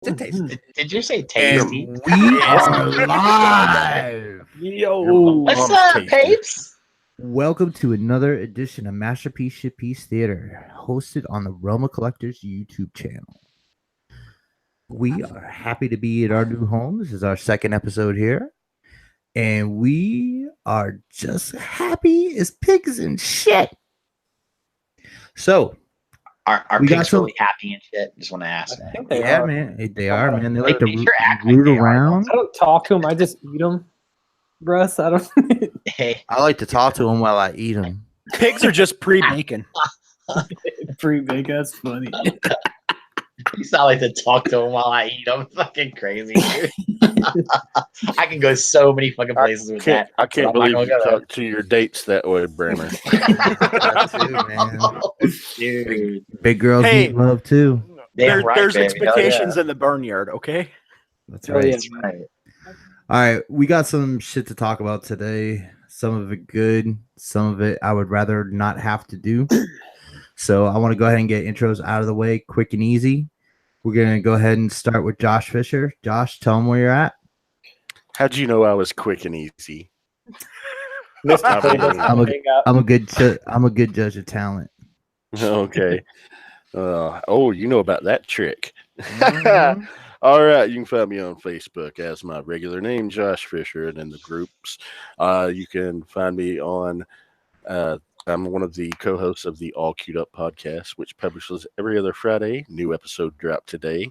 Did you say tasty? And we are live. Yo, What's up, papes? Welcome to another edition of MPSP Theater, hosted on the Roma Collectors YouTube channel. We are happy to be at our new home. This is our second episode here, and we are just happy as pigs and shit. So, Are pigs really happy and shit? Just want to ask. I think they yeah, are. man, they are, man. They like They to sure act like root they are, around. I don't talk to them. I just eat them, Russ. I don't. Hey, I like to talk to them while I eat them. Pigs are just pre-bacon. Pretty big. That's funny. you sound like to talk to them while I eat. I'm fucking crazy, dude. I can go so many fucking places with that. I can't but I'm believe not you gonna go talk to your dates that way, Brammer. That too, man. Dude, Big girls Hey. need love too. damn right, There's baby. expectations Hell in the barnyard, okay? That's Oh, right. yeah. yeah. That's right. All right, we got some shit to talk about today. Some of it good, some of it I would rather not have to do. So I want to go ahead and get intros out of the way, quick and easy. We're gonna go ahead and start with Josh Fisher. Josh, tell him where you're at. How'd you know I was quick and easy? I'm a good judge of talent. Okay. You know about that trick. Mhm. All right, you can find me on Facebook as my regular name, Josh Fisher, and in the groups. You can find me on. I'm one of the co-hosts of the All Queued Up podcast, which publishes every other Friday. New episode dropped today.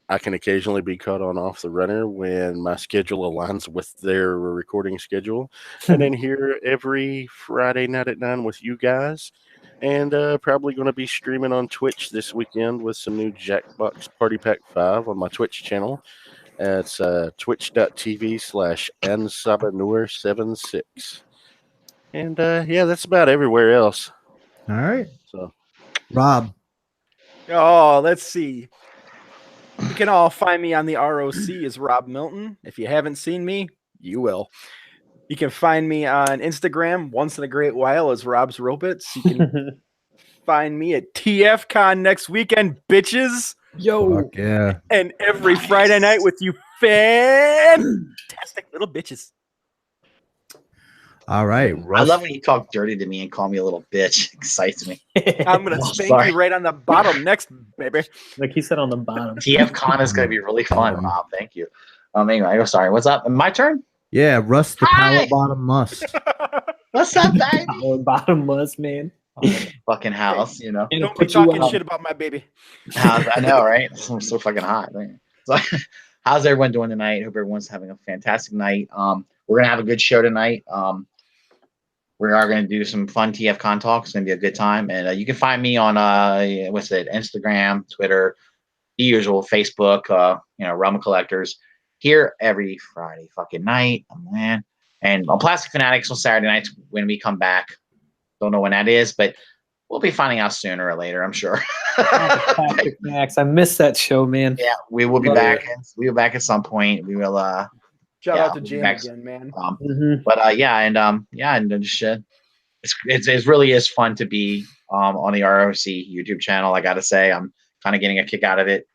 I can occasionally be caught on Off the Runner when my schedule aligns with their recording schedule, and then here every Friday night at 9 with you guys. And probably going to be streaming on Twitch this weekend with some new Jackbox Party Pack 5 on my Twitch channel. It's twitch.tv/ansabanur76. And yeah, that's about everywhere else. All right, So Rob. Oh, let's see. You can all find me on the ROC as Rob Milton. If you haven't seen me, you will. You can find me on Instagram once in a great while as Rob's Robits. You can find me at TFCon next weekend, bitches. Yo, Fuck yeah. And every Friday night with you fantastic little bitches. All right, I Russ. love when you talk dirty to me and call me a little bitch. It excites me. I'm going to Oh, spank sorry. you right on the bottom next, baby. like he said on the bottom. TFCon is going to be really fun, Rob. Thank you. Anyway, I'm sorry. What's up? My turn? Yeah, Russ the Hi. power bottom must. What's up, baby? Bottom was man. Fucking house, you know. Don't be talking shit about my baby. I know, right? I'm so fucking hot. Man. So, how's everyone doing tonight? Hope everyone's having a fantastic night. We're gonna have a good show tonight. We are gonna do some fun TFCon talk. It's gonna be a good time, and you can find me on Instagram, Twitter, the usual, Facebook. Roma Collectors here every Friday fucking night, man. And on Plastic Fanatics on Saturday nights when we come back. Don't know when that is, but we'll be finding out sooner or later, I'm sure. Plastic Max. I missed that show, man. Yeah, we will be back. We'll be back at some point. We will. Shout out to we'll be Jam back. again, man. But and just it's really is fun to be on the ROC YouTube channel. I got to say, I'm kind of getting a kick out of it.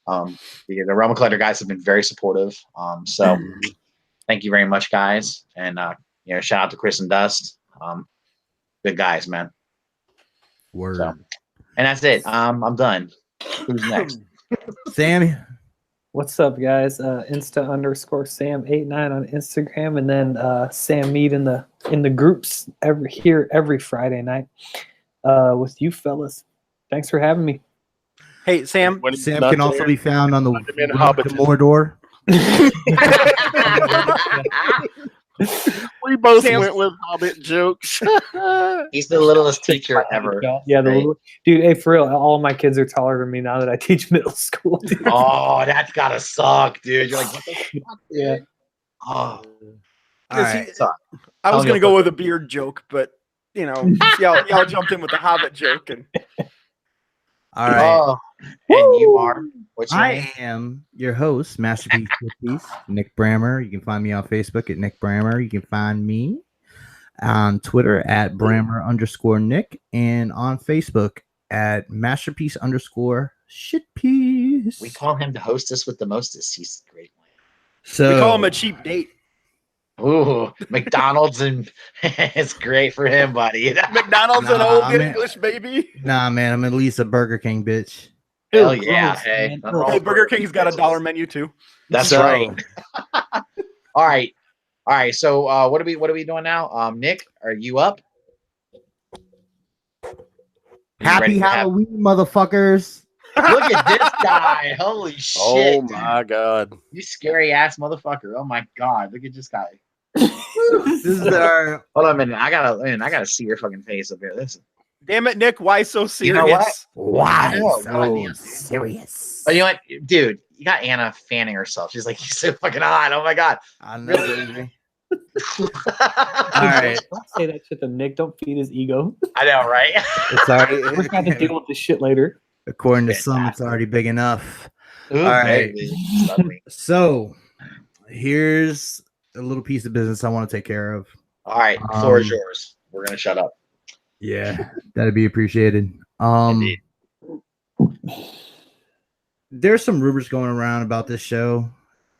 The Roma Collector guys have been very supportive. So thank you very much, guys. And shout out to Chris and Dust. Good guys, man. Word. So, and that's it. I'm done. Who's next? Sammy. What's up, guys? Insta_Sam89 on Instagram, and then Sam Mead in the groups every Friday night with you fellas. Thanks for having me. Hey, Sam. when he's Sam not can also there, be found on the find him in Road Hobbit. to Mordor. we both Sam- went with Hobbit jokes. He's the littlest teacher ever. Yeah, Right. dude. Hey, for real, all of my kids are taller than me now that I teach middle school. Dude. Oh, that's gotta suck, dude. You're like, what the fuck? Yeah. Oh, All Is right. he- sorry. I was Oh, going to yeah. go with a beard joke, but, y'all jumped in with the Hobbit joke. And All right. Oh, and you are. What's your I name? am your host, Masterpiece Piece, Nick Brammer. You can find me on Facebook at Nick Brammer. You can find me on Twitter at Brammer_Nick and on Facebook at Masterpiece_ shit piece. We call him the hostess with the mostest. He's great. So We call him a cheap date. Ooh, McDonald's and it's great for him, buddy. McDonald's and Nah, Old man. English, baby. Nah, man, I'm at least a Burger King bitch. Hell Ew, yeah! gross, Hey, man. nothing wrong Hey, with Burger King's got a $1 menu too. That's So, right. All right. So, what are we doing now? Nick, are you up? Are you ready Happy to have- Halloween, motherfuckers. Look at this guy! Holy shit! Oh my god. You scary ass motherfucker! Oh my god! Look at this guy. This is our Hold on a minute. I gotta see your fucking face up here. Listen. Damn it, Nick. Why so serious? You know what? why know, so goddamn. serious. Oh, you know what, dude? You got Anna fanning herself. She's like, "He's so fucking hot." Oh my god! I know, baby. All All right, Don't say that shit to Nick. Don't feed his ego. I know, right? it's We're gonna have to already. deal with this shit later. According to some, it's already big enough. Ooh, right. baby. Suddenly. So, here's a little piece of business I want to take care of. All right, floor is yours. We're gonna shut up. Yeah, that'd be appreciated. Indeed. There's some rumors going around about this show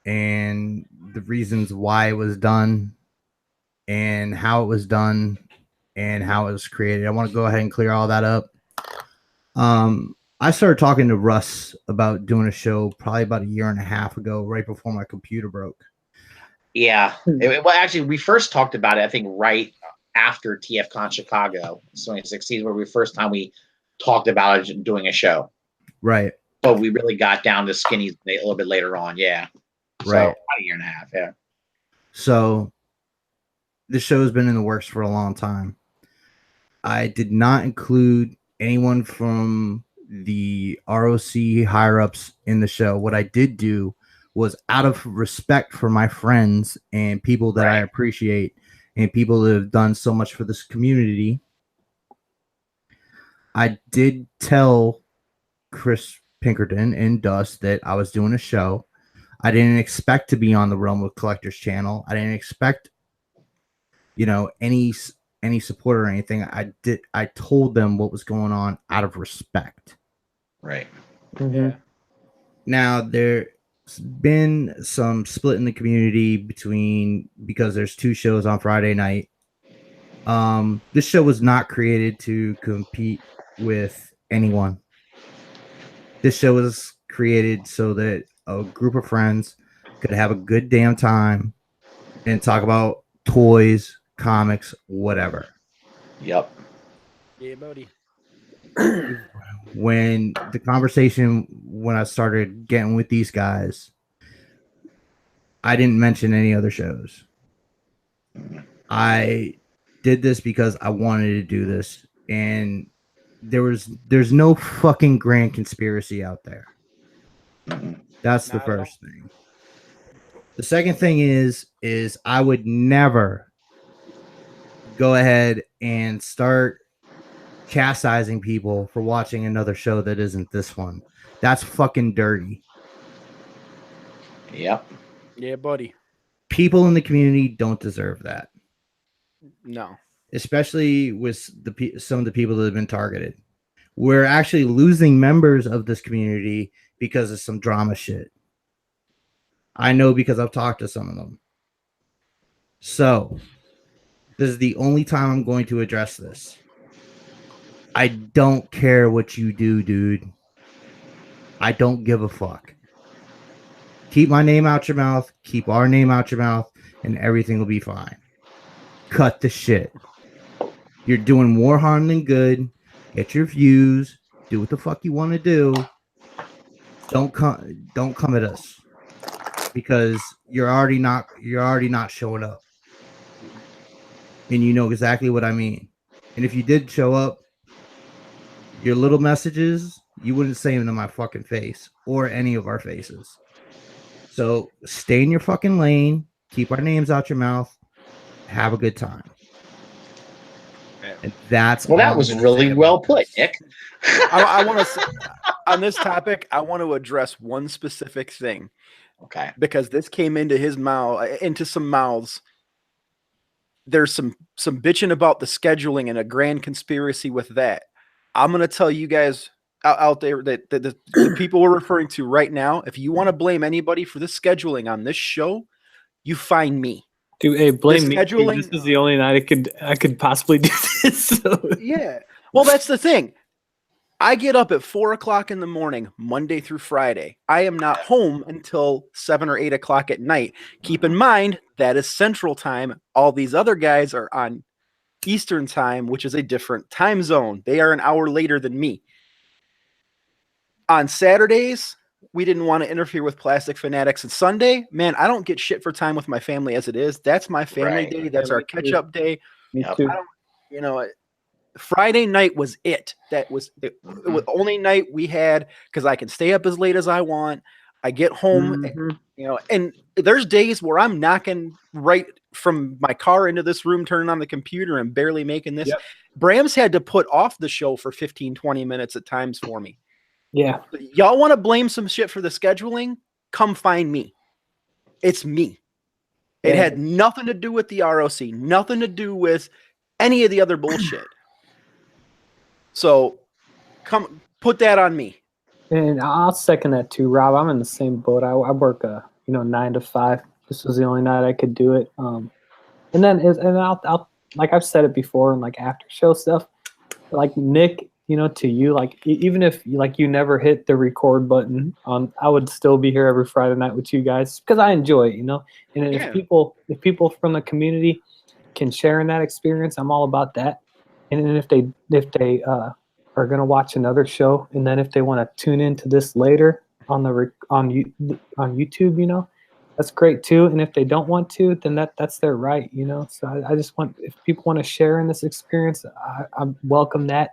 and the reasons why it was done and how it was done and how it was created. I want to go ahead and clear all that up. I started talking to Russ about doing a show probably about a year and a half ago, right before my computer broke. Yeah. Well, actually, we first talked about it, I think, right after TFCon Chicago 2016, where first time we talked about it doing a show. Right. But we really got down to skinnies a little bit later on. Yeah. So, Right. about a year and a half. Yeah. So this show has been in the works for a long time. I did not include anyone from the ROC higher ups in the show. What I did do was, out of respect for my friends and people that I appreciate and people that have done so much for this community, I did tell Chris Pinkerton and Dust that I was doing a show. I didn't expect to be on the Realm of Collectors channel. I didn't expect, any support or anything. I told them what was going on out of respect. Right. Yeah. Now, there's been some split in the community because there's two shows on Friday night. This show was not created to compete with anyone. This show was created so that a group of friends could have a good damn time and talk about toys, comics, whatever. Yep. Yeah, buddy. When I started getting with these guys, I didn't mention any other shows. I did this because I wanted to do this, and there's no fucking grand conspiracy out there. That's the Not at all. first thing. The second thing is I would never go ahead and start chastising people for watching another show that isn't this one. That's fucking dirty. Yep. Yeah, buddy. People in the community don't deserve that, No. especially with some of the people that have been targeted. We're actually losing members of this community because of some drama shit. I know because I've talked to some of them. So, this is the only time I'm going to address this. I don't care what you do, dude. I don't give a fuck. Keep my name out your mouth. Keep our name out your mouth, and everything will be fine. Cut the shit. You're doing more harm than good. Get your views. Do what the fuck you want to do. Don't come at us because you're already not showing up, and you know exactly what I mean. And if you did show up, your little messages, you wouldn't say them to my fucking face or any of our faces. So stay in your fucking lane. Keep our names out your mouth. Have a good time. And that's Well, all that I'm was gonna really say well about put, this. Nick. I want to on this topic. I want to address one specific thing Okay. because this came into his mouth, into some mouths. There's some bitching about the scheduling and a grand conspiracy with that. I'm gonna tell you guys out there that the people we're referring to right now, if you want to blame anybody for the scheduling on this show, you find me. Dude, hey, blame me. scheduling- This is the only night I could possibly do this. So. Yeah. Well, that's the thing. I get up at 4 o'clock in the morning, Monday through Friday. I am not home until 7 or 8 o'clock at night. Keep in mind, that is Central Time. All these other guys are on Eastern Time, which is a different time zone. They are an hour later than me. On Saturdays, we didn't want to interfere with Plastic Fanatics. And Sunday, man, I don't get shit for time with my family as it is. That's my family Right. day. That's Yeah, our me too. catch-up day. Me Yep. too. You know, Friday night was it. That was the only night we had because I can stay up as late as I want. I get home, Mhm. you know, and there's days where I'm knocking right from my car into this room, turning on the computer and barely making this. Yep. Brams had to put off the show for 15, 20 minutes at times for me. Yeah. Y'all want to blame some shit for the scheduling? Come find me. It's me. It Yeah. had nothing to do with the ROC, nothing to do with any of the other bullshit. So come put that on me. And I'll second that too, Rob. I'm in the same boat. I work 9 to 5. This was the only night I could do it. And I'll like I've said it before, and like after show stuff, like Nick, to you, like even if you never hit the record button on, I would still be here every Friday night with you guys because I enjoy it, And Yeah. if people from the community can share in that experience, I'm all about that. And then if they are going to watch another show, and then if they want to tune into this later on YouTube, that's great too. And if they don't want to, then that's their right, So I just want, if people want to share in this experience, I welcome that,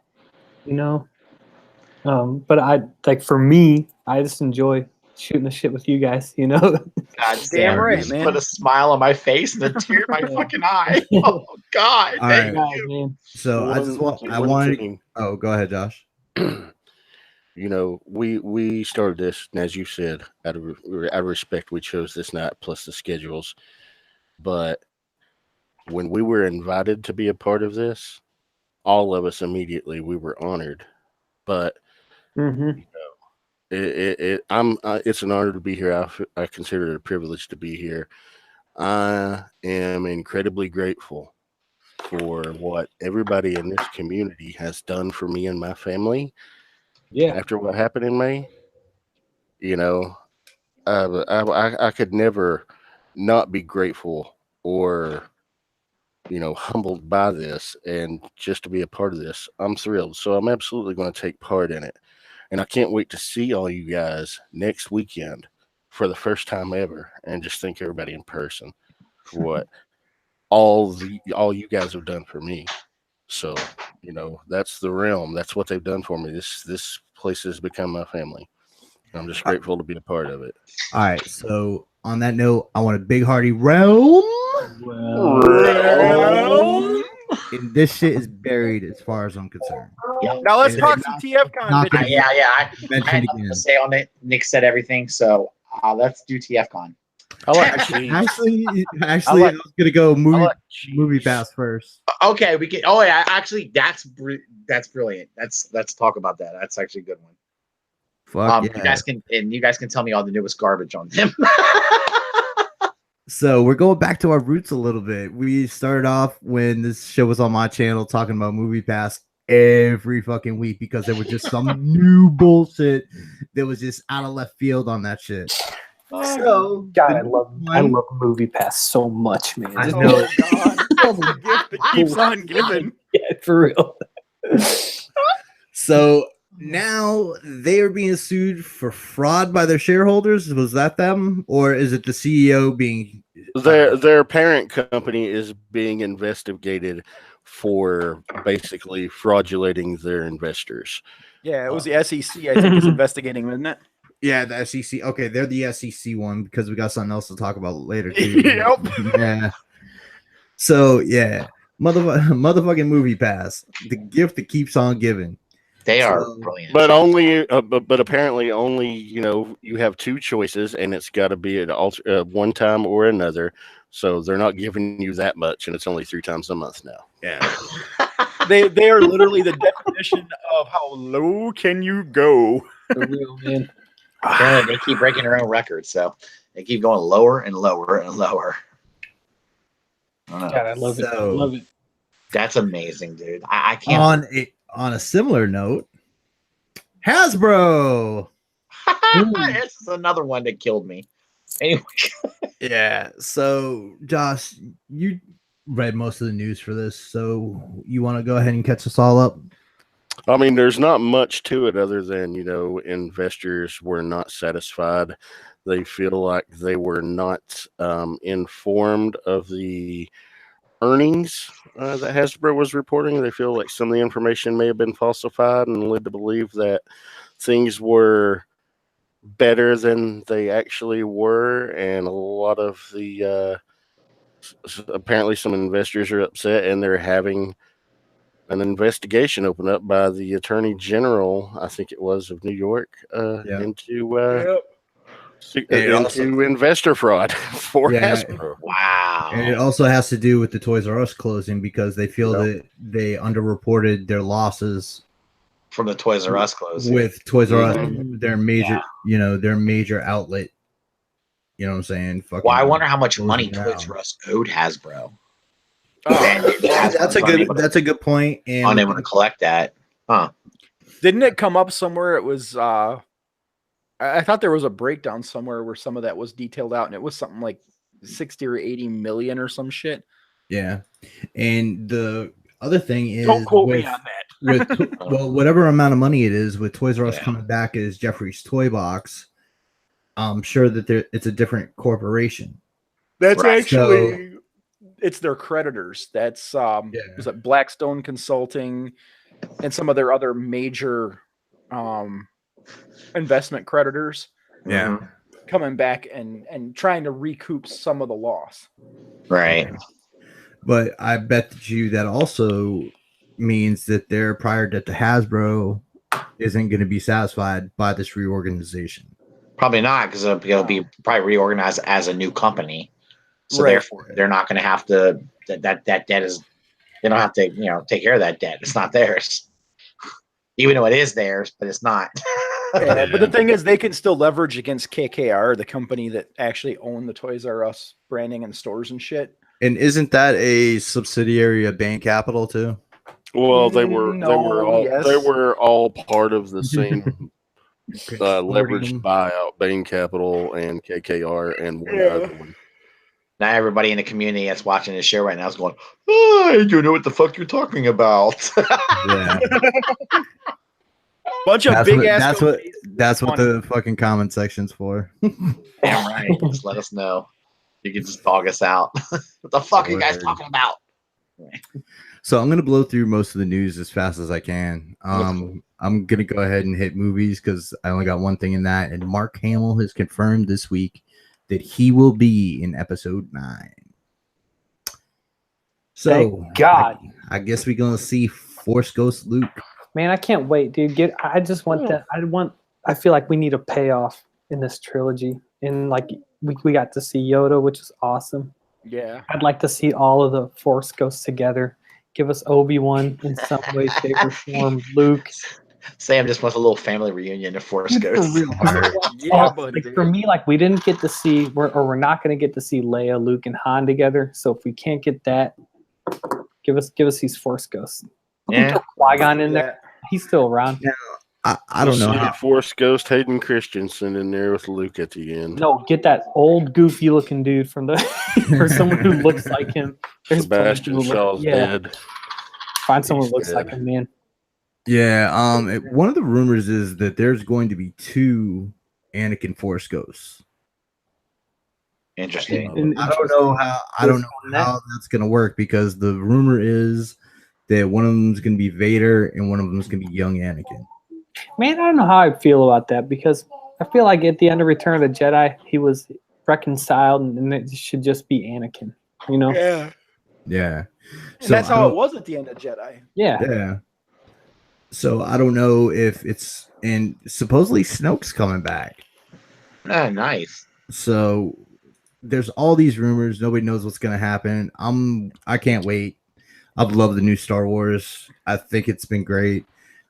But for me, I just enjoy shooting the shit with you guys, God, Damn Sam, right, just man. put a smile on my face and a tear in my fucking eye. Oh God! All thank right. you. man. So I One wanted. thing, Oh, go ahead, Josh. we started this, and as you said, out of respect, we chose this night plus the schedules. But when we were invited to be a part of this, all of us immediately we were honored. But Mm-hmm. it's an honor to be here. I consider it a privilege to be here. I am incredibly grateful for what everybody in this community has done for me and my family. Yeah. After what happened in May, I could never not be grateful or humbled by this, and just to be a part of this, I'm thrilled. So I'm absolutely going to take part in it, and I can't wait to see all you guys next weekend for the first time ever, and just thank everybody in person for what all you guys have done for me. So that's the realm. That's what they've done for me. This place has become my family. I'm just grateful to be a part of it. All right. So on that note, I want a big hearty realm. And this shit is buried as far as I'm concerned. Now let's Yeah. talk some TFCon. Not bitches. Yeah. I Mentioned had nothing again. to say on it. Nick said everything, so let's do TFCon. I like cheese. Actually, I like- was gonna go movie cheese. pass first. Okay, we can. Oh yeah, actually, that's brilliant. Let's talk about that. That's actually a good one. Fuck You guys can tell me all the newest garbage on him. So we're going back to our roots a little bit. We started off when this show was on my channel talking about Movie Pass every fucking week because there was just some new bullshit that was just out of left field on that shit. So God, I love Movie Pass so much, man. I Just- know. Oh, God. That's the gift that keeps on giving. Yeah, for real. So now they are being sued for fraud by their shareholders. Was that them, or is it the CEO being? Their parent company is being investigated for basically fraudulating their investors. Yeah, it was the SEC, I think, is investigating, isn't it? Yeah, the SEC. Okay, they're the SEC one because we got something else to talk about later too. Yep. Yeah. So yeah, motherfucking Movie Pass, the gift that keeps on giving. They are So- brilliant. But only, but apparently only, you have two choices, and it's got to be at one time or another. So they're not giving you that much, and it's only 3 times a month now. Yeah. They are literally the definition of how low can you go. For real, man. Apparently, they keep breaking their own records, so they keep going lower and lower and lower. I don't know. God, I love it. I So- love it. That's amazing, dude. I can't. On a similar note, Hasbro. This is another one that killed me. Anyway, Yeah. So, Josh, you read most of the news for this, so you want to go ahead and catch us all up? I mean, there's not much to it other than, investors were not satisfied. They feel like they were not informed of the earnings that Hasbro was reporting. They feel like some of the information may have been falsified and led to believe that things were better than they actually were. And a lot of the apparently some investors are upset, and they're having an investigation opened up by the Attorney General, I think it was, of New York, into investor fraud for Hasbro. wow. And it also has to do with the Toys R Us closing because they feel that they underreported their losses From the Toys R Us closing. with Toys R Us, Mhm. their major, their major outlet. You know what I'm saying? Fucking Well, I wonder how much closing money down. Toys R Us owed Hasbro. That's a good point. And Unable to collect that. Huh. Didn't it come up somewhere? It was I thought there was a breakdown somewhere where some of that was detailed out, and it was something like 60 or 80 million or some shit. Yeah. And the other thing is, Don't quote me on that. well, whatever amount of money it is with Toys R Us Yeah. coming back as Jeffrey's Toy Box, I'm sure that it's a different corporation. That's Right. actually it's their creditors. That's was it Blackstone Consulting and some of their other major investment creditors Yeah. coming back and trying to recoup some of the loss. Right. But I bet that also means that their prior debt to Hasbro isn't going to be satisfied by this reorganization. Probably not, because it'll be probably reorganized as a new company. So Right. therefore, they're not going to have to. That debt is. They don't have to, take care of that debt. It's not theirs, even though it is theirs, but it's not. Yeah, but the thing is, they can still leverage against KKR, the company that actually owned the Toys R Us branding and stores and shit. And isn't that a subsidiary of Bain Capital too? Well, they were all part of the same leveraged buyout, Bain Capital and KKR and one other one. Now everybody in the community that's watching this show right now is going, "I don't know what the fuck you're talking about." Yeah. Bunch of big ass. That's what the fucking comment section's for. Damn right. Just let us know. You can just dog us out. What the fuck are you guys talking about? So I'm gonna blow through most of the news as fast as I can. I'm gonna go ahead and hit movies because I only got one thing in that. And Mark Hamill has confirmed this week that he will be in episode 9. So Thank God. I guess we're gonna see Force Ghost Luke. Man, I can't wait, dude. I just want that. I feel like we need a payoff in this trilogy. And like we got to see Yoda, which is awesome. Yeah. I'd like to see all of the Force Ghosts together. Give us Obi-Wan in some way, shape, or form. Luke. Sam just wants a little family reunion of Force Ghosts. Yeah, buddy. Like for me, like we didn't get to see, we're not going to get to see Leia, Luke, and Han together. So if we can't get that, give us these Force Ghosts. Yeah. Qui-Gon in there. He's still around. I don't know. See Force Ghost Hayden Christensen in there with Luke at the end. No, get that old goofy looking dude from the for someone who looks like him. There's Sebastian plenty who Shaw's dead. Find someone He's who looks dead. like him, man. Yeah. One of the rumors is that there's going to be 2 Anakin Force Ghosts. Interesting. I don't know how that's gonna work because the rumor is that one of them is gonna be Vader and one of them is gonna be young Anakin. Man, I don't know how I feel about that because I feel like at the end of Return of the Jedi, he was reconciled and it should just be Anakin, you know? Yeah. Yeah. And that's how it was at the end of Jedi. Yeah. Yeah. So I don't know if it's and supposedly Snoke's coming back. Oh, nice. So there's all these rumors. Nobody knows what's gonna happen. I can't wait. I've loved the new Star Wars. I think it's been great.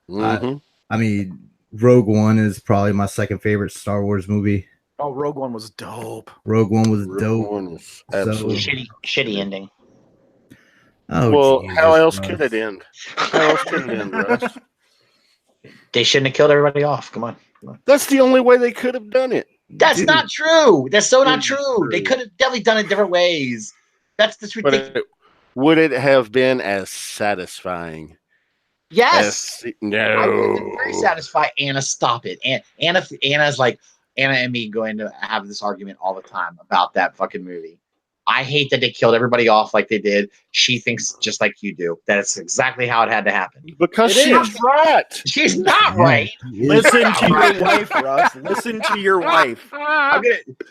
Mhm. I mean, Rogue One is probably my second favorite Star Wars movie. Oh, Rogue One was dope. Rogue One was Rogue dope. One was So- absolutely. Shitty ending. Oh, Well, Jesus, how else Russ. could it end? How else could it end, Russ? They shouldn't have killed everybody off. Come on. That's the only way they could have done it. That's Dude. not true. That's so not It's true. They true. could have definitely done it different ways. That's just But ridiculous. would it have been as satisfying? Yes. I would have been No. very satisfied. Anna, stop it. Anna's like Anna and me going to have this argument all the time about that fucking movie. I hate that they killed everybody off like they did. She thinks just like you do. That's exactly how it had to happen. Because It she's is. right. She's not right. Listen to your wife, Russ. Listen to your wife. I'm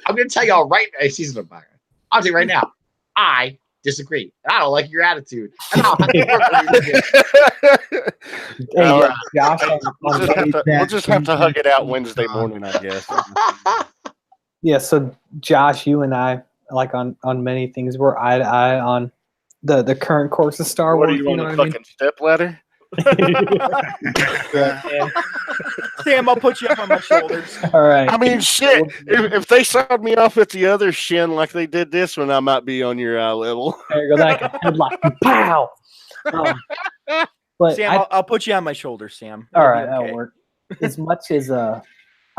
gonna tell y'all right now. She's in the background. I'll tell you right now. I disagree. And I don't like your attitude. And I'll have to work with you. Hey, All right. Josh, We'll just have to hug it out Wednesday morning, I guess. yeah. So Josh, you and I, like on many things, we're eye to eye on the current course of Star What Wars. are you on know a what I mean? fucking stepladder? Sam, I'll put you up on my shoulders. All right. I mean, shit. If they sawed me off at the other shin like they did this one, I might be on your eye level. There you go. Then I can headlock. Pow. But Sam, I'll put you on my shoulders, Sam. all It'll right, be that'll okay. work. As much as I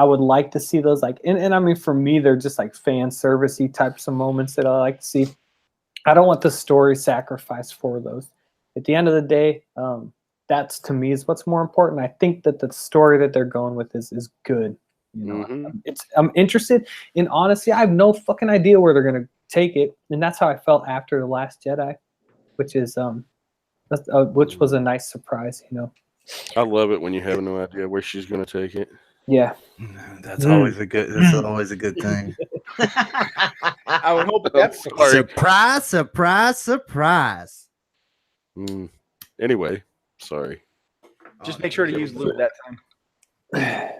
would like to see those, like, and I mean, for me, they're just like fan servicey types of moments that I like to see. I don't want the story sacrificed for those. At the end of the day, that's to me is what's more important. I think that the story that they're going with is good. You know, Mhm. I'm interested in honesty. I have no fucking idea where they're gonna take it, and that's how I felt after The Last Jedi, which is which was a nice surprise. You know, I love it when you have no idea where she's going to take it. yeah. That's always a good. That's always a good thing. I would hope that's Sorry. Surprise! Surprise! Surprise! Anyway, sorry. just make sure to use lube that time.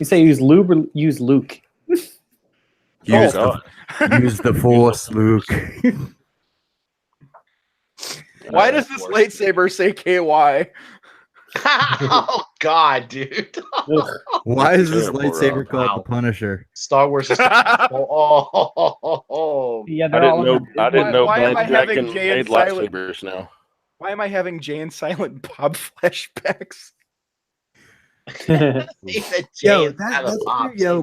You say use lube or use Luke? Use, God. use the Force, Luke. Why does this lightsaber say KY? Oh God, dude. Why is this Terrible, lightsaber Rob. called Wow. the Punisher? Star Wars is oh. Yeah, I they're didn't all know. I didn't know why am I Bad having Dragon Jay and made Silent- lightsabers now. Why am I having Jay and Silent Bob flashbacks?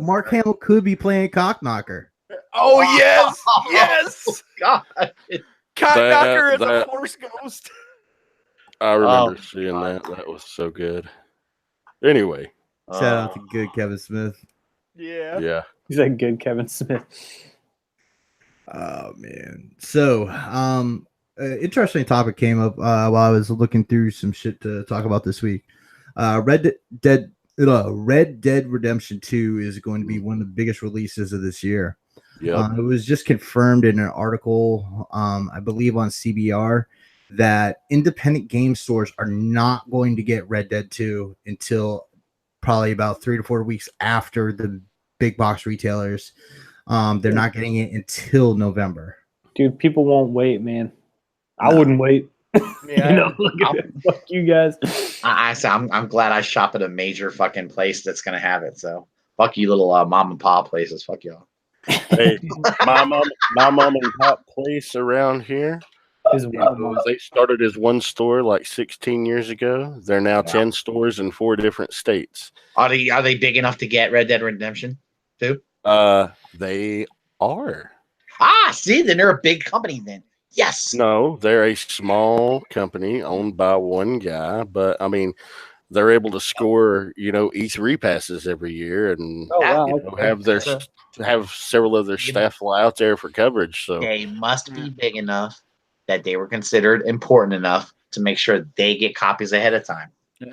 Mark Hamill could be playing Cockknocker. Oh yes, yes. God. Cockknocker is a that- Force ghost. I remember Oh, seeing God. that. That was so good. Anyway, Shout out to good Kevin Smith. Yeah. yeah. He's a good Kevin Smith. Oh man. So, interesting topic came up while I was looking through some shit to talk about this week. Red Dead Redemption 2 is going to be one of the biggest releases of this year. Yep. It was just confirmed in an article, I believe on CBR, that independent game stores are not going to get Red Dead 2 until probably about 3 to 4 weeks after the big box retailers. They're not getting it until November. Dude, people won't wait, man. I No. wouldn't wait. Yeah. You know, look at it. Fuck you guys. I'm glad I shop at a major fucking place that's gonna have it. So fuck you, little mom and pop places. Fuck y'all. Hey, my mom and pop place around here. Is Walmart. They started as one store like 16 years ago. They're now 10 stores in 4 different states. Are they big enough to get Red Dead Redemption 2? They are. See, then they're a big company then. Yes. No, they're a small company owned by one guy, but I mean, they're able to score, E3 passes every year and Oh wow. okay. have several of their staff fly out there for coverage. So They must be big enough that they were considered important enough to make sure they get copies ahead of time.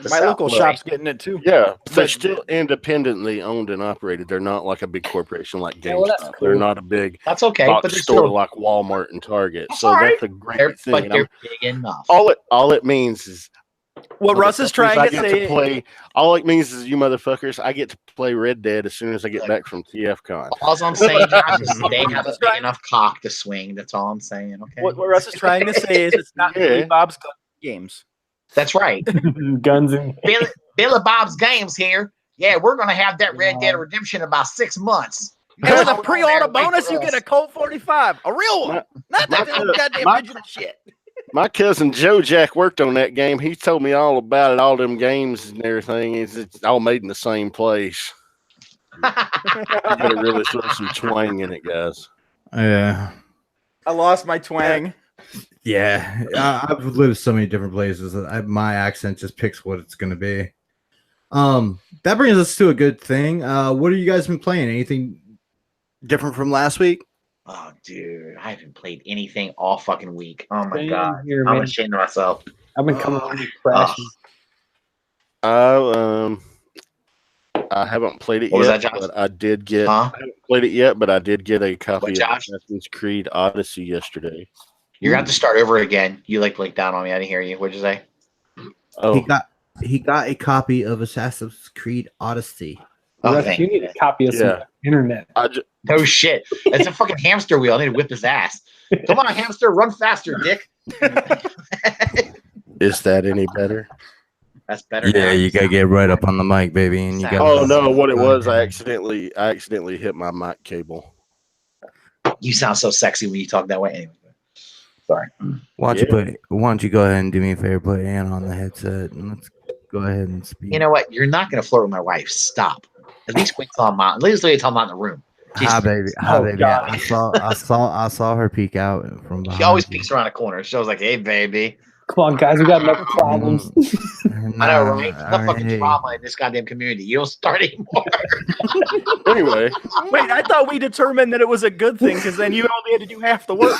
My local South shop's getting it too. yeah, they're But- still independently owned and operated. They're not like a big corporation like GameStop. Yeah, well, that's They're cool. not a big That's okay, box but they're store still like Walmart and Target. That's So all right. that's a great thing. but And they're big enough. all it means is What Russ is trying I to get say. to play. All it means is you motherfuckers. I get to play Red Dead as soon as I get back from TFCon. All I'm saying, Josh, is they have a big enough cock to swing. That's all I'm saying. Okay. What Russ is trying to say is it's not Billy Bob's games. That's right. Guns and Billy Bob's Games here. Yeah, we're gonna have that Red Dead Redemption in about 6 months. And with a pre-order bonus, you get a Colt 45, a real one, not that little goddamn digital shit. My cousin Joe Jack worked on that game. He told me all about it, all them games and everything. It's all made in the same place. You gotta really throw some twang in it, guys. Yeah. I lost my twang. Yeah. I've lived so many different places. My accent just picks what it's going to be. That brings us to a good thing. What have you guys been playing? Anything different from last week? Oh, dude, I haven't played anything all fucking week. Oh my Same god, here, I'm man. ashamed of myself. I've been coming on crashing. I haven't played it What was yet, that, Josh? but I did get. Huh? I haven't played it yet, but I did get a copy What, of Josh? Assassin's Creed Odyssey yesterday. You're gonna have to start over again. You like blinked down on me. I didn't hear you. What'd you say? Oh, He got a copy of Assassin's Creed Odyssey. Oh, Russ, thank you need a copy of some internet. No shit. It's a fucking hamster wheel. I need to whip his ass. Come on, hamster, run faster, dick. is that any better? That's better. Yeah, now. you gotta get right up on the mic, baby, and you got. Oh no, what it was, I accidentally hit my mic cable. You sound so sexy when you talk that way. Anyway, sorry. Why don't you go ahead and do me a favor, put Ann on the headset, and let's go ahead and speak. You know what? You're not gonna flirt with my wife. Stop. At least wait till I'm out. At least wait till I'm not in the room. Hi, baby. Hi, Oh, baby. God. I saw her peek out from behind. She always you. peeks around the corner. She was like, "Hey, baby." Come on, guys, we got enough problems. I know, right? Nah, The fucking drama in this goddamn community. You don't start anymore. Anyway, Wait, I thought we determined that it was a good thing because then you only had to do half the work.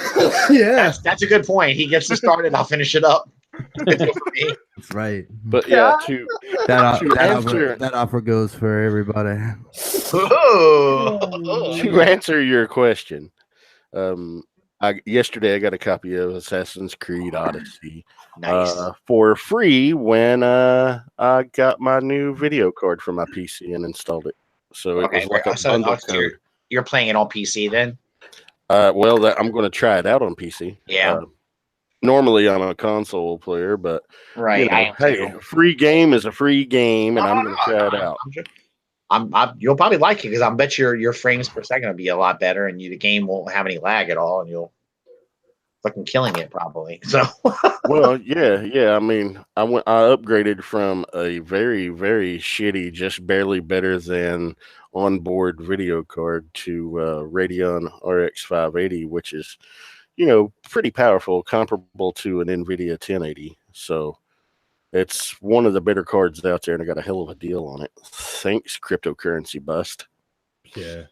Yeah, That's a good point. He gets to start it. I'll finish it up. It's good for me. that's right. but yeah, to That offer goes for everybody. to answer your question, yesterday I got a copy of Assassin's Creed Odyssey Nice. for free when I got my new video card for my PC and installed it. So it was like a bundle code. You're playing it on PC then? Well, I'm going to try it out on PC. Yeah. Normally I'm a console player, but Right. you know, I am hey, too. free game is a free game, and I'm going to try it out. You'll probably like it because I bet your frames per second will be a lot better, and the game won't have any lag at all, and you'll fucking killing it probably. So Well, yeah. I mean, I upgraded from a very, very shitty, just barely better than onboard video card to Radeon RX 580, which is, pretty powerful, comparable to an NVIDIA 1080. So it's one of the better cards out there, and I got a hell of a deal on it. Thanks, cryptocurrency bust. Yeah.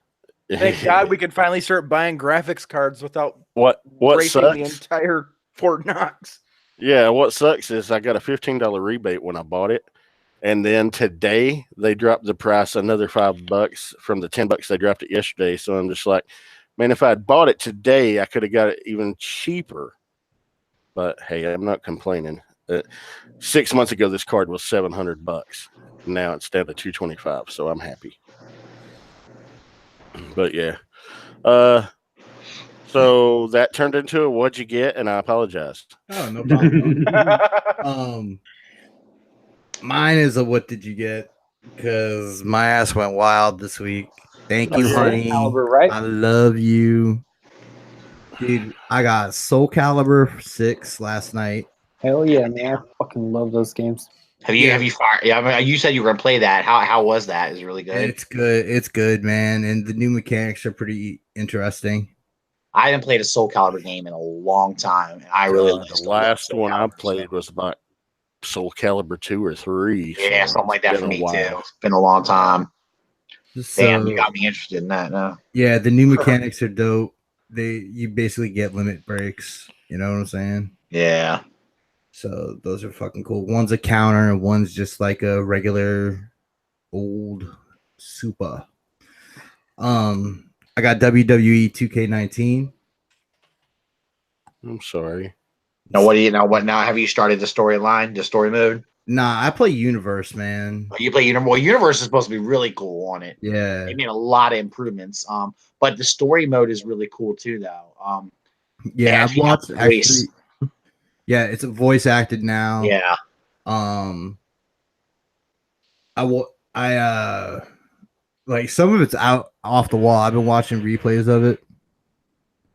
Thank God we could finally start buying graphics cards without What breaking sucks? the entire Fort Knox. Yeah, what sucks is I got a $15 rebate when I bought it, and then today they dropped the price another $5 from the $10 they dropped it yesterday. So I'm just like, man, if I had bought it today, I could have got it even cheaper. But hey, I'm not complaining. 6 months ago, this card was $700. Now it's down to $225, so I'm happy. But yeah, so that turned into a what'd you get, and I apologize. Oh, no problem. Mine is a what did you get? Because my ass went wild this week. Thank you, honey. Caliber, right? I love you, dude. I got Soul Calibur 6 last night. Hell yeah, man! I fucking love those games. have you fired? Yeah, I mean, you said you were gonna play that. How was that? Is it really good? It's good. It's good, man. And the new mechanics are pretty interesting. I haven't played a Soul Calibur game in a long time, and I really like The last one I played was about Soul Calibur 2 or 3. Yeah, so something like that it's for been a me while. too. It's been a long time. So, Damn, you got me interested in that now. yeah, the new mechanics are dope. You basically get limit breaks. You know what I'm saying? Yeah. So those are fucking cool. One's a counter, and one's just like a regular old super. I got WWE 2K19. I'm sorry. Now, what do you know? What now? Have you started the storyline, the story mode? Nah, I play Universe, man. You play Universe. Well, Universe is supposed to be really cool on it. Yeah. They made a lot of improvements. But the story mode is really cool too, though. Yeah, I've watched voice. actually. Yeah, it's voice acted now. Yeah. I like some of it's out off the wall. I've been watching replays of it.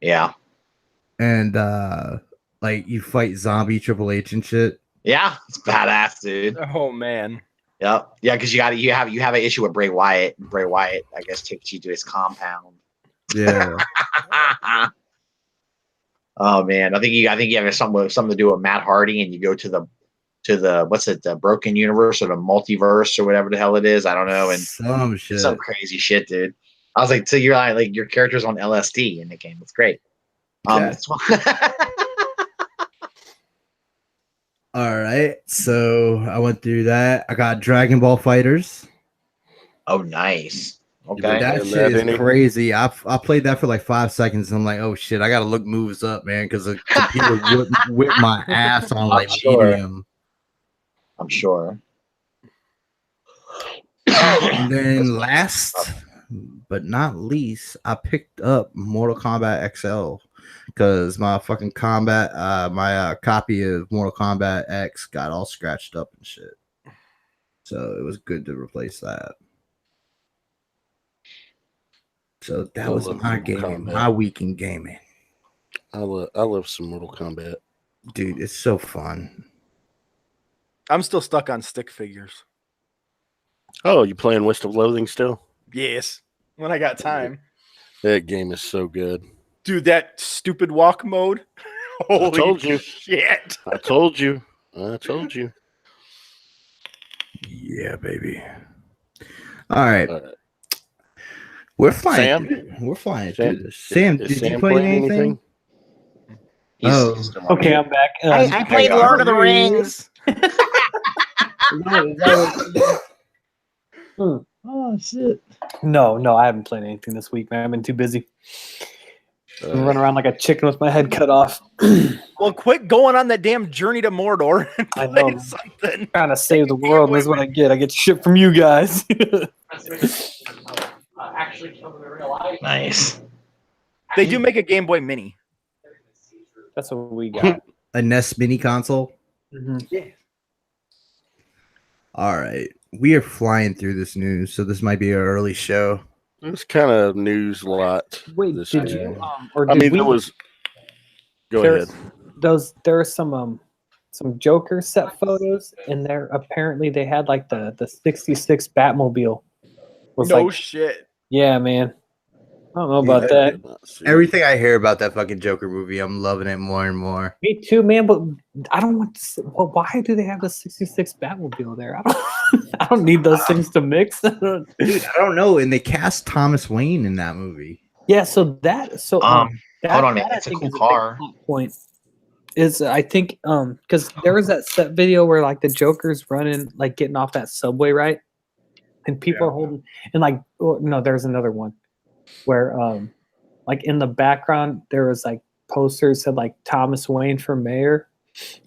Yeah. And like you fight zombie Triple H and shit. Yeah, it's badass, dude. Oh man. Yep. Yeah, because you have an issue with Bray Wyatt. Bray Wyatt, I guess, takes you to his compound. Yeah. Oh man, I think you have something to do with Matt Hardy, and you go to the what's it, the Broken Universe or the Multiverse or whatever the hell it is. I don't know, and some crazy shit, dude. I was like, so you're like your character's on LSD in the game. It's great. It's All right, so I went through that. I got Dragon Ball Fighters. Oh, nice. Okay, that shit is crazy. I played that for like 5 seconds, and I'm like, oh shit, I gotta look moves up, man, because the computer whipped my ass on like medium. I'm sure. And then last but not least, I picked up Mortal Kombat XL. Because my fucking my copy of Mortal Kombat X got all scratched up and shit. So it was good to replace that. So that was my game, my week in gaming. I love some Mortal Kombat. Dude, it's so fun. I'm still stuck on stick figures. Oh, you playing West of Loathing still? Yes. When I got time. That game is so good. Dude, that stupid walk mode. Holy I told you. Shit. I told you. Yeah, baby. All right. We're flying. Sam? We're flying Sam, through this. Sam, did you play anything? Okay, I'm back. I played Lord of the Rings. Oh shit! No, I haven't played anything this week, man. I've been too busy. I'm running around like a chicken with my head cut off. Well, quit going on that damn journey to Mordor. And I know. Something. Trying to save the world, and this is what I get. I get shit from you guys. Nice. They do make a Game Boy Mini. That's what we got. A NES mini console. Mm-hmm. Yeah. All right, we are flying through this news, so this might be an early show. It's kind of news a lot. Wait, did you? Or I did mean, we, there was. Go there's, ahead. There are some Joker set photos, and there apparently they had like the 66 Batmobile. No shit. Yeah, man. I don't know about that. Everything I hear about that fucking Joker movie, I'm loving it more and more. Me too, man. But I don't want to. Well, why do they have the 66 Batmobile there? I don't need those things to mix. Dude, I don't know. And they cast Thomas Wayne in that movie. Yeah, hold on, man. That's a cool car. Point is, I think, because there was that set video where like the Joker's running, like getting off that subway, right? And people are holding, and like, no, there's another one where, like in the background there was like posters said like Thomas Wayne for mayor.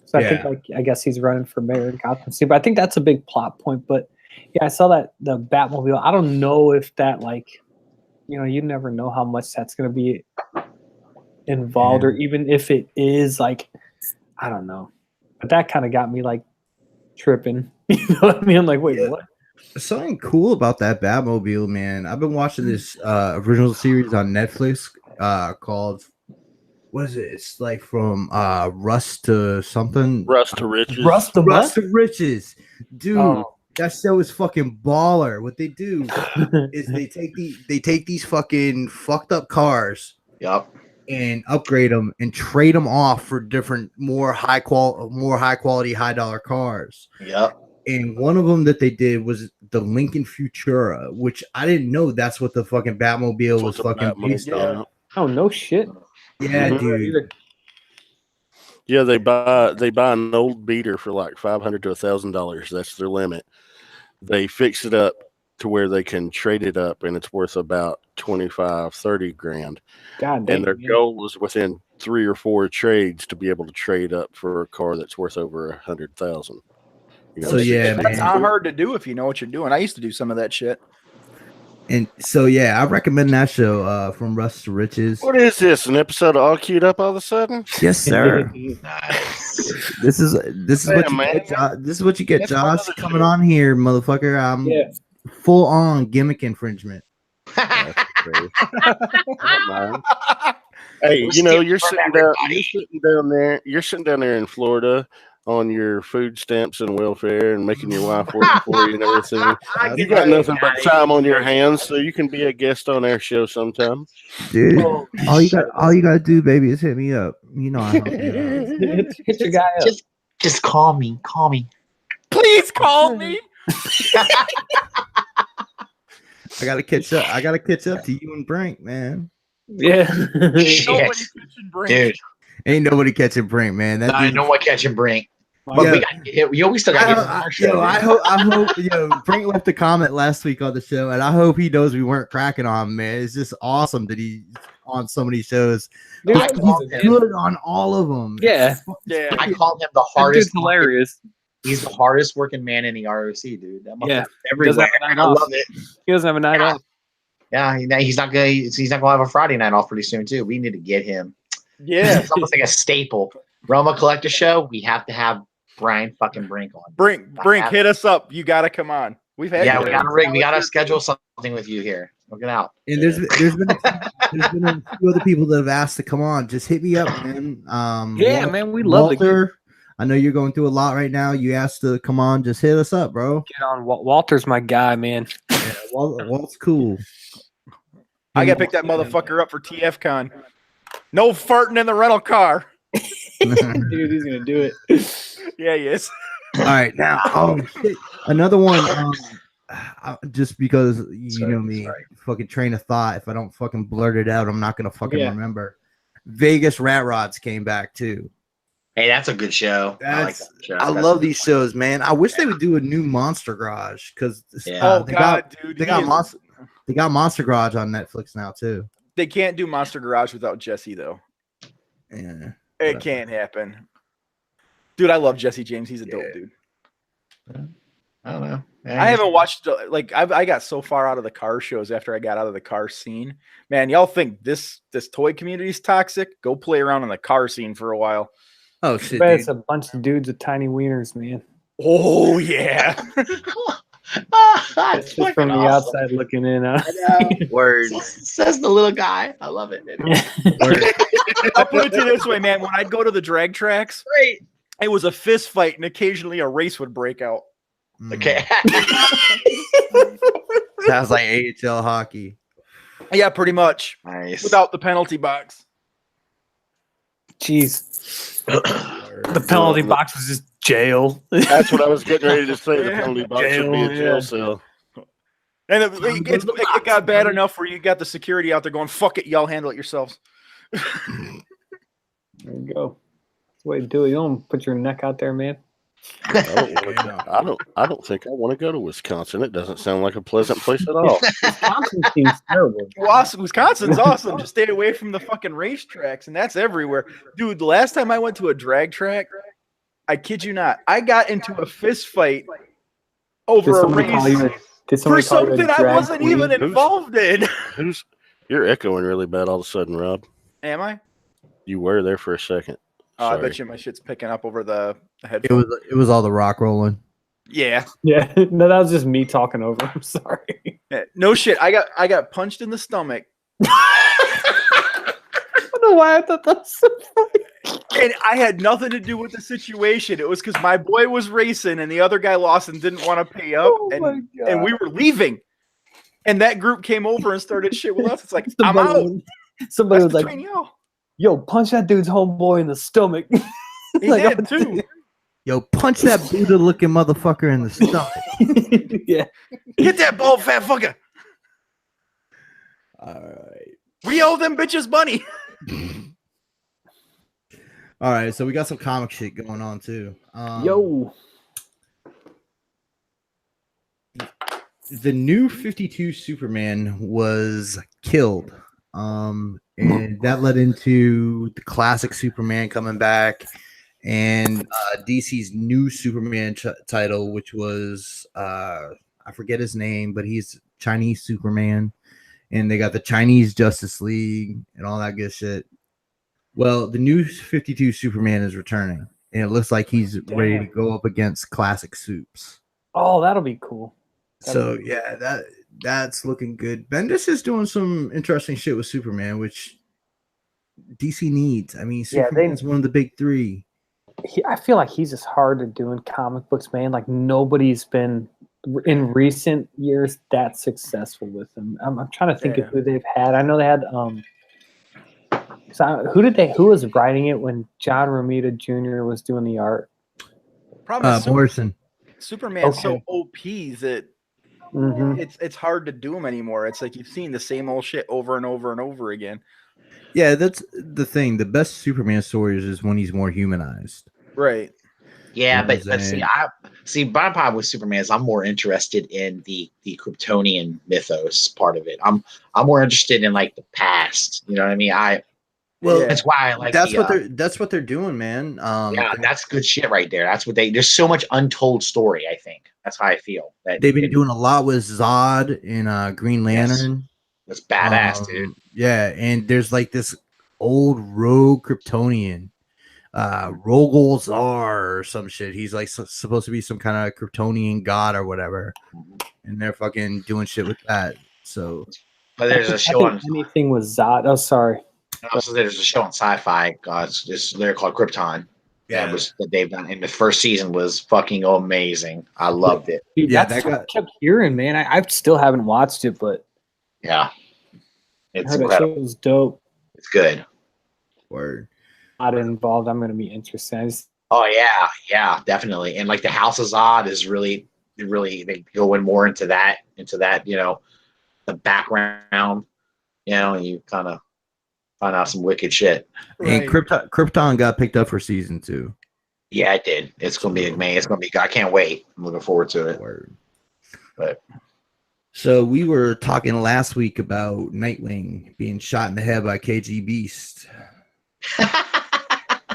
So I think like I guess he's running for mayor in Gotham City. But I think that's a big plot point. But yeah, I saw that the Batmobile. I don't know if that like, you never know how much that's gonna be involved, or even if it is like, I don't know. But that kind of got me like tripping. You know what I mean? I'm like, wait, what? Something cool about that Batmobile, man. I've been watching this original series on Netflix called, what is it? It's like from Rust to something. Rust to Riches. Rust to Riches. Dude, that show is fucking baller. What they do is they take these fucking fucked up cars. Yep. And upgrade them and trade them off for different more high quality, high dollar cars. Yep. And one of them that they did was the Lincoln Futura, which I didn't know that's what the fucking Batmobile was fucking based on. Oh no shit. Yeah, dude. Yeah, they buy an old beater for like $500 to $1,000. That's their limit. They fix it up to where they can trade it up, and it's worth about 25, 30 grand. God damn, and their goal was within 3 or 4 trades to be able to trade up for a car that's worth over 100,000. So yeah, That's man. not hard to do if you know what you're doing. I used to do some of that shit. And so yeah, I recommend that show from Rust to Riches. What is this? An episode of All Queued Up all of a sudden? Yes, sir. Nice. This is what Damn, you man. get. This is what you get, That's Josh. another Coming show. on here, motherfucker. I'm Yeah. full on gimmick infringement. That's crazy. I don't mind. Hey, We're you know, stealing you're from sitting down. everybody. You're sitting down there. You're sitting down there in Florida on your food stamps and welfare, and making your wife work for you and everything. You got nothing but time on your hands, so you can be a guest on our show sometime. Dude, Oh, all you gotta do, baby, is hit me up. You know I help you out. hit your guy up. Just call me. Call me. Please call me. I gotta catch up. I gotta catch up to you and Brink, man. Yeah. Shit. Nobody catching Brink. Dude, Ain't nobody catching Brink, man. That I dude, know what catching Brink. But Yeah. we got we still got to get him on our show. I hope Brink left a comment last week on the show, and I hope he knows we weren't cracking on him, man. It's just awesome that he's on so many shows. Dude, I he's called a him. good- Good on all of them. Yeah. Yeah. I called him the That hardest. dude's hilarious. He's the hardest working man in the ROC, dude. That Yeah. motherfucker Doesn't everywhere. have a night I off. love it. He doesn't have a night Yeah. off. Yeah, he's not gonna have a Friday night off pretty soon too. We need to get him. Yeah. It's almost like a staple. Roma Collector Show. We have to have Brian fucking Brink on. Brink, hit us up. You got to come on. We've had Yeah, you. we gotta schedule something with you here. Look it out. And there's been a few other people that have asked to come on. Just hit me up, man. Yeah, man, we love to Walter. I know you're going through a lot right now. You asked to come on. Just hit us up, bro. get on. Walter's my guy, man. Yeah, Walt's cool. I got to pick that motherfucker up for TFCon. No farting in the rental car. Dude, he's gonna do it. Yeah, he is. All right, now, shit. Another one. Just because you know me, fucking train of thought. If I don't fucking blurt it out, I'm not gonna fucking remember. Vegas Rat Rods came back too. Hey, that's a good show. I like that show. I That's love a these good one. shows, man. I wish they would do a new Monster Garage because Yeah. they got dude. they got Monster Garage on Netflix now too. They can't do Monster Garage without Jesse, though. Yeah, It can't happen. Dude, I love Jesse James. He's a dope dude. I don't know. I haven't watched I got so far out of the car shows after I got out of the car scene. Man, y'all think this toy community is toxic? Go play around in the car scene for a while. Oh shit, But it's a bunch of dudes with tiny wieners, man. Oh yeah. That's Just from the outside looking in. Word. Says the little guy. I love it. I'll put it to this way, man. When I'd go to the drag tracks, Great. it was a fist fight and occasionally a race would break out. Okay. Sounds like AHL hockey. Yeah, pretty much. Nice. Without the penalty box. Jeez. The penalty box was just jail. That's what I was getting ready to say. The Yeah. penalty box should be a jail cell. And it got bad enough where you got the security out there going, fuck it, y'all handle it yourselves. There you go. That's the way to do it. You don't put your neck out there, man. I don't think I want to go to Wisconsin. It doesn't sound like a pleasant place at all. Wisconsin seems terrible. Wisconsin's awesome. Just stay away from the fucking racetracks, and that's everywhere. Dude, the last time I went to a drag track, I kid you not, I got into a fist fight over a race for something I wasn't even involved in. You're echoing really bad all of a sudden, Rob. Am I? You were there for a second. I Sorry. bet you my shit's picking up over the headphones. It was all the rock rolling. Yeah. Yeah, no, that was just me talking over. I'm sorry. No shit. I got punched in the stomach. I don't know why I thought that was so funny. And I had nothing to do with the situation. It was because my boy was racing and the other guy lost and didn't want to pay up. Oh my God. And we were leaving. And that group came over and started shit with us. It's like, I'm out. Somebody That's was like, between y'all. yo, punch that dude's homeboy in the stomach. He Like, did too. Yo, punch that Buddha looking motherfucker in the stomach. Yeah. Get that bald fat fucker. All right. We owe them bitches money. All right, so we got some comic shit going on too. Yo. The new 52 Superman was killed. And that led into the classic Superman coming back. and DC's new Superman title, which was I forget his name, but he's Chinese Superman, and they got the Chinese Justice League and all that good shit. Well, the new 52 Superman is returning, and it looks like he's ready to go up against classic Supes. Oh, that'll be cool. So yeah, that's looking good. Bendis is doing some interesting shit with Superman, which DC needs. I mean, Superman's one of the big three. I feel like he's just hard to do in comic books, man. Like nobody's been in recent years that successful with him. I'm trying to think of who they've had. I know they had who was writing it when John Romita Jr. was doing the art? Problem Morrison. Superman's so OP that it's hard to do him anymore. It's like you've seen the same old shit over and over and over again. Yeah, that's the thing. The best Superman stories is when he's more humanized. Right. Yeah, but my problem with Superman is I'm more interested in the Kryptonian mythos part of it. I'm more interested in like the past. You know what I mean? That's why I like. That's what they're doing, man. Yeah, that's good shit right there. That's what there's so much untold story. I think that's how I feel. That they've been doing a lot with Zod in Green Lantern. That's badass, dude. Yeah, and there's like this old rogue Kryptonian, Rogol Zar or some shit. He's like supposed to be some kind of Kryptonian god or whatever, and they're fucking doing shit with that. So, but there's a show on anything with Zod. Oh, sorry. Also, there's a show on Sci-Fi. They're called Krypton. Yeah, that they've done. And the first season was fucking amazing. I loved it. Dude, that's what I kept hearing, man. I still haven't watched it, but yeah, it's incredible. It was dope. It's good. Word. Not involved. I'm going to be interested. Yeah, definitely. And like the House of Zod is really they go in more into that. You know, the background. You know, and you kind of find out some wicked shit. Right. And Krypton got picked up for season 2. Yeah, it did. It's gonna be amazing. It's gonna be. I can't wait. I'm looking forward to it. Word. But so we were talking last week about Nightwing being shot in the head by KG Beast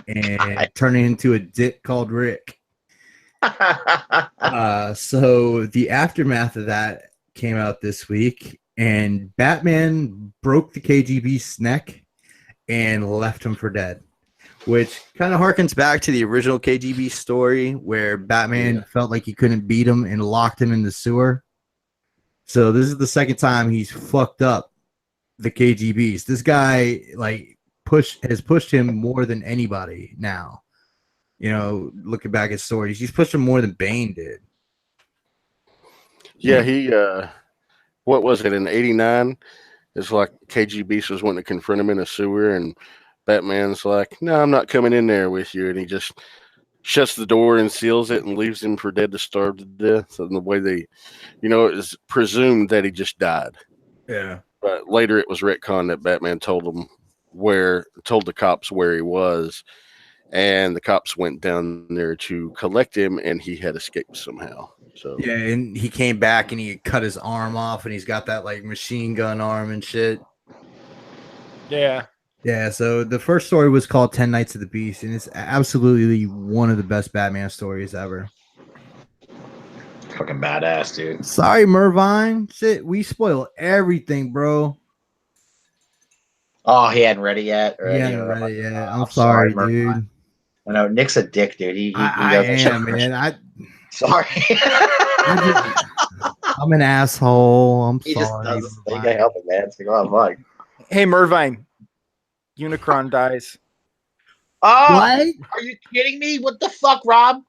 and turning into a dick called Rick. So the aftermath of that came out this week, and Batman broke the KG Beast's neck and left him for dead, which kind of harkens back to the original KGB story where Batman felt like he couldn't beat him and locked him in the sewer. So this is the second time he's fucked up the KGBs. This guy has pushed him more than anybody now. You know, looking back at stories, he's pushed him more than Bane did. Yeah, he what was it in '89? It's like KG Beast was wanting to confront him in a sewer, and Batman's like, "No, I'm not coming in there with you," and he just shuts the door and seals it and leaves him for dead to starve to death. So in the way it is presumed that he just died. Yeah, but later it was retconned that Batman told the cops where he was, and the cops went down there to collect him, and he had escaped somehow. So yeah, and he came back and he cut his arm off, and he's got that like machine gun arm and shit. Yeah. Yeah, so the first story was called 10 Nights of the Beast, and it's absolutely one of the best Batman stories ever. Fucking badass, dude. Sorry, Mervine. Shit, we spoil everything, bro. Oh, he hadn't read it yet? He hadn't read it yet. I'm sorry, dude. I know, Nick's a dick, dude. I am, man. Sorry. I'm an asshole. I'm sorry. Just doesn't. You can't help it, man. It's like, oh, fuck. Hey, Mervine. Unicron dies. Oh, what? Are you kidding me? What the fuck, Rob?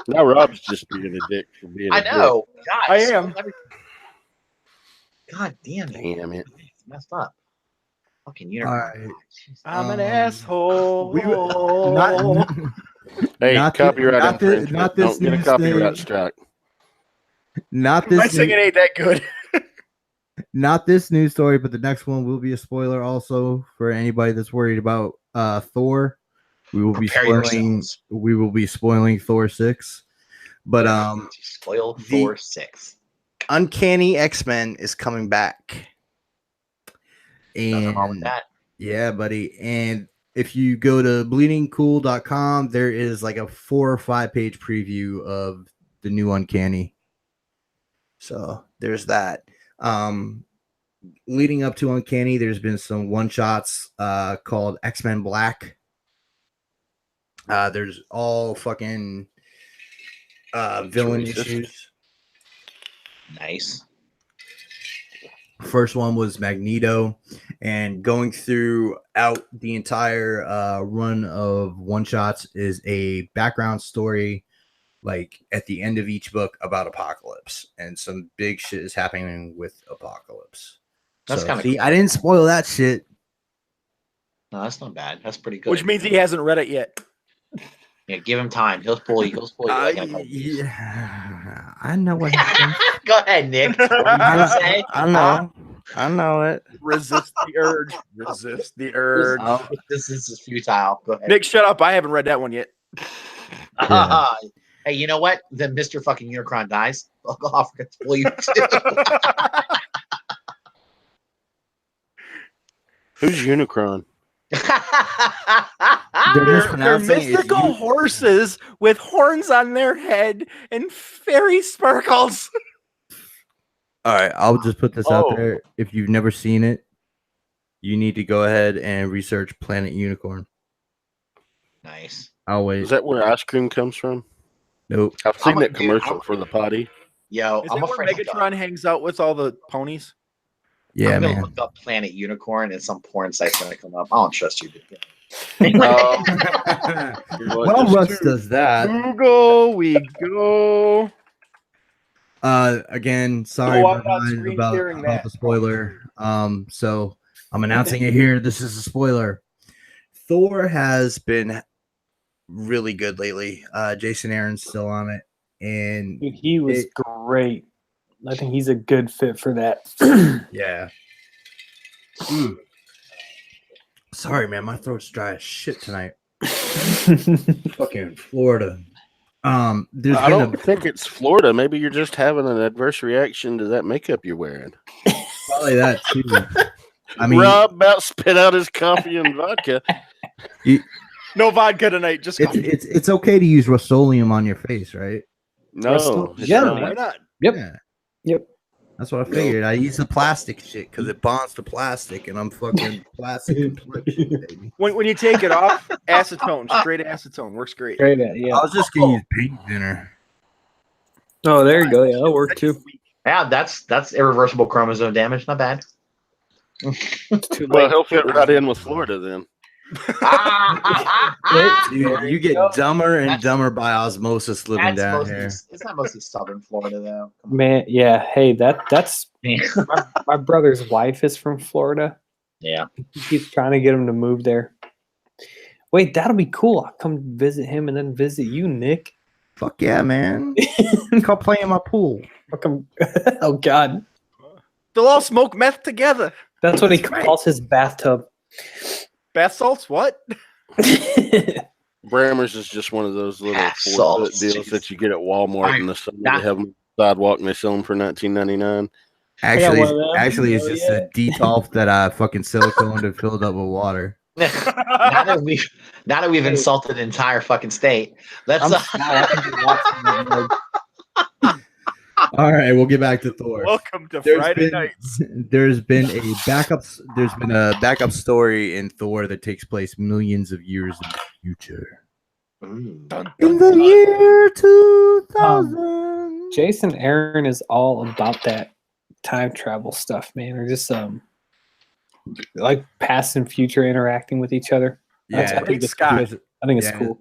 Now Rob's just being a dick for being. I know. God, I am. God damn it! Damn it! It's messed up. Fucking Unicron. Right. I'm an asshole. Hey, not copyright this, infringement. Don't get a copyright strike. Not this. My singing ain't that good. Not this news story, but the next one will be a spoiler also for anybody that's worried about Thor. We will be spoiling Thor 6. But spoil Thor 6. Uncanny X-Men is coming back. Nothing wrong with that. Yeah, buddy. And if you go to bleedingcool.com, there is like a 4 or 5 page preview of the new Uncanny. So there's that. Leading up to Uncanny, there's been some one-shots called X-Men Black. There's all fucking villain Jesus. issues. Nice. First one was Magneto, and going throughout the entire run of one-shots is a background story, like at the end of each book, about Apocalypse, and some big shit is happening with Apocalypse. That's So, kinda see, cool. I didn't spoil that shit. No, that's not bad. That's pretty good. Which means he hasn't read it yet. Yeah, give him time. He'll spoil you. He'll spoil you. Like in a couple years. Yeah, I know what happened. Go ahead, Nick. What were you gonna say? I know it. Resist the urge. Resist the urge. This is futile. Go ahead. Nick, shut up. I haven't read that one yet. Yeah. Hey, you know what? Then Mr. Fucking Unicron dies. I'll forget to spoil you too. Who's Unicron? They're They're mispronouncing it. mystical horses with horns on their head and fairy sparkles. All right, I'll just put this out Oh. there. If you've never seen it, you need to go ahead and research Planet Unicorn. Nice. I'll wait. Is that where ice cream comes from? Nope. I've seen I'm a- that commercial dude, for the potty. Yo, Is I'm that where afraid to Megatron hangs out with all the ponies? Yeah, I'm gonna man. look up Planet Unicorn and some porn site's gonna come up. I don't trust you. Well, Well, Russ does that. Google, we go. Again, sorry Oh, I'm not Brian, screen about sharing that. the spoiler. So I'm announcing it here. This is a spoiler. Thor has been really good lately. Jason Aaron's still on it, and Dude, he was great. I think he's a good fit for that. yeah. Mm. Sorry, man, my throat's dry as shit tonight. Fucking Florida. There's I been don't think it's Florida. Maybe you're just having an adverse reaction to that makeup you're wearing. probably that too. I mean, Rob about spit out his coffee and vodka. No vodka tonight. Just it's okay to use Rust-Oleum on your face, right? No, it's Yeah, not. why not? Yep. Yeah. Yep. That's what I figured. I use the plastic shit because it bonds to plastic, and I'm fucking plastic complexion, baby. When you take it off, acetone, straight acetone works great. Great, yeah. I was just gonna use paint thinner. Oh, there you go. Yeah, that'll work too. Yeah, that's irreversible chromosome damage. Not bad. It's too Well, late. he'll fit right in with Florida then. Dude, you get dumber and That's- dumber by osmosis living That's down mostly, here. it's not mostly southern Florida though. Come on. Man, yeah. Hey, that's Yeah. my brother's wife is from Florida. Yeah. He keeps trying to get him to move there. Wait, that'll be cool. I'll come visit him and then visit you, Nick. Fuck yeah, man! Come play in my pool. I'll come. Oh God, They'll all smoke meth together. that's what he calls his bathtub. Bath salts? What? Brammer's is just one of those little Bath 4-foot salts, deals jeez. that you get at Walmart in the summer. Nah. They have them on the sidewalk and they sell them for $19.99. Actually, one of them. actually, it's Oh, just yeah. a detolf that I fucking siliconed and filled up with water. now that we've insulted the entire fucking state, let's. All right, we'll get back to Thor. Welcome to There's Friday been- nights. There's been a backup story in Thor that takes place millions of years in the future. Ooh. Dun, In dun, the dun. year 2000. Jason Aaron is all about that time travel stuff, man. Or just like past and future interacting with each other. That's Yeah, pretty good. Scott. I think it's Yeah. cool.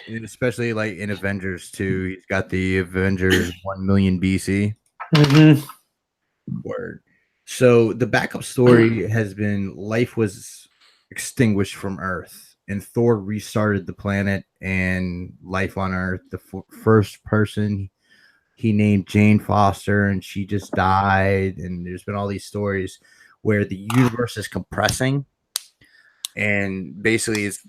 and especially like in Avengers 2, he's got the Avengers 1 million BC. Mhm. Word. So the backup story has been life was extinguished from Earth, and Thor restarted the planet and life on Earth. The first person he named Jane Foster, and she just died. And there's been all these stories where the universe is compressing, and basically it's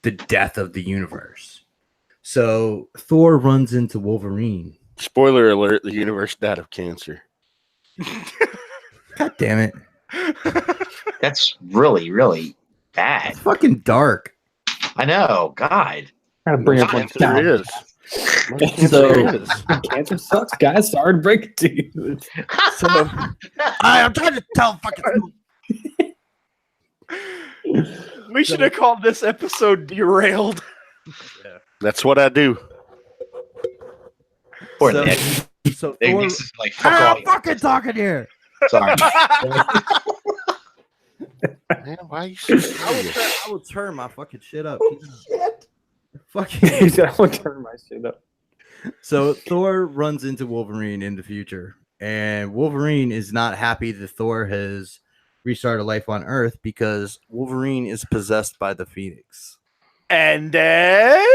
the death of the universe. So Thor runs into Wolverine. Spoiler alert, the universe died of cancer. God damn it. That's really, really bad. It's fucking dark. I know. God. Gotta bring Most everyone cancer down. is. Most cancer So- is. Cancer sucks, guys. Sorry to break it to you. So I'm trying to tell fucking. We should have called this episode Derailed. That's what I do. Poor So- Nick. So Nick Thor, Nick's just like, fuck all I'm you. fucking talking here. Sorry. Man, why are you so serious? I will turn my fucking shit up. Shit. Fucking. He said, I'm gonna turn my shit up. So Thor runs into Wolverine in the future, and Wolverine is not happy that Thor has restarted life on Earth because Wolverine is possessed by the Phoenix. And then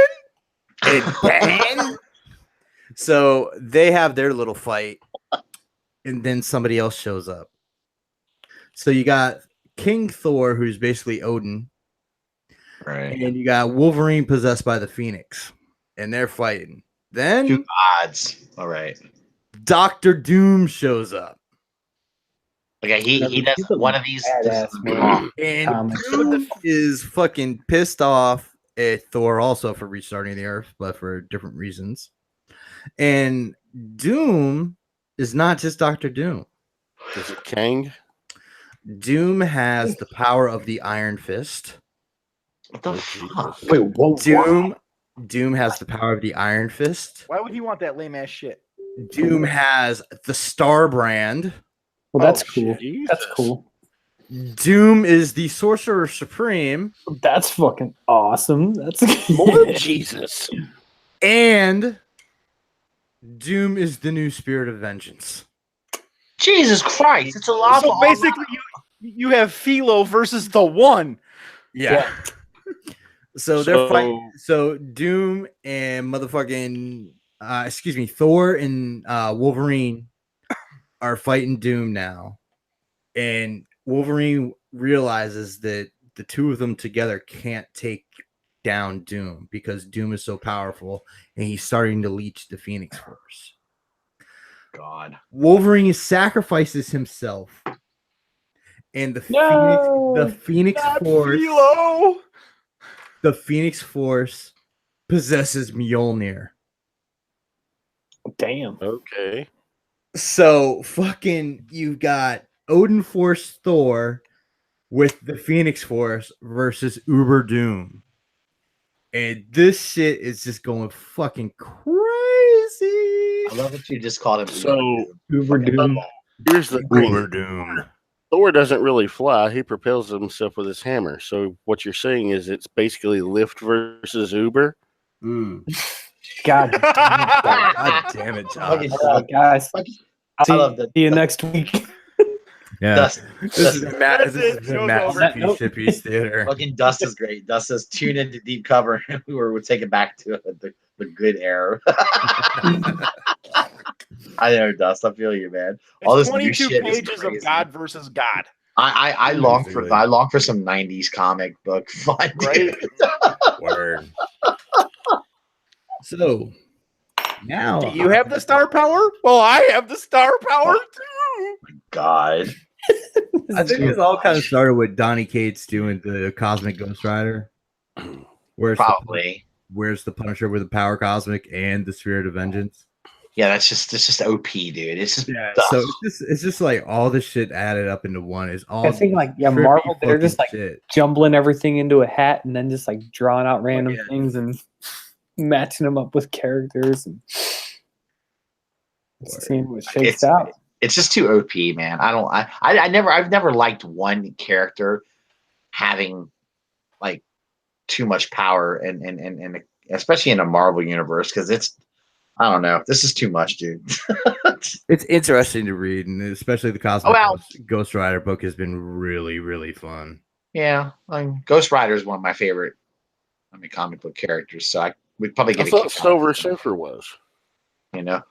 So they have their little fight, and then somebody else shows up. So you got King Thor, who's basically Odin, Right. and you got Wolverine possessed by the Phoenix, and they're fighting. Then Two odds. All right. Doctor Doom shows up. Okay, he does He's a one of these. badass, man. And Comics. Doom is fucking pissed off at Thor also for restarting the Earth, but for different reasons. And Doom is not just Doctor Doom. Is it Kang? Doom has the power of the Iron Fist. What the Oh, fuck? Jesus. Wait, whoa, Doom has the power of the Iron Fist. why would he want that lame ass shit? Doom has the Star Brand. Well, that's Oh, cool. Jesus. That's cool. Doom is the Sorcerer Supreme. That's fucking awesome. That's More Jesus. And Doom is the new Spirit of Vengeance. Jesus Christ! It's a lot. So basically, you have Philo versus the One. Yeah. So they're So- fighting. So Doom and motherfucking, Thor and Wolverine are fighting Doom now, and Wolverine realizes that the two of them together can't take down Doom because Doom is so powerful, and he's starting to leech the Phoenix Force. God. Wolverine sacrifices himself, and the Phoenix Not Force. Philo. The Phoenix Force possesses Mjolnir. Damn. Okay. So fucking you got Odin Force Thor with the Phoenix Force versus Uber Doom. And this shit is just going fucking crazy. I love that you just called him. So Uber Doom. here's the thing. Uber Doom. Thor doesn't really fly. He propels himself with his hammer. So what you're saying is it's basically Lyft versus Uber. Mm. God. God damn it, Josh. Guys. I love that. See you next week. Yeah. Dust. This is a That's it. Show's over. masterpiece theater. Fucking Dust is great. Dust says tune into Deep Cover, and we'll take it back to the good era. I know, Dust. I feel you, man. All It's this new 22 shit is pages of crazy. God versus God. I long for some '90s comic book fun. Right? Word. So now Do you have the star power? Well, I have the star power too. God. I think this all kind of started with Donny Cates doing the Cosmic Ghost Rider. Probably. Where's the Punisher with the Power Cosmic and the Spirit of Vengeance? Yeah, that's just OP, dude. It's just So it's just like all this shit added up into one. Is all I think like trippy Marvel, they're just fucking like shit. jumbling everything into a hat and then just like drawing out random yeah. things and matching them up with characters and seeing what shakes out. it's just too OP, man. I've never liked one character having like too much power and especially in a Marvel universe, because it's, I don't know, this is too much, dude. It's interesting to read, and especially the Cosmic well. Ghost Rider book has been really, really fun. Yeah, Ghost Rider is one of my favorite, comic book characters. So I would probably I give it. thought Silver Surfer was. You know,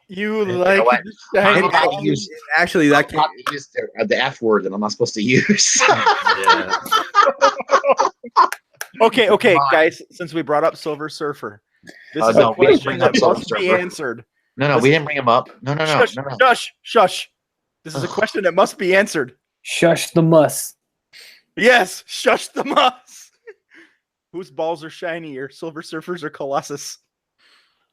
You know like what? the shiny I'm about to ball. use- Actually, that I can't use the F word that I'm not supposed to use. yeah. Okay, Come on. guys. Since we brought up Silver Surfer, this Oh, is no, a we didn't question bring that up Silver must be Surfer. answered. No, we didn't bring him up. No. Shush. This is a question that must be answered. Shush the muss. Yes, shush the moss. Whose balls are shinier, Silver Surfers or Colossus?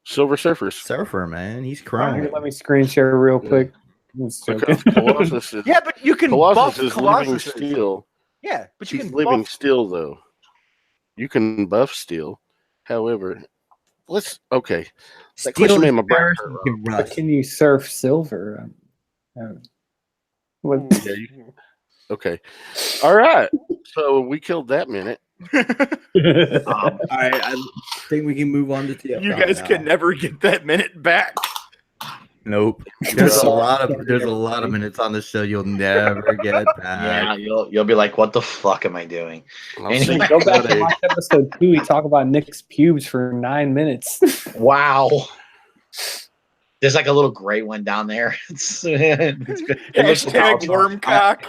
Silver Surfers. Surfer, man. He's Here, crying. let me screen share real quick. I'm just joking. Because Colossus is Yeah, but you can Colossus buff is living Colossus. steel. Yeah, but you She's can living buff. steel though. You can buff steel. However, okay. That question made my brain hurt, you Rob. can But rust. can you surf silver? What? Yeah, okay. All right. So we killed that minute. All right, I think we can move on to TF. You guys can never get that minute back. Nope. There's a So- lot of minutes on this show you'll never get back. Yeah, you'll be like, what the fuck am I doing? I'll see Anyway, Go back what to a- watch episode 2. We talk about Nick's pubes for 9 minutes. Wow. There's like a little gray one down there. It's good. It looks Hashtag wormcock.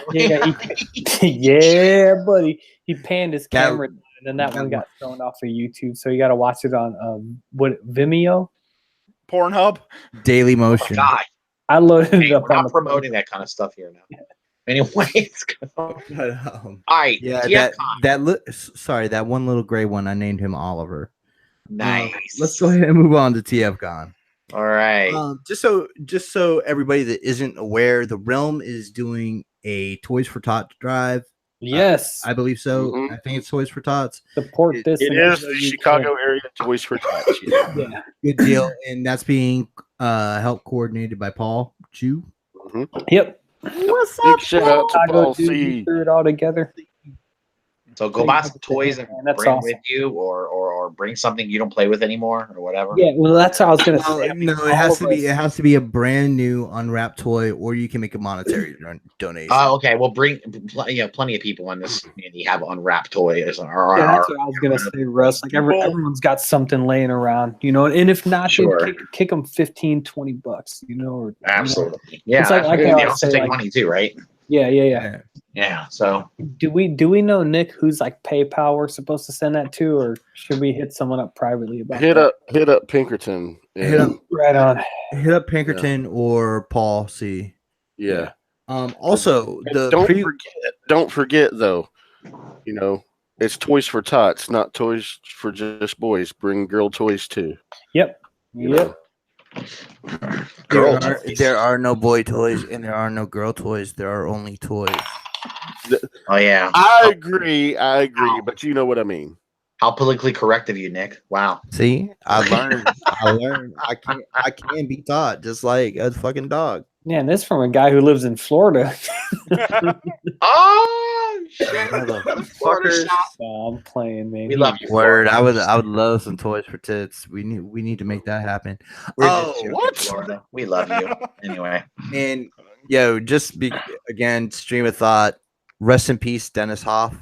Yeah, buddy. He panned his That- camera, and then that one got thrown off of YouTube. So you got to watch it on Vimeo. Pornhub. Daily Oh, Motion. God. I loaded Hey, it up we're on not the promoting that kind of stuff here now. Anyways, all But, right. yeah, TFCon. sorry, that one little gray one. I named him Oliver. Nice. Let's go ahead and move on to TFCon. All right. Just so everybody that isn't aware, the Realm is doing a Toys for Tots drive. Yes. I believe so. Mhm. I think it's Toys for Tots. Support this. It and is everywhere the you Chicago area Toys for Tots. Yeah. can. Yeah. Good deal, and that's being help coordinated by Paul Chu. Yep. What's Big shout out to Chicago Paul dude, C. you threw it all together. So go buy some toys and Man, that's bring awesome. with you, or bring something you don't play with anymore, or whatever. Yeah, well, that's how I was gonna say. No, it has to be a brand new unwrapped toy, or you can make a monetary donation. Okay. Well, bring plenty of people in this community have unwrapped toys. Or, Yeah, that's what I was gonna say, Russ. Like everyone's got something laying around, and if not, Sure. kick them $15-$20, or absolutely. Yeah. It's like they I also say, take like- money too, right? Yeah. Yeah. So Do we know, Nick, who's like PayPal we're supposed to send that to, or should we hit someone up privately about Hit that? up Pinkerton. Hit up- Right on. Hit up Pinkerton or Paul C. Yeah. Also, And don't forget though, it's Toys for Tots, not toys for just boys. Bring girl toys too. Yep. you know. girl toys. There are no boy toys and there are no girl toys. There are only toys. Oh yeah. I agree, but you know what I mean. How politically correct of you, Nick. Wow. See, I learned. I can be taught just like a fucking dog. Yeah, and this from a guy who lives in Florida. Oh shit. Motherfuckers. Oh, I'm playing, man. We love you. Word, I would love some toys for tits. We need to make that happen. We're Oh, just joking, what? Florida. We love you. Anyway. And again, stream of thought. Rest in peace, Dennis Hoff.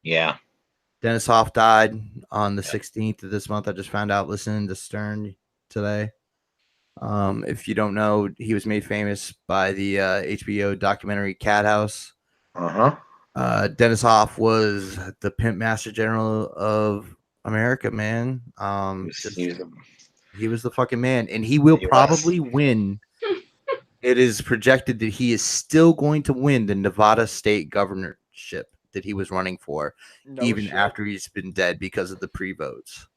Yeah. Dennis Hoff died on the 16th of this month. I just found out listening to Stern today. If you don't know, he was made famous by the HBO documentary Cat House. Dennis Hoff was the pimp master general of America, man. He was the fucking man, and he will probably win. It is projected that he is still going to win the Nevada state governorship that he was running for, after he's been dead because of the pre-votes.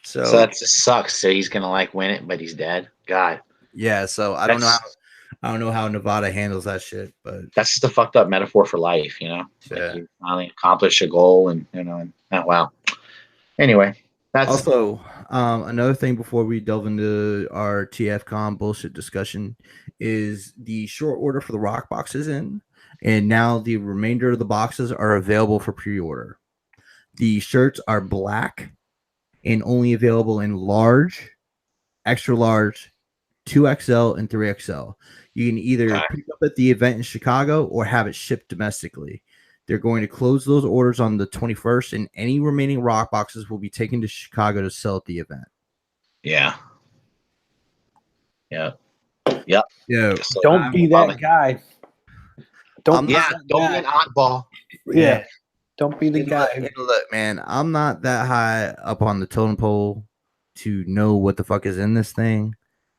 So that just sucks. So he's gonna win it, but he's dead. God. Yeah, so I don't know how Nevada handles that shit, but That's just a fucked up metaphor for life, Yeah. You finally accomplish a goal, and wow. Anyway, that's also another thing before we delve into our TFCon bullshit discussion is the short order for the rock boxes in, and now the remainder of the boxes are available for pre-order. The shirts are black and only available in large, extra large, 2XL, and 3XL. You can either pick up at the event in Chicago or have it shipped domestically. They're going to close those orders on the 21st, and any remaining rock boxes will be taken to Chicago to sell at the event. Yeah. Yeah. So Don't be that guy. Don't be don't be an oddball. Yeah. Don't be the And guy. look, man, I'm not that high up on the totem pole to know what the fuck is in this thing.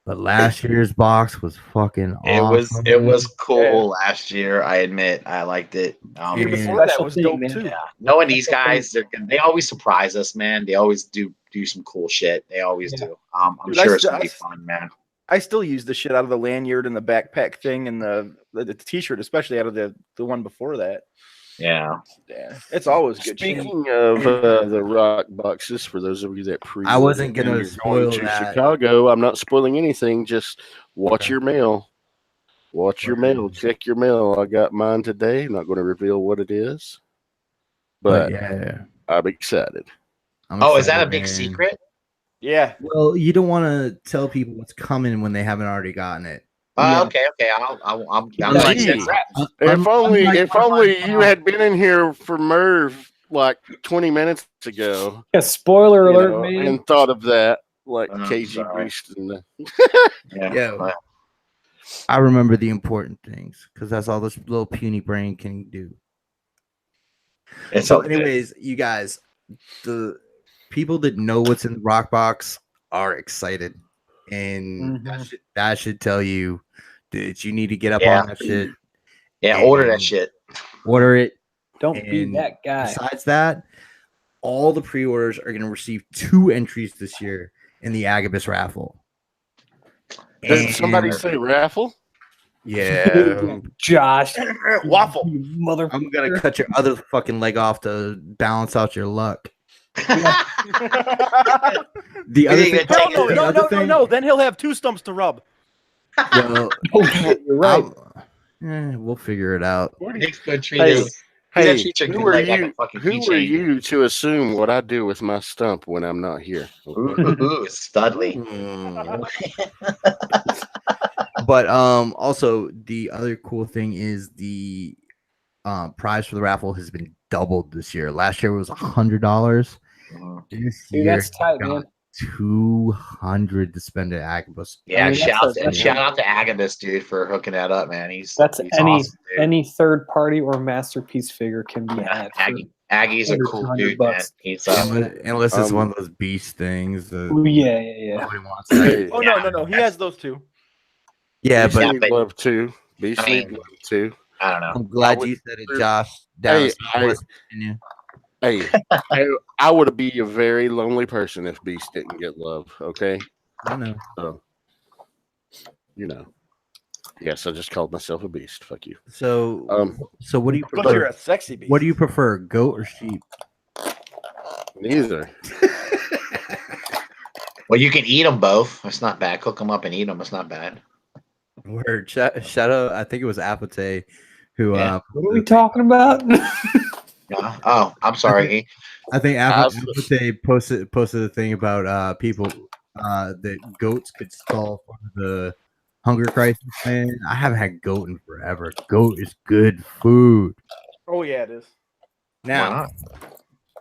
But last year's box was fucking awesome. It was cool last year. I admit, I liked it. Year Yeah. before that Special was thing, dope man. too. Yeah, knowing these guys, they always surprise us, man. They always do some cool shit. They always Yeah. do. I'm Dude, sure it's gonna be fun, man. I still use the shit out of the lanyard and the backpack thing and the t-shirt, especially out of the one before that. Yeah. Yeah, it's always good. shit. Speaking of the rock boxes, for those of you that pre, I wasn't gonna you're spoil going to that. Chicago. I'm not spoiling anything. Just watch your mail. Watch your mail. Check your mail. I got mine today. I'm not going to reveal what it is, But but yeah. I'm excited. I'm Oh, is that a excited, big man. secret? Yeah, Well, you don't want to tell people what's coming when they haven't already gotten it. Yeah. Okay. I'm Unlike- like, If only unlike- you had been in here for Merv like 20 minutes ago, Yeah, spoiler you alert, know, man. and thought of that, like Oh, KG sorry. Beast and Yeah. I remember the important things because that's all this little puny brain can do. It's So, okay. anyways, you guys, the people that know what's in the rock box are excited, and that should tell you that you need to get up Yeah. on that shit. Yeah, order that and shit. Order it. Don't be And that guy. Besides that, all the pre-orders are going to receive 2 entries this year in the Agabus raffle. Did somebody And- say raffle? Yeah. Josh, waffle. you mother. I'm gonna cut your other fucking leg off to balance out your luck. The other think thing, that- No. Then he'll have 2 stumps to rub. well, You're right. we'll figure it out. Nick's gonna treat Hey, us. Hey, treat your who are leg like a you? fucking Who are keychain. you to assume what I do with my stump when I'm not here? Ooh, Studley. But also the other cool thing is the prize for the raffle has been doubled this year. Last year was $100. This Dude, year that's tight, got man. 200 to spend at Agabus. Yeah, I mean, shout out to Agabus, dude, for hooking that up, man. He's That's awesome, dude. any third party or masterpiece figure can be Yeah, had. Aggie's a cool 100 dude, man. bucks. He's Unless it's one of those beast things. That Oh, yeah. nobody wants. Hey, Oh no. He has those 2. Yeah, Beast but need love too. Beast I mean, need love too. I don't know. I'm glad would- you said it, Josh. Hey, Hey, I would be a very lonely person if Beast didn't get love. Okay, I know. so you know. Yes, I just called myself a beast. Fuck you. So, so what do you But you're prefer? a sexy beast. What do you prefer, goat or sheep? Neither. Well, you can eat them both. It's not bad. Cook them up and eat them. It's not bad. Word. Shadow, I think it was Apate who. Yeah. What are we talking about? Yeah. Oh, I'm sorry. I think I've- Apate posted a thing about people that goats could solve the hunger crisis. Man, I haven't had goat in forever. Goat is good food. Oh yeah, it is. Why Now, not?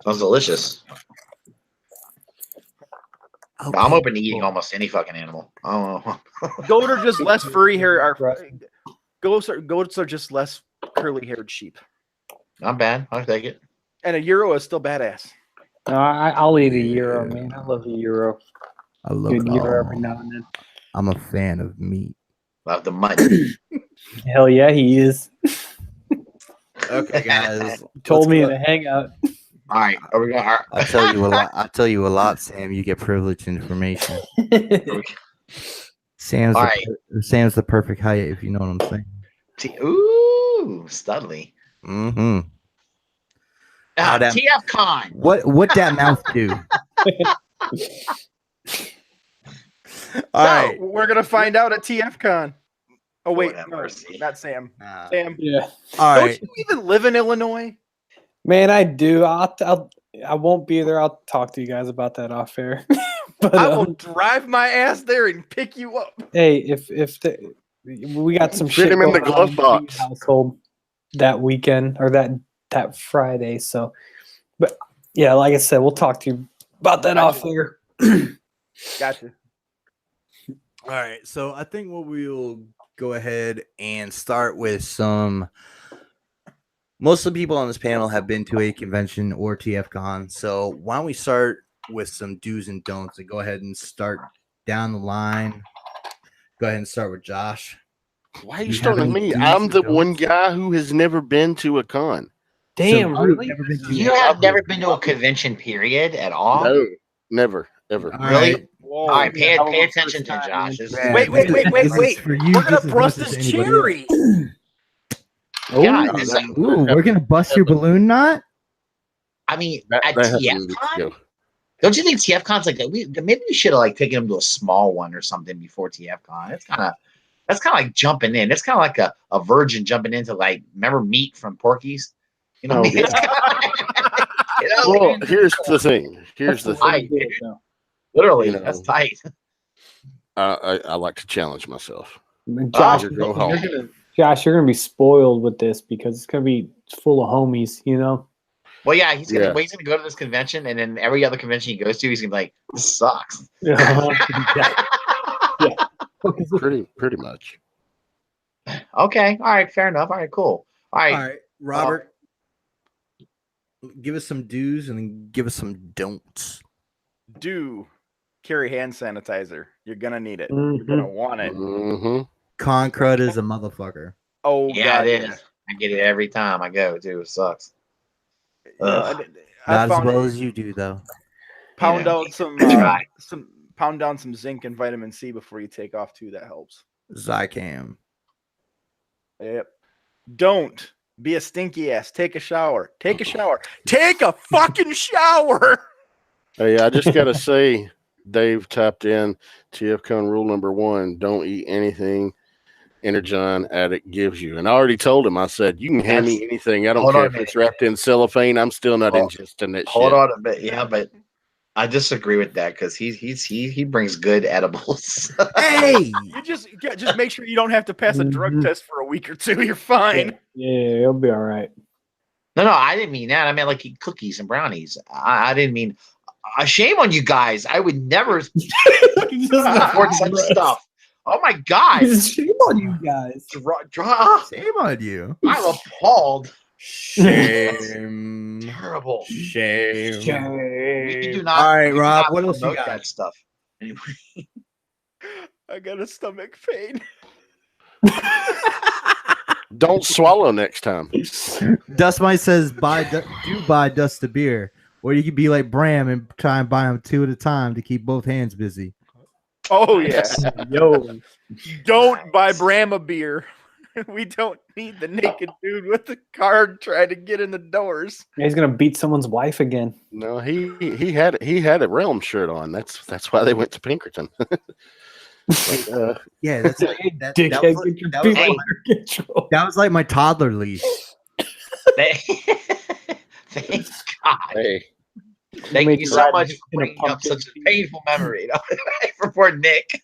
Sounds delicious. okay, I'm open to eating cool. almost any fucking animal. Oh, Goat are just less furry hair. Goats are just less curly haired sheep. not bad. I'll take it. And a Euro is still badass. No, I'll eat a Euro, man. I love a Euro. I love Good it Euro all. every now and then. I'm a fan of meat. Love the mutton. Hell yeah, he is. Okay, guys. Told me in a hangout. All right. Are we going? I'll tell you a lot. I'll tell you a lot, Sam. You get privileged information. Sam's All Sam's the perfect height, if you know what I'm saying. Ooh, Studley. Mm-hmm. How that- TF Con. What that mouth do? All right. We're gonna find out at TFCon. Oh wait, Lord have no, mercy. not Sam. Sam, Yeah, All don't right. you even live in Illinois? man, I do. I won't be there. I'll talk to you guys about that off air. But I will drive my ass there and pick you up. hey, if we got some Fit shit him in the going glove on box. the household that weekend or that Friday. So, but yeah, like I said, we'll talk to you about that off air. Gotcha. All right. So I think what we'll go ahead and start with some. Most of the people on this panel have been to a convention or TFCon. So why don't we start with some do's and don'ts and go ahead and start down the line go ahead and start with Josh. Why are you You starting with have any me? do's I'm or the one don'ts? guy who has never been to a con. Damn, So, really? never been to You a- have never been to a convention, period, at all? No, never, ever. All Really? right. Whoa. All right, pay Hell of a attention first to time, Josh. man. This is- Yeah, Wait. this is for you We're just gonna as bust much as this anybody else. cherry. Yeah, Oh, it's like- Ooh, we're gonna bust your balloon knot. I mean, That at happened TF weeks Con, ago. don't you think TF Con's like maybe we should have like taken him to a small one or something before TF Con? That's kind of like jumping in. It's kind of like a virgin jumping into like remember Meat from Porky's. You know, Oh, what I mean? yeah. It's kinda, you know, Well, here's the thing. Here's the that's thing. I- really good, though. literally, you know. that's tight. I like to challenge myself. Josh, Oh, go home. you're gonna be spoiled with this because it's gonna be full of homies. You know. Well, yeah, he's Yeah. gonna go to this convention, and then every other convention he goes to, he's gonna be like, "This sucks." Pretty much. Okay, all right, fair enough. All right, cool. All right, All right, Robert. Give us some do's and then give us some don'ts. Do carry hand sanitizer. You're gonna need it. You're Mhm. gonna want it. Mm-hmm. Con crud is a motherfucker. Oh yeah, God, it is. I get it every time I go too. It sucks. You know, Ugh. I Not as found well as you do, though. pound Yeah. out some Try. pound down some zinc and vitamin C before you take off too. That helps. Zycam. Yep. Don't be a stinky ass. Take a shower. Take a shower. Take a fucking shower. Hey, I just gotta say, Dave typed in TFCon rule number 1: don't eat anything Energon Addict gives you. And I already told him. I said, you can hand me anything. I don't Hold care on if a it's wrapped in cellophane. I'm still not ingesting that Hold shit. on a bit, yeah, but I disagree with that because he brings good edibles. Hey, You just make sure you don't have to pass a drug Mhm. test for a week or two. You're fine. Yeah, it'll be all right. No, I didn't mean that. I meant like eat cookies and brownies. I didn't mean. Shame on you guys. I would never afford such stuff. Oh my god! Shame on you guys. shame on you. I'm appalled. Shame. Terrible. Shame. We do not. All right, we do Rob, not what else you promote got? That stuff. Anyway. I got a stomach pain. Don't swallow next time. Dust Mite says, do buy Dust a beer. Or you could be like Bram and try and buy them 2 at a time to keep both hands busy. Oh yeah. Yo, Don't buy Bram a beer. We don't need the naked dude with the card trying to get in the doors. he's gonna beat someone's wife again. No, he had a Realm shirt on. That's why they went to Pinkerton. But, Yeah, that's Dickhead, that was like- get your that was beer like- under control. that was like my toddler leash. Thank God. hey, Thank Made you you so ride much in for a bringing up pumpkin such a seat. painful memory. For poor Nick.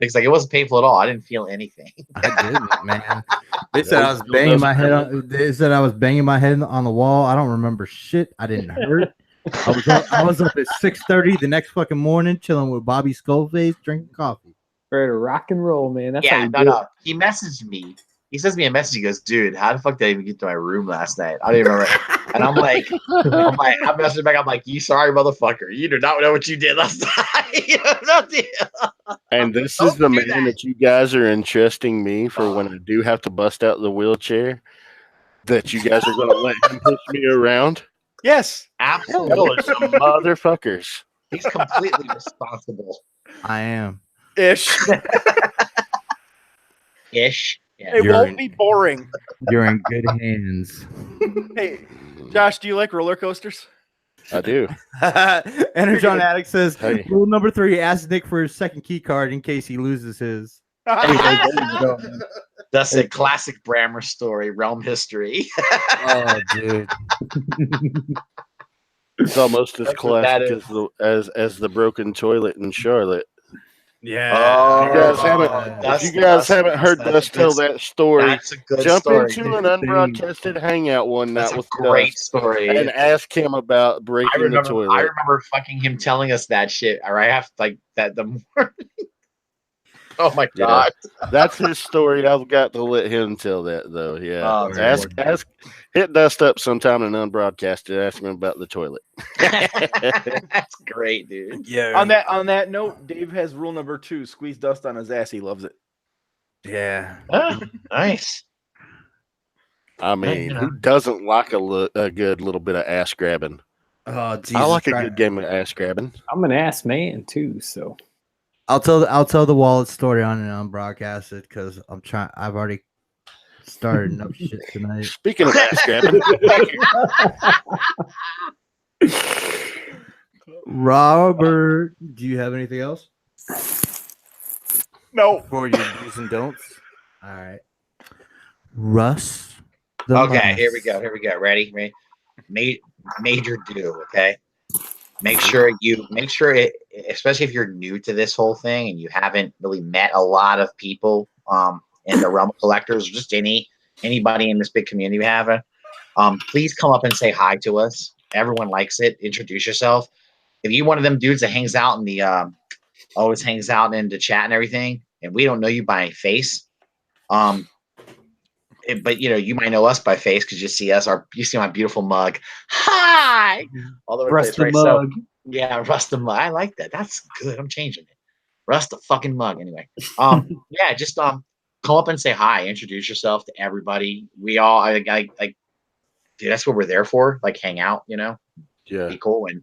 Nick's like, it wasn't painful at all. I didn't feel anything. I didn't, man. They said That I was still banging doesn't my head. hurt. On, they said I was banging my head on the wall. I don't remember shit. I didn't hurt. I was up at 6:30 the next fucking morning, chilling with Bobby Skullface, drinking coffee. Ready to rock and roll, man. That's how Yeah, you no, do no. He messaged me. He sends me a message. He goes, dude, how the fuck did I even get to my room last night? I don't even remember. And I'm like, I'm messaging back. I'm like, you sorry, motherfucker. You do not know what you did last night. You have no idea. and this Don't is the do man that. that you guys are entrusting me for when I do have to bust out the wheelchair. That you guys are going to let him push me around. Yes. Absolutely. Y'all are some motherfuckers. He's completely responsible. I am. Ish. Ish. Yeah. It You're won't in- be boring. You're in good hands. Hey, Josh, do you like roller coasters? I do. Energon Addict says, Hey. rule number 3, ask Nick for his second key card in case he loses his. That's a classic Brammer story, realm history. Oh, dude. It's almost as That's what that classic as the broken toilet in Charlotte. Yeah. Oh, If you guys haven't, that's- if you guys haven't heard that's us tell good. that story, That's a good jump story. into an unbroadcasted hangout one night That's a with great Dust story. and ask him about breaking the toilet. I remember fucking him telling us that shit. Right after like that the morning. Oh my Yeah. god. That's his story. I've got to let him tell that though. Yeah. Oh, ask hit Dust up sometime and unbroadcast it. Ask him about the toilet. That's great, dude. Yeah. On that note, Dave has rule number 2: squeeze Dust on his ass. He loves it. Yeah. Oh, nice. I mean, who doesn't like a good little bit of ass grabbing? Oh, Jesus I like a Christ. good game of ass grabbing. I'm an ass man too, so I'll tell the wallet story on broadcast it because I've already started enough shit tonight. Speaking of ass grabbing, Robert, do you have anything else No. for your do's and don'ts? All right, Russ. Okay, here we go. Ready? Major do. Okay. Make sure it, especially if you're new to this whole thing and you haven't really met a lot of people in the realm of collectors, or just anybody in this big community we have, please come up and say hi to us. Everyone likes it. Introduce yourself. If you're one of them dudes that hangs out in the always hangs out in the chat and everything, and we don't know you by face, but you might know us by face because you see us. You see my beautiful mug. Hi, all over the place, Rusty right? mug. So yeah, Rust the mug. I like that. That's good. I'm changing it. Rust the fucking mug. Anyway, yeah, just come up and say hi. Introduce yourself to everybody. We all, dude, that's what we're there for. Like, hang out. yeah. Be cool. And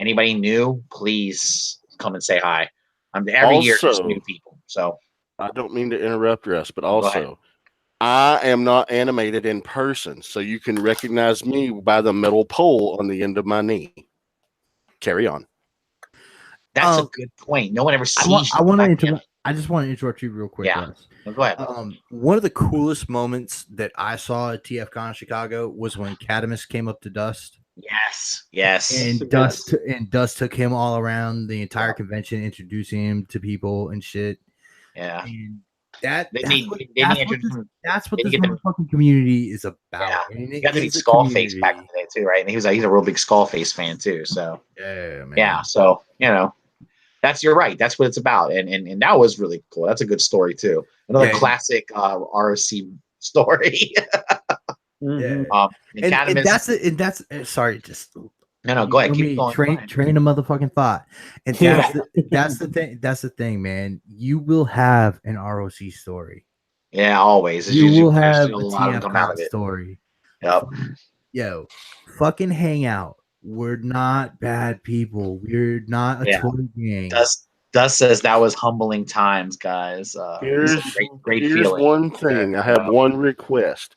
anybody new, please come and say hi. Every year, just new people. So I don't mean to interrupt, Russ, but Go ahead. also, I am not animated in person, so you can recognize me by the metal pole on the end of my knee. Carry on. that's a good point. No one ever sees you. I just want to interrupt you real quick, Yeah. Russ. Go ahead. One of the coolest moments that I saw at TFCon Chicago was when Cadamus came up to Dust. Yes. And Dust took him all around the entire convention, introducing him to people and shit. Yeah. And That's what this motherfucking community is about. Yeah. And You got to meet Skullface back in the day too, right? And he's a real big Skullface fan too. So yeah, man. Yeah. So you're right. That's what it's about. And that was really cool. That's a good story too. Another classic ROC story. Yeah. And that's sorry, just no, go ahead. Keep going. Train a motherfucking thought. And that's the thing. That's the thing, man. You will have an ROC story. Yeah, always. You will have a TFCon story. Yep. Yo, fucking hang out. We're not bad people. We're not a toy gang. Dust says that was humbling times, guys. Here's great feeling. One thing. I have one request.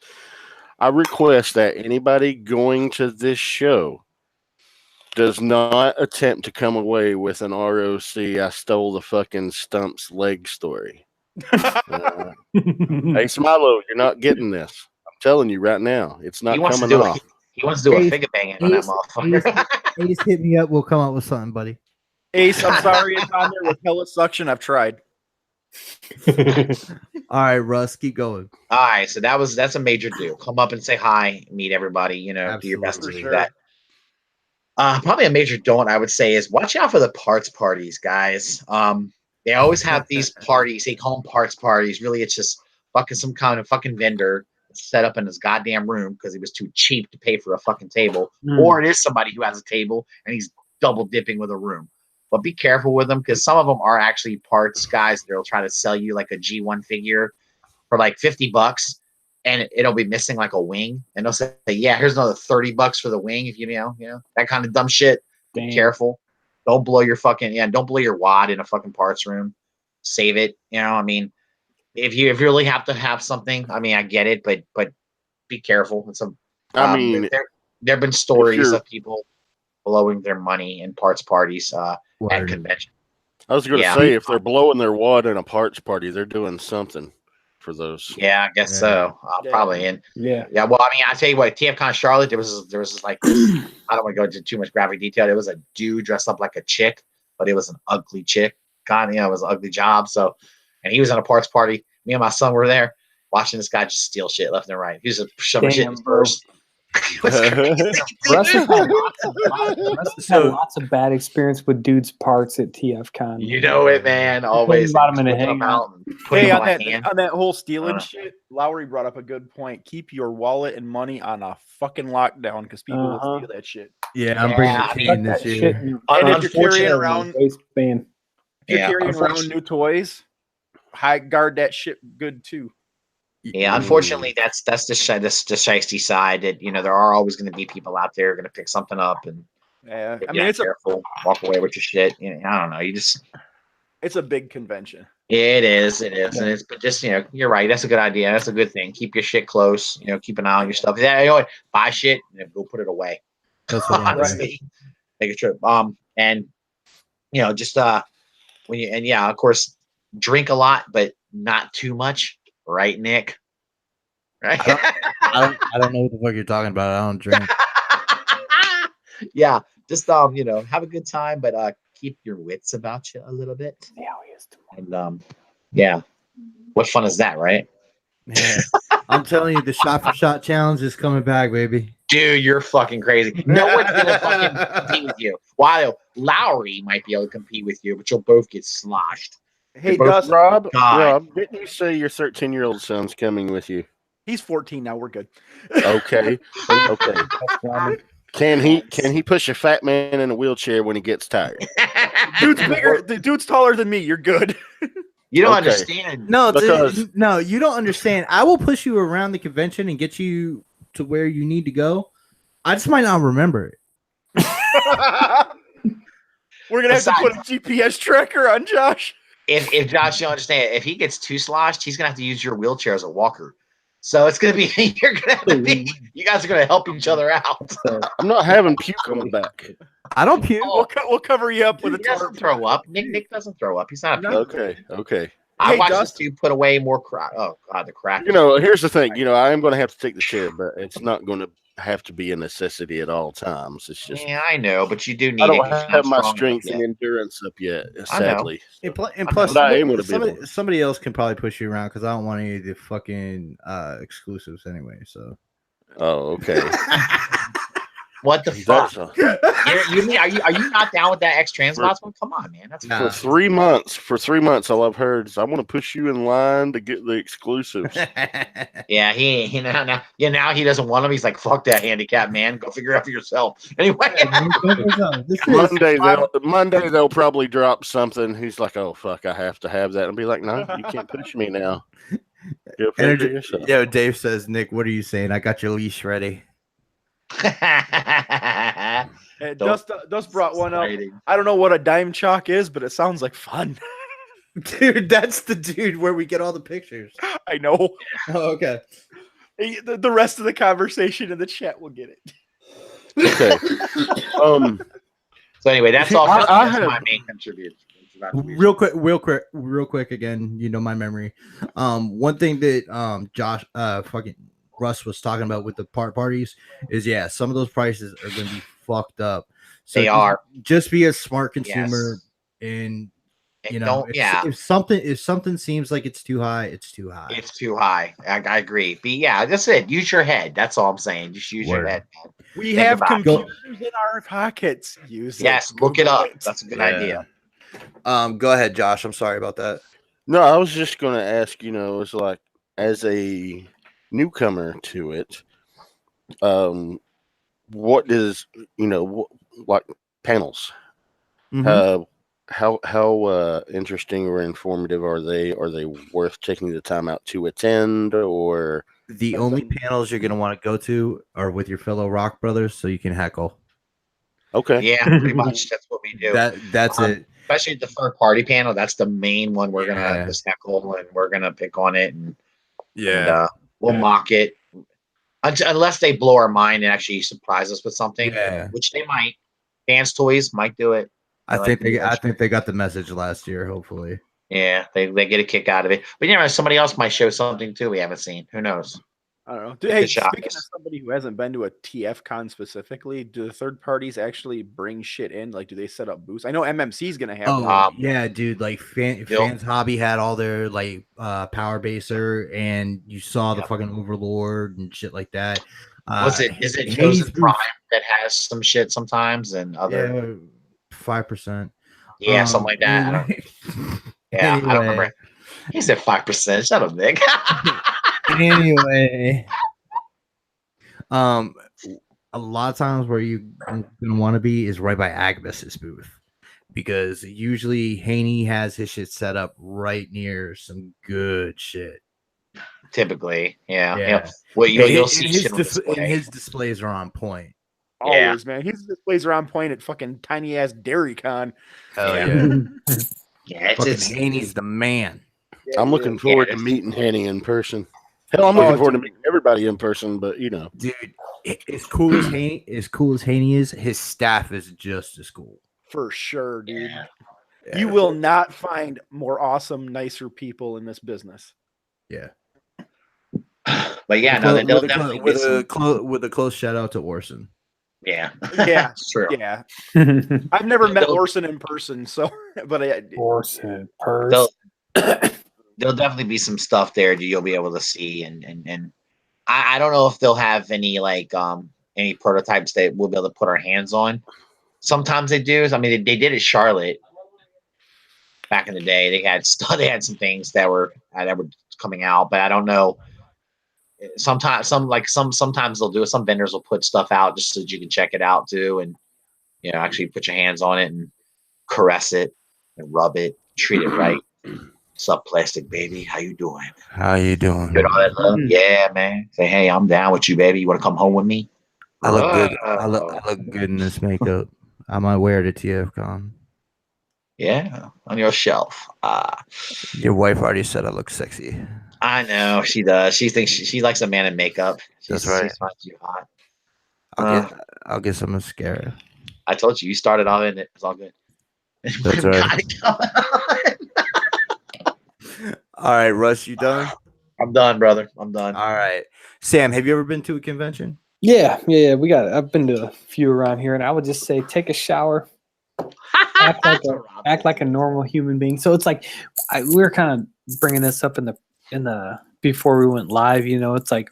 I request that anybody going to this show does not attempt to come away with an ROC I stole the fucking Stump's leg story. Hey, Smilo, you're not getting this. I'm telling you right now. It's not coming off. He wants to do a figure banging on that motherfucker. Ace, hit me up. We'll come up with something, buddy. Ace, I'm sorry it's on there with pellet suction. I've tried. All right, Russ, keep going. All right, so that's a major do. Come up and say hi, meet everybody. Do your best to do that. Probably a major don't, I would say, is watch out for the parts parties, guys. They always have these parties. They call them parts parties. Really, it's just some kind of fucking vendor set up in his goddamn room because he was too cheap to pay for a fucking table, or it is somebody who has a table and he's double dipping with a room. But be careful with them because some of them are actually parts guys. They'll try to sell you like a G1 figure for like $50, and it'll be missing like a wing, and they'll say, "Yeah, here's another $30 for the wing." If you know that kind of dumb shit. Damn. Be careful. Don't blow your don't blow your wad in a fucking parts room. Save it. I mean, if you really have to have something, I mean, I get it, but be careful. There have been stories of people blowing their money in parts parties at convention. I was going to say, if they're blowing their wad in a parts party, they're doing something for those. Yeah, I guess so. Probably. And well, I mean, I tell you what, TFCon Charlotte, there was like, I don't want to go into too much graphic detail. There was a dude dressed up like a chick, but it was an ugly chick. God, it was an ugly job. So, and he was in a parts party. Me and my son were there watching this guy just steal shit left and right. He was shoving shit in his purse. What's crazy, Russ has had So- lots of bad experience with dudes' parts at TFCon. You know it, man. Always bottom in a flipping them hangout. out and putting Hey, them on on my hand. that whole stealing Uh. shit, Lowry brought up a good point. Keep your wallet and money on a fucking lockdown because people will steal that shit. Yeah, I'm bringing Yeah, a I cane mean, this That shit year. in your And if front you're carrying Unfortunately- around, waistband. if you're Yeah, carrying around unfortunately- new toys, high guard that shit good too. Yeah, unfortunately, that's the shiesty side. That there are always going to be people out there going to pick something up, and Yeah, if I you're mean not careful, walk away with your shit. I don't know. You just it's a big convention. it is, and it's but just you're right. That's a good idea. That's a good thing. Keep your shit close. Keep an eye on your stuff. Yeah, what? Buy shit and go put it away. That's what I'm saying. Honestly, take a trip. And just when you of course, drink a lot, but not too much. Right, Nick? Right. I don't know what the fuck you're talking about. I don't drink. Yeah, just have a good time, but keep your wits about you a little bit. Yeah, he is tomorrow. And yeah, what fun is that, right? Yeah. I'm telling you, the shot for shot challenge is coming back, baby. Dude, you're fucking crazy. No one's gonna fucking compete with you. While Lowry might be able to compete with you, but you'll both get sloshed. Hey, both Dustin, Rob, God. didn't you say your 13-year-old son's coming with you? he's 14 now. We're good. Okay. Okay. Can he push a fat man in a wheelchair when he gets tired? Dude's bigger. The dude's taller than me. You're good. You don't Okay. understand. No, Because- no, you don't understand. I will push you around the convention and get you to where you need to go. I just might not remember it. We're gonna have to put a GPS tracker on Josh. If Josh, you don't understand, if he gets too sloshed, he's gonna have to use your wheelchair as a walker. So it's gonna be you're gonna have to be. You guys are gonna help each other out. I'm not having puke on the back. I don't puke. We'll cover you up with a He doesn't tarp. throw up. Nick doesn't throw up. He's not a puke. Okay. I Hey, watched Dust- this dude put away more crap. Oh god, the crap. Here's the thing. I am going to have to take the chair, but it's not going to have to be a necessity at all times. It's just Yeah, I know, but you do need I it. don't 'cause you're not have my strong strength enough and yet. endurance up yet. I know. Sadly, And plus, But I am gonna be able- somebody else can probably push you around because I don't want any of the fucking exclusives anyway. So oh, okay. What the fuck? That's Are you not down with that X Transbots one? Come on, man. That's Nah. for 3 months. For 3 months, all I've heard is I want to push you in line to get the exclusives. yeah. He now he doesn't want them. He's like, fuck that handicap, man. Go figure it out for yourself. Anyway. Monday they'll probably drop something. He's like, "Oh fuck, I have to have that," and be like, "No, you can't push me now." Go figure it yourself. Yo, Dave says, Nick, what are you saying? I got your leash ready. Hey, Dust brought one up. Exciting. I don't know what a dime chalk is, but it sounds like fun. Dude, that's the dude where we get all the pictures. I know. Oh, okay. Hey, the rest of the conversation in the chat will get it. Okay. So anyway, that's all. I That's have- my main contribution. Real quick again, my memory. One thing that Josh fucking Russ was talking about with the parties is some of those prices are gonna be fucked up. So They are. just be a smart consumer and if something seems like it's too high, it's too high. It's too high. I agree. But yeah, that's it. Use your head. That's all I'm saying. Just use your Word. head, man. We Think have about it. computers in our pockets. Use it. Yes, look it Google up. That's a good idea. Go ahead, Josh. I'm sorry about that. No, I was just going to ask. It's like as a newcomer to it, what does like panels? Mhm. How interesting or informative are they? Are they worth taking the time out to attend, or The only panels you're gonna want to go to are with your fellow rock brothers, so you can heckle. okay? Yeah, pretty much. That's what we do. That's it. Especially the third party panel. That's the main one we're gonna Yeah. just heckle and we're gonna pick on it and Yeah. we'll mock it unless they blow our mind and actually surprise us with something, Yeah. which they might. Dance Toys might do it. I like think the I think they got the message last year. Hopefully. Yeah, they get a kick out of it. But somebody else might show something too we haven't seen. Who knows? I don't know. Good Hey, shot. speaking of somebody who hasn't been to a TF con specifically, do the third parties actually bring shit in? Like, do they set up booths? I know MMC is gonna have. Oh one. yeah, dude! Like Fans Hobby had all their like Power Baser, and you saw the fucking Overlord and shit like that. Is it Haney's Chosen Prime that has some shit sometimes and other? 5%. Yeah, something like that. I don't, yeah, I don't remember. He said 5%. Shut up, Nick. Anyway, a lot of times where you're gonna want to be is right by Agabus's booth, because usually Haney has his shit set up right near some good shit. Typically, yeah. Yeah. Well, you'll And see his shit on display. and his displays are on point. Always, man. His displays are on point at fucking tiny ass Dairy Con. Hell Yeah. yeah. Yeah, Fucking it's Haney's the man. Yeah, I'm looking forward to meeting Haney in person. Hell, I'm looking forward to meeting everybody in person, but you know, Dude, as cool as Haney is, his staff is just as cool. for sure, dude. Yeah. You will not find more awesome, nicer people in this business. Yeah. But yeah, no, they'll definitely get some. With a close shout out to Orson. Yeah, Yeah, it's true. yeah. I've never met Orson in person, so but Orson, purse. There'll definitely be some stuff there that you'll be able to see, and I don't know if they'll have any like any prototypes that we'll be able to put our hands on. Sometimes they do. I mean, they did at Charlotte back in the day. They had some things that were coming out, but I don't know. Sometimes they'll do it. Some vendors will put stuff out just so that you can check it out too, and actually put your hands on it and caress it and rub it, treat it right. What's up, plastic baby? How you doing? How you doing? Good, all that love. Yeah, man. Say, hey, I'm down with you, baby. You want to come home with me? I look good. I look good in this makeup. I might wear it to TFCon. Yeah, on your shelf. Your wife already said I look sexy. I know she does. She thinks she likes a man in makeup. That's right. She finds you hot. I'll get some mascara. I told you started off in it. It's all good. That's right. All right, Russ, you done? I'm done, brother. I'm done. All right, Sam, have you ever been to a convention? Yeah. I've been to a few around here, and I would just say take a shower, act like a normal human being. So it's like we were kind of bringing this up in the before we went live. It's like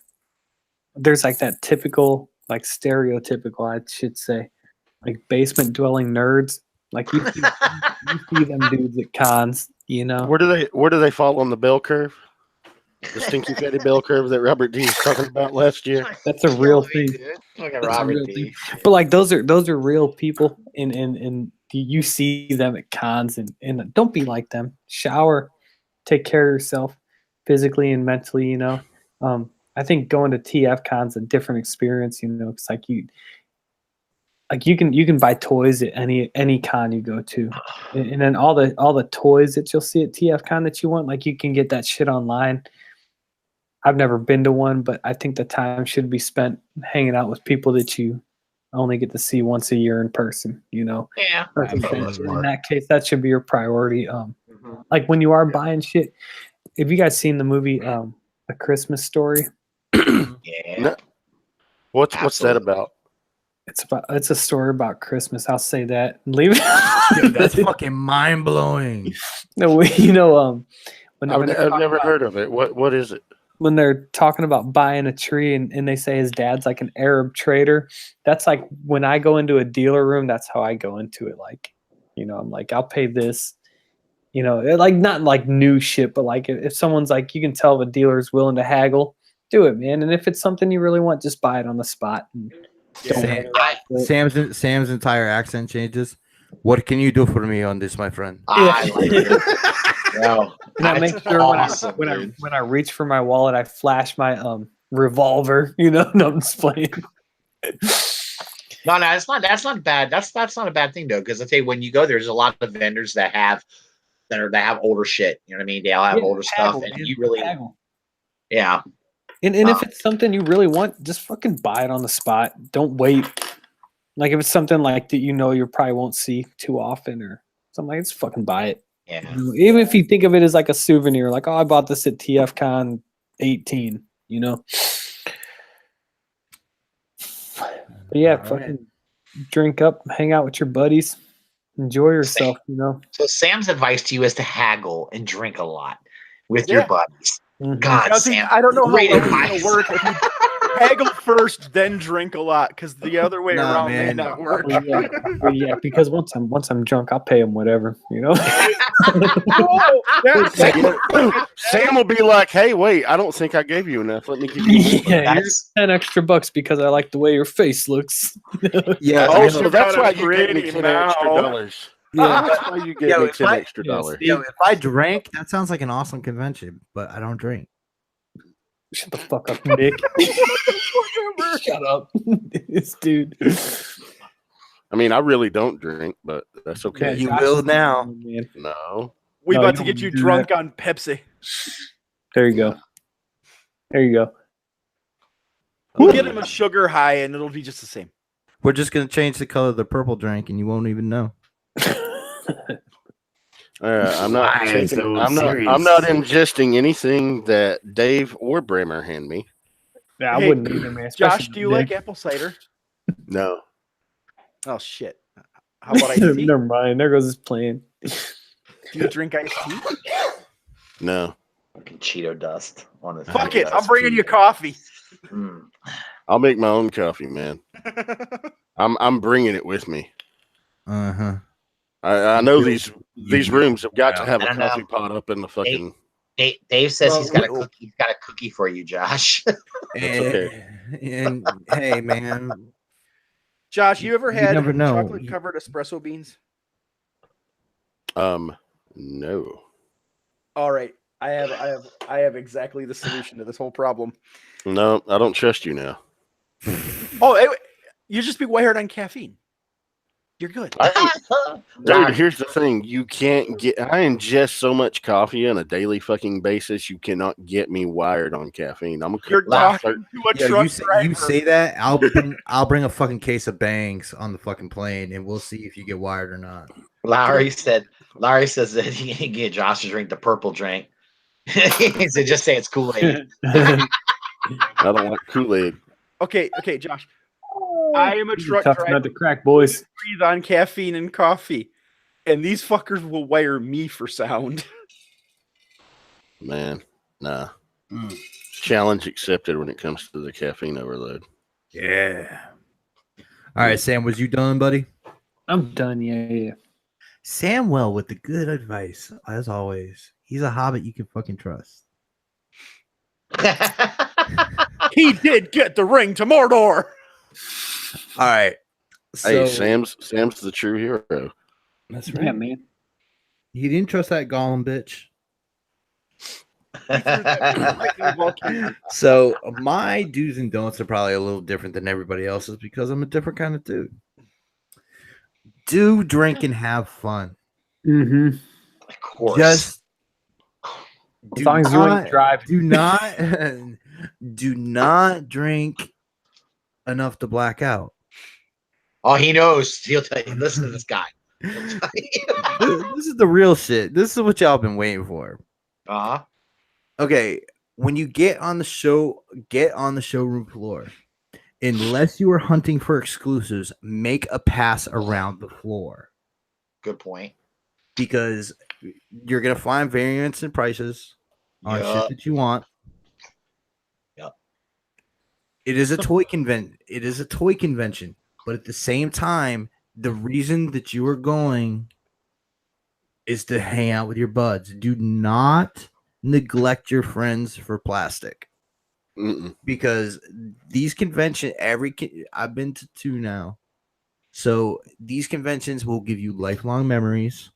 there's like that typical, like stereotypical, I should say, like basement dwelling nerds. Like you see them dudes at cons. where do they fall on the bell curve? The stinky fatty bell curve that Robert D was talking about last year. That's a real thing. Look at That's a Robert real D. thing. But like those are real people, and you see them at cons, and don't be like them. Shower, take care of yourself, physically and mentally. I think going to TF cons a different experience. It's like you can buy toys at any con you go to, and then all the toys that you'll see at TF con that you want, like you can get that shit online. I've never been to one, but I think the time should be spent hanging out with people that you only get to see once a year in person. Yeah. In that case, that should be your priority. Like when you are buying shit. Have you guys seen the movie A Christmas Story? Yeah. What's that about? It's a story about Christmas. I'll say that. Leave it. Dude, that's fucking mind blowing. No, when I've never heard of it. What is it? When they're talking about buying a tree and they say his dad's like an Arab trader, that's like when I go into a dealer room, that's how I go into it. Like, I'm like, I'll pay this, like not like new shit, but like if someone's like, you can tell the dealer's willing to haggle, do it, man. And if it's something you really want, just buy it on the spot. And Sam's entire accent changes. What can you do for me on this, my friend? I like it. No, and I make sure awesome, when I reach for my wallet, I flash my revolver. No, I'm just playing. No, that's not bad. That's not a bad thing though, because I tell you, when you go, there's a lot of vendors that have older shit. You know what I mean? They all have older stuff, and you really, yeah. And if it's something you really want, just fucking buy it on the spot. Don't wait. Like if it's something like that, you probably won't see too often or something like that, just fucking buy it. Yeah. Even if you think of it as like a souvenir, like, oh, I bought this at TFCon 18, But yeah, All right. fucking drink up, hang out with your buddies, enjoy yourself. You know. So Sam's advice to you is to haggle and drink a lot with your Yeah. buddies. Mhm. God, Now, see, Sam, I don't know how great well it's gonna advice. work if you haggle first, then drink a lot, because the other way Nah, around may man. not work. Well, yeah, because once I'm drunk, I'll pay him whatever. You know. Oh, yeah. Sam will be like, "Hey, wait, I don't think I gave you enough. Let me give you more." Yeah, That's- here's $10 because I like the way your face looks. Yeah. Oh, I so know. that's why kinda you gave me pretty 10 now. extra dollars. Yeah. That's why you gave Yo, me if 10 I- extra yes. dollars. Yo, if I drank, that sounds like an awesome convention, but I don't drink. Shut the fuck up, Nick. Shut up, this dude. I mean, I really don't drink, but that's okay. You Josh will is- now. Man. No. We No, about you to get you wouldn't do drunk on Pepsi. There you go. There you go. We'll get him a sugar high, and it'll be just the same. We're just gonna change the color of the purple drink, and you won't even know. I'm not. Why is taking- it I'm not. serious? I'm not ingesting anything that Dave or Bremer hand me. Yeah, I Hey, wouldn't either, man. Josh, especially do you Nick. like apple cider? No. Oh shit! How about iced tea? Never mind. There goes his plan. Do you drink iced tea? No. Fucking Cheeto dust on his. Fuck it! I'm bringing you coffee. Mm. I'll make my own coffee, man. I'm bringing it with me. Uh huh. I know these rooms have got to have I a don't know. coffee pot up in the fucking. Dave says Well, he's got a we- cookie. He's got a cookie for you, Josh. okay. And hey, man, Josh, you ever You had never know. chocolate covered espresso beans? No. All right, I have exactly the solution to this whole problem. No, I don't trust you now. Oh, you just be wired on caffeine. You're good. Dude, here's the thing. You can't get. I ingest so much coffee on a daily fucking basis. You cannot get me wired on caffeine. I'm a You're Laugh. talking to a yo, truck you driver. say that, I'll bring a fucking case of bangs on the fucking plane, and we'll see if you get wired or not. Larry says that he can get Josh to drink the purple drink. He said, just say it's Kool-Aid. I don't like Kool-Aid. Okay, Josh. I am a truck Tough driver. nut to crack, boys. Breathe on caffeine and coffee, and these fuckers will wire me for sound. Man, nah. Challenge accepted when it comes to the caffeine overload. Yeah. All right, Sam, was you done, buddy? I'm done. Yeah. Samwell with the good advice, as always. He's a hobbit you can fucking trust. He did get the ring to Mordor. All right. Hey, So, Sam's the true hero. that's Yeah, man. He didn't trust that Gollum bitch. So my do's and don'ts are probably a little different than everybody else's because I'm a different kind of dude. Do drink and have fun. Mm-hmm. Of course. Just As long as you ain't driving. do not drink enough to black out. Oh, he knows. He'll tell you. Listen to this guy. He'll tell you. This is the real shit. This is what y'all been waiting for. Uh-huh. Okay, when you get on the showroom floor. Unless you are hunting for exclusives, make a pass around the floor Good point. because you're gonna find variance in prices on Yup. shit that you want. Yup. It is a toy convention. It is a toy convention, but at the same time, the reason that you are going is to hang out with your buds. Do not neglect your friends for plastic. Mm-mm. Because these conventions, I've been to 2 now, so these conventions will give you lifelong memories,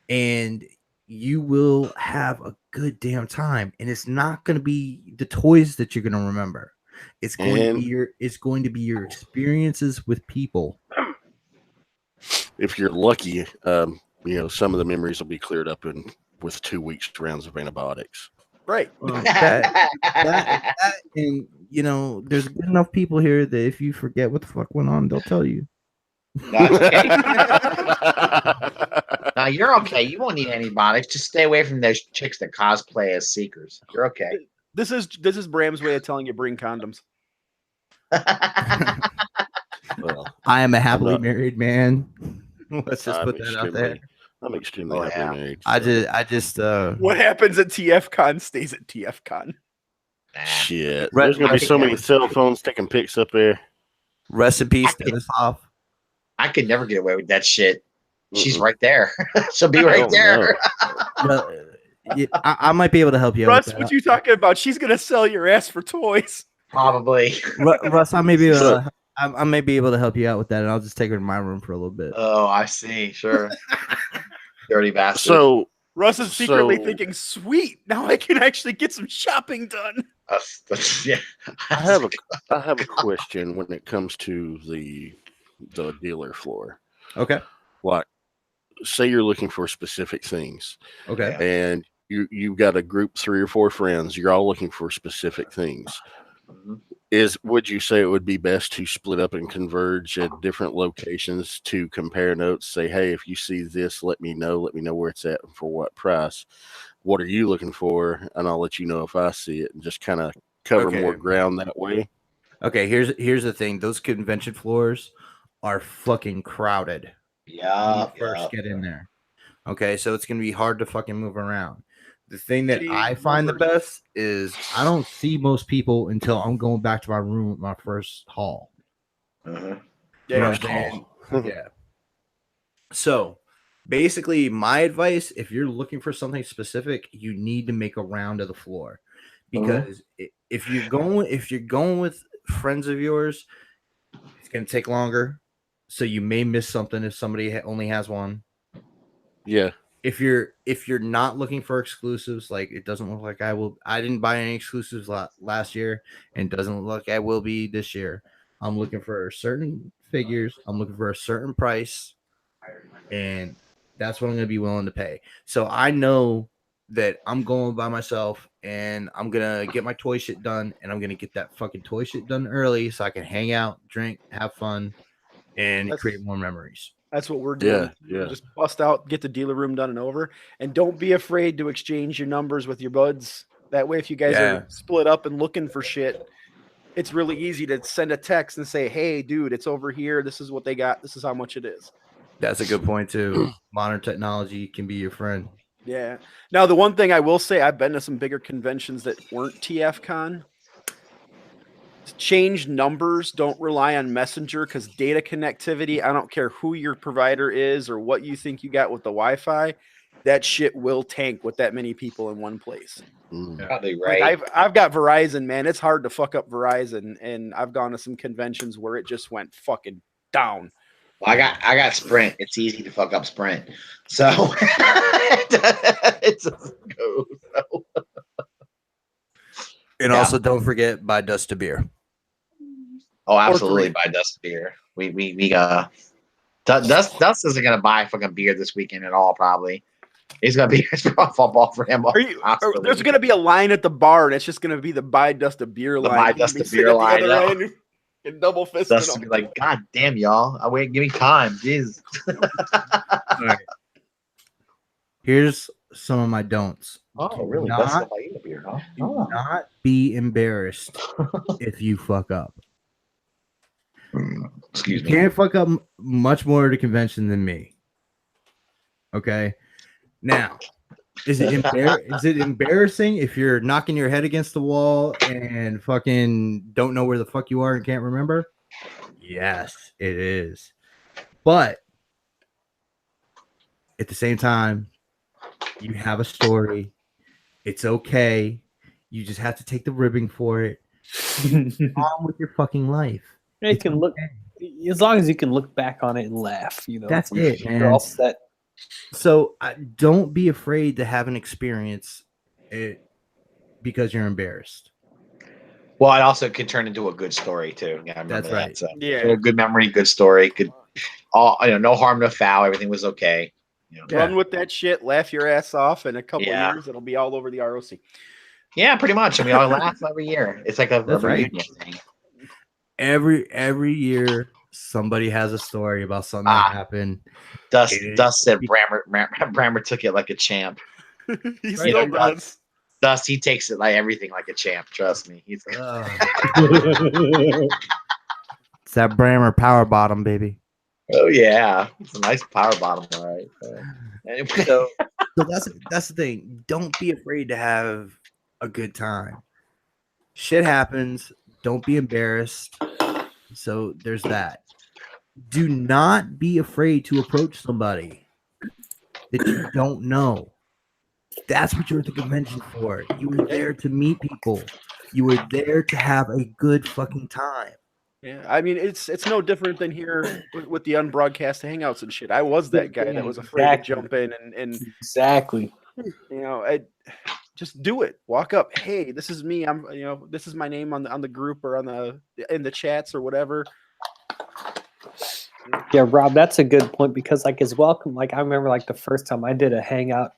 and you will have a good damn time. And it's not going to be the toys that you're going to remember. It's going to be your experiences with people. If you're lucky, some of the memories will be cleared up with 2 weeks rounds of antibiotics. Right. That, and there's good enough people here that if you forget what the fuck went on, they'll tell you. That's okay. Now you're okay. You won't need antibiotics. Just stay away from those chicks that cosplay as seekers. You're okay. This is Bram's way of telling you bring condoms. Well, I am a happily not- married man. Let's just I'm put that out there. extremely Oh, happily yeah. married. I just What happens at TFCon stays at TFCon. Nah. Shit. Re- There's gonna be so yeah. many cell phones taking pics up there. rest in peace, I could- Dennis Hoff. I could never get away with that shit. She's Mm-mm. right there. She'll be right Hell there. I might be able to help you out Russ, with what that. you talking about? She's gonna sell your ass for toys. Probably. Russ, I may be able Look. to, I may be able to help you out with that, and I'll just take her to my room for a little bit. Oh, I see. Sure. Dirty bastard. So Russ is secretly So- thinking, "Sweet, now I can actually get some shopping done." Yeah. I have a question when it comes to the dealer floor. Okay. Like, say you're looking for specific things, Okay. and you've got a group, 3 or 4 friends. You're all looking for specific things. Mhm. Would you say it would be best to split up and converge at different locations to compare notes? Say, hey, if you see this, let me know. Let me know where it's at and for what price. What are you looking for? And I'll let you know if I see it, and just kind of cover Okay. more ground that way. Okay. Here's the thing. Those convention floors are fucking crowded when Yeah. you first get in there. Okay, so it's gonna be hard to fucking move around. The thing that Gee, I find the numbers. best is I don't see most people until I'm going back to my room with my first haul. Mhm. You know First what I'm saying? haul. Yeah. So basically, my advice, if you're looking for something specific, you need to make a round of the floor, because if you're going with friends of yours, it's gonna take longer. So you may miss something if somebody only has one. Yeah. If you're not looking for exclusives, like it doesn't look like I didn't buy any exclusives last year, and doesn't look like I will be this year. I'm looking for certain figures. I'm looking for a certain price, and that's what I'm going to be willing to pay. So I know that I'm going by myself, and I'm going to get my toy shit done, and I'm going to get that fucking toy shit done early so I can hang out, drink, have fun, and That's- create more memories. That's what we're doing. Yeah. Just bust out, get the dealer room done and over, and don't be afraid to exchange your numbers with your buds. That way, if you guys Yeah. are split up and looking for shit, it's really easy to send a text and say, "Hey, dude, it's over here. This is what they got. This is how much it is." That's a good point too. Modern technology can be your friend. Yeah. Now, the one thing I will say, I've been to some bigger conventions that weren't TFCon. Change numbers. Don't rely on Messenger, because data connectivity, I don't care who your provider is or what you think you got with the Wi-Fi, that shit will tank with that many people in one place. Mm. Probably Like right. I've got Verizon, man. It's hard to fuck up Verizon, and I've gone to some conventions where it just went fucking down. Well, I got Sprint. It's easy to fuck up Sprint. So it's a go. So. And Yeah. also, don't forget, buy Dust to Beer. Oh, absolutely. three. Buy Dust beer. We Dust isn't gonna buy fucking beer this weekend at all. Probably he's gonna be football for him. There's going to be a line at the bar, and it's just going to be the buy Dust a beer The line. buy He's gonna Dust be a sitting beer at the line, other yeah. end and double fisting Dust to them. be like, God damn y'all! I wait, give me time, jeez. All right. Here's some of my don'ts. Oh, really? Not- Dust to buy you a beer, huh? Do Oh. not be embarrassed if you fuck up. Excuse You me. can't fuck up much more at a convention than me. Okay. Now, is it embarrassing if you're knocking your head against the wall and fucking don't know where the fuck you are and can't remember? Yes, it is. But at the same time, you have a story. It's okay. You just have to take the ribbing for it. On with your fucking life. You can look, as long as you can look back on it and laugh, That's it, You're man. all set. So don't be afraid to have an experience because you're embarrassed. Well, it also could turn into a good story too. Yeah, I remember That's that. right. So, Yeah. good memory, good story. Good, no harm, no foul. Everything was okay. Run with that shit, laugh your ass off. In a couple Yeah. years, it'll be all over the ROC. Yeah, pretty much. And we all laugh every year. It's like a That's right. reunion thing. Every year somebody has a story about something that happened. Dust It is- Dust said Brammer took it like a champ. He You still know, does. Dust, he takes it like everything like a champ. Trust me. He's It's that Brammer power bottom, baby. Oh yeah, it's a nice power bottom, all right. Anyway. So that's the thing. Don't be afraid to have a good time. Shit happens. Don't be embarrassed. So there's that. Do not be afraid to approach somebody that you don't know. That's what you're at the convention for. You were there to meet people. You were there to have a good fucking time. Yeah, I mean it's no different than here with the unbroadcast hangouts and shit. I was that guy that was afraid to jump in and Exactly. you know, I just do it. Walk up. Hey, this is me. I'm this is my name on the group or in the chats or whatever. Yeah, Rob, that's a good point because like it's welcome. Like I remember like the first time I did a hangout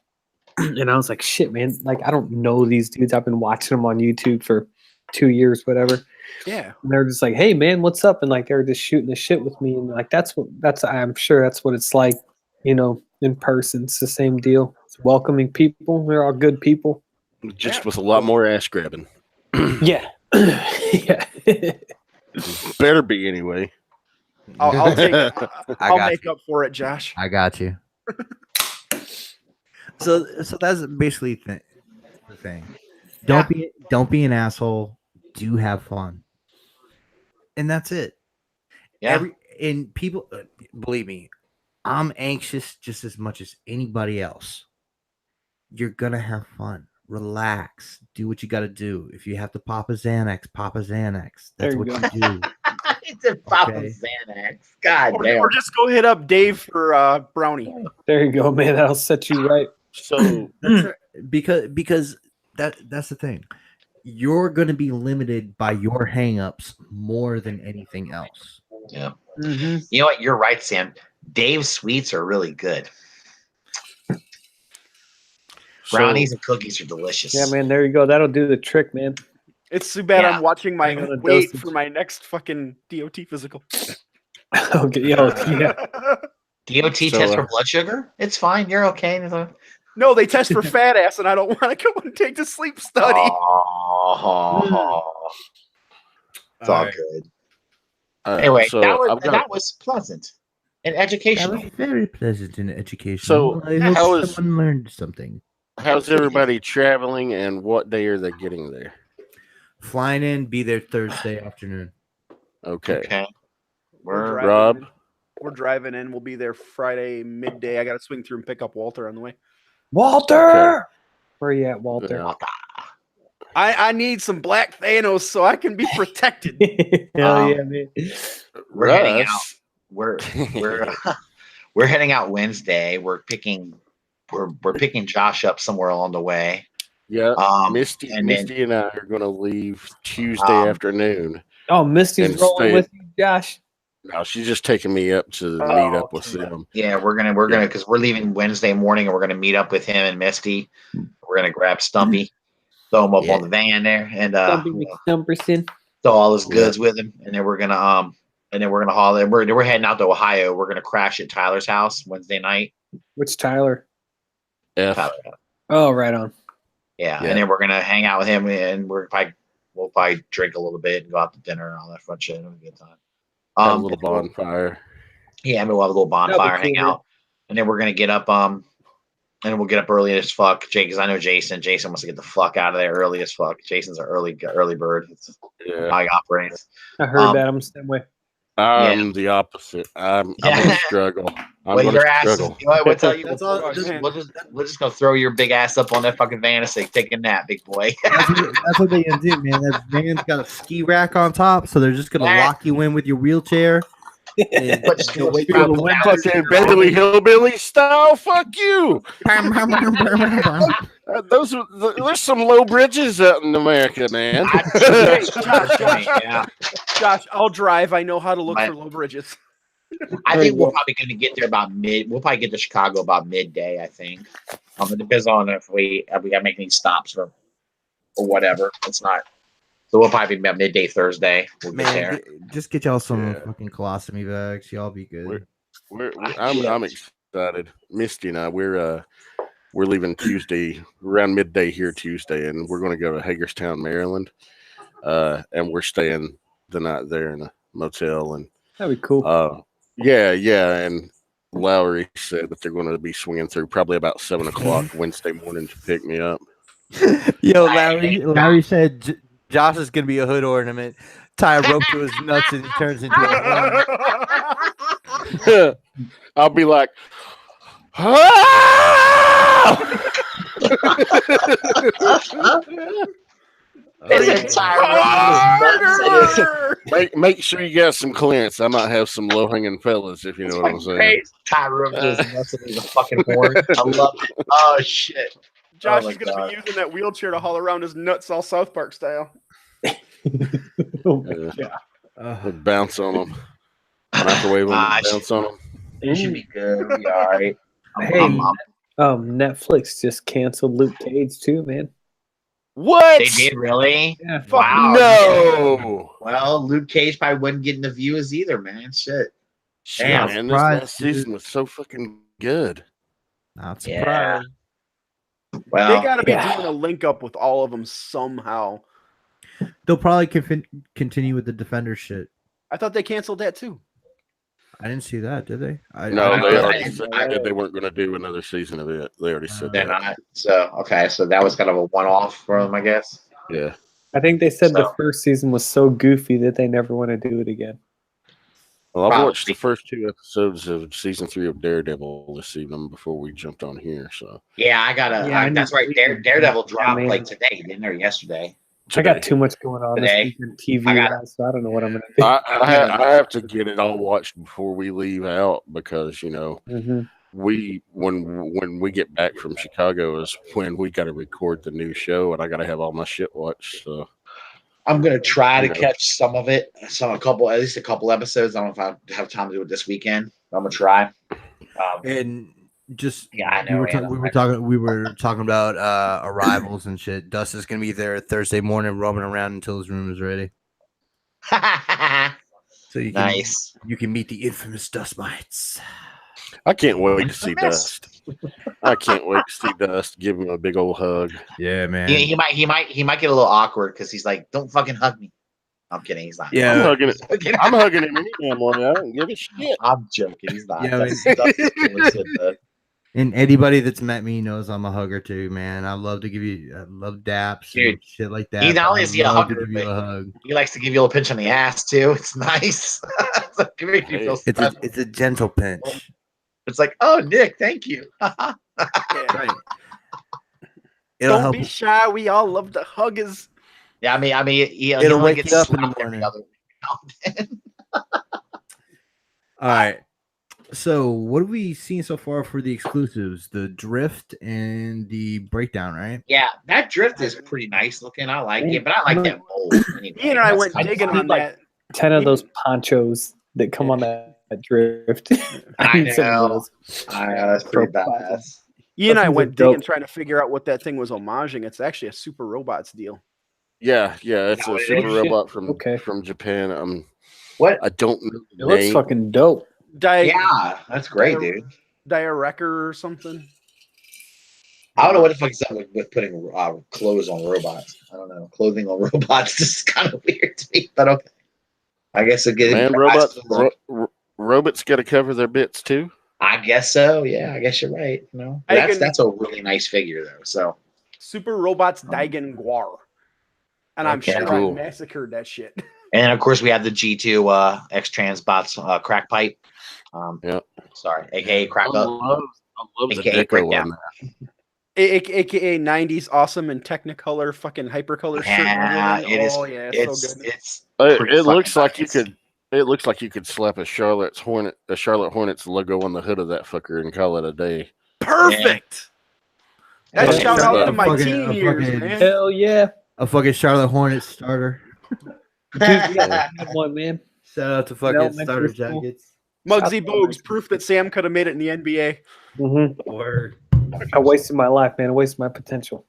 and I was like, shit, man, like I don't know these dudes. I've been watching them on YouTube for 2 years, whatever. Yeah. And they're just like, hey man, what's up? And like they're just shooting the shit with me. And like I'm sure that's what it's like, in person. It's the same deal. It's welcoming people. They're all good people. Just with a lot more ass grabbing. Yeah. Yeah. Better be anyway. I'll take I'll got make up for it, Josh. I got you. So that's basically the thing. Don't be an asshole. Do have fun, and that's it. Yeah. And people, believe me, I'm anxious just as much as anybody else. You're gonna have fun. Relax. Do what you got to do. If you have to pop a Xanax, pop a Xanax. That's what you do. It's a popping Xanax. God damn. Or just go hit up Dave for brownie. There you go, man. That'll set you right. So That's right. Because that's the thing. You're going to be limited by your hangups more than anything else. Yeah. Mm-hmm. You know what? You're right, Sam. Dave's sweets are really good. Brownies and cookies are delicious. Yeah, man. There you go. That'll do the trick, man. It's too bad Yeah. I'm watching my I'm gonna weight dosage. for my next fucking DOT physical. Okay. Yeah. DOT So, test for blood sugar? It's fine. You're okay. No, they test for fat ass, and I don't want to go and take the sleep study. Oh, it's all right. good. anyway, Anyway, that was pleasant and That educational. was very pleasant and educational. So, I hope how is- someone learned something. how's everybody traveling, and what day are they getting there? Flying in, be there Thursday afternoon. Okay. Okay. We're driving Rob? in. We're driving in. We'll be there Friday midday. I got to swing through and pick up Walter on the way. Walter! Where are you at, Walter? Yeah. I need some Black Thanos so I can be protected. Hell yeah, man. We're heading out. Russ? We're we're heading out Wednesday. We're picking Josh up somewhere along the way. Yeah. Misty Misty and I are going to leave Tuesday afternoon. Oh, Misty's And rolling stay- with you, Josh. No, she's just taking me up to Oh, meet up with okay. them. Yeah, we're gonna because we're leaving Wednesday morning and we're gonna meet up with him and Misty. We're gonna grab Stumpy, throw him up on the van there, and Stumpy McStumperson. throw all his goods with him, and then we're gonna haul it. We're heading out to Ohio. We're gonna crash at Tyler's house Wednesday night. Which Tyler? F. Tyler, Oh, right on. yeah, Yeah. and then we're gonna hang out with him, and we'll probably drink a little bit and go out to dinner and all that fun shit. It'll be a good time. Have a little bonfire. Yeah, maybe we'll have a little bonfire, cool, hang man. out, and then we're gonna get up. And we'll get up early as fuck, Jake, because I know Jason. Jason wants to get the fuck out of there early as fuck. Jason's an early bird. It's Yeah. how he operates. I heard that. I'm the same way. I'm the opposite. I'm going to struggle. I'm Well, going your to ass. struggle. You know what? We'll tell you. That's We'll all- just gonna throw your big ass up on that fucking van and say, "Take a nap, big boy." That's what they do, man. That man's got a ski rack on top, so they're just gonna lock you in with your wheelchair. And But just wait feel for the wind Fucking Beverly Hillbilly style. Fuck you. There's some low bridges out in America, man. Yeah, Josh, I'll drive. I know how to look My- for low bridges. I think we're probably gonna get there about mid. We'll probably get to Chicago about midday. I think. It depends on if we gotta make any stops or whatever. It's not. So we'll probably be about midday Thursday. We'll get there. just get y'all some Yeah. fucking colostomy bags. Y'all be good. I'm excited. Misty and I, we're leaving Tuesday around midday here Tuesday, and we're going to go to Hagerstown, Maryland, and we're staying the night there in a motel, and That'd be cool. yeah, and Lowry said that they're going to be swinging through probably about 7 o'clock Wednesday morning to pick me up. Yo, Larry said Josh is gonna be a hood ornament. Tie a rope to his nuts and he turns into a horn. I'll be like, make sure you got some clearance. I might have some low hanging fellas, if you know what I'm saying. Tie rope to his nuts and he's a fucking horn. I love it. Oh shit. Josh is going to be using that wheelchair to haul around his nuts all South Park style. Bounce on them. Microwave them, bounce on them. It should be good. We'll be all right. Hey, Netflix just canceled Luke Cage too, man. What? They did, really? Yeah. Wow. No. Well, Luke Cage probably wasn't getting the views either, man. Shit. Damn. Man, this last season was so fucking good. Not surprised. Well, they got to be doing a link up with all of them somehow. They'll probably continue with the Defender shit. I thought they canceled that too. I didn't see that, did they? They already said that they weren't going to do another season of it. They already said they're that. not. So, okay. So that was kind of a one-off for them, I guess. Yeah. I think they said the first season was so goofy that they never want to do it again. Well, I've watched the first 2 episodes of season 3 of Daredevil this evening before we jumped on here. So yeah, I gotta. That's right. Daredevil dropped like today, didn't it, or yesterday? I got too much going on this weekend TV, so I don't know what I'm gonna do. I have to get it all watched before we leave out because we when we get back from Chicago is when we got to record the new show, and I got to have all my shit watched. So I'm gonna try to catch some of it, at least a couple episodes. I don't know if I have time to do it this weekend. But I'm gonna try. And just I know. We were talking about arrivals and shit. Dust is gonna be there Thursday morning, roaming around until his room is ready. So you can meet the infamous Dust Mites. I can't wait to see Dust. I can't wait to see Dust. Give him a big old hug. Yeah, man. He might get a little awkward because he's like, "Don't fucking hug me." I'm kidding. He's not. Yeah, I'm hugging him any damn morning. I don't give a shit. I'm joking. He's not. And anybody that's met me knows I'm a hugger too, man. I love daps and shit like that. He not only is he a hugger, but he likes to give you a little pinch on the ass too. It's nice. It's a gentle pinch. It's like, oh, Nick, thank you. Right. Don't be shy. We all love the huggers. Yeah, I mean, it'll wake you up in the morning. All right. So, what have we seen so far for the exclusives? The drift and the breakdown, right? Yeah, that drift is pretty nice looking. I like it, but I like that mold. Ian and I went digging on that. 10 of those ponchos that come on that drift. I know. That's pretty badass. Ian and I went digging trying to figure out what that thing was homaging. It's actually a Super Robots deal. Yeah, it's a Super Robot from Japan. What? I don't know. It looks fucking dope. Yeah, that's great, dude. Wrecker or something. I don't know what the fuck is up with putting clothes on robots. I don't know. Clothing on robots is kind of weird to me, but okay. I guess it gets robots got to cover their bits too. I guess so. Yeah, I guess you're right. That's a really nice figure though. So Super Robots Daigen Guar, and I'm sure I massacred that shit. And of course we have the G2 X Transbots crack pipe. Sorry, aka crack up. I love the deco on that. AKA 90s awesome and Technicolor fucking hypercolor shirt. It looks like you could. It looks like you could slap a Charlotte Hornets logo on the hood of that fucker and call it a day. Perfect. Yeah. That's shout out to my teen years, man. Hell yeah! A fucking Charlotte Hornets starter. Dude, one man. Shout out to fucking starter jackets. Muggsy Bogues, proof that Sam could have made it in the NBA. Mm-hmm. Word. I wasted my life, man. I wasted my potential.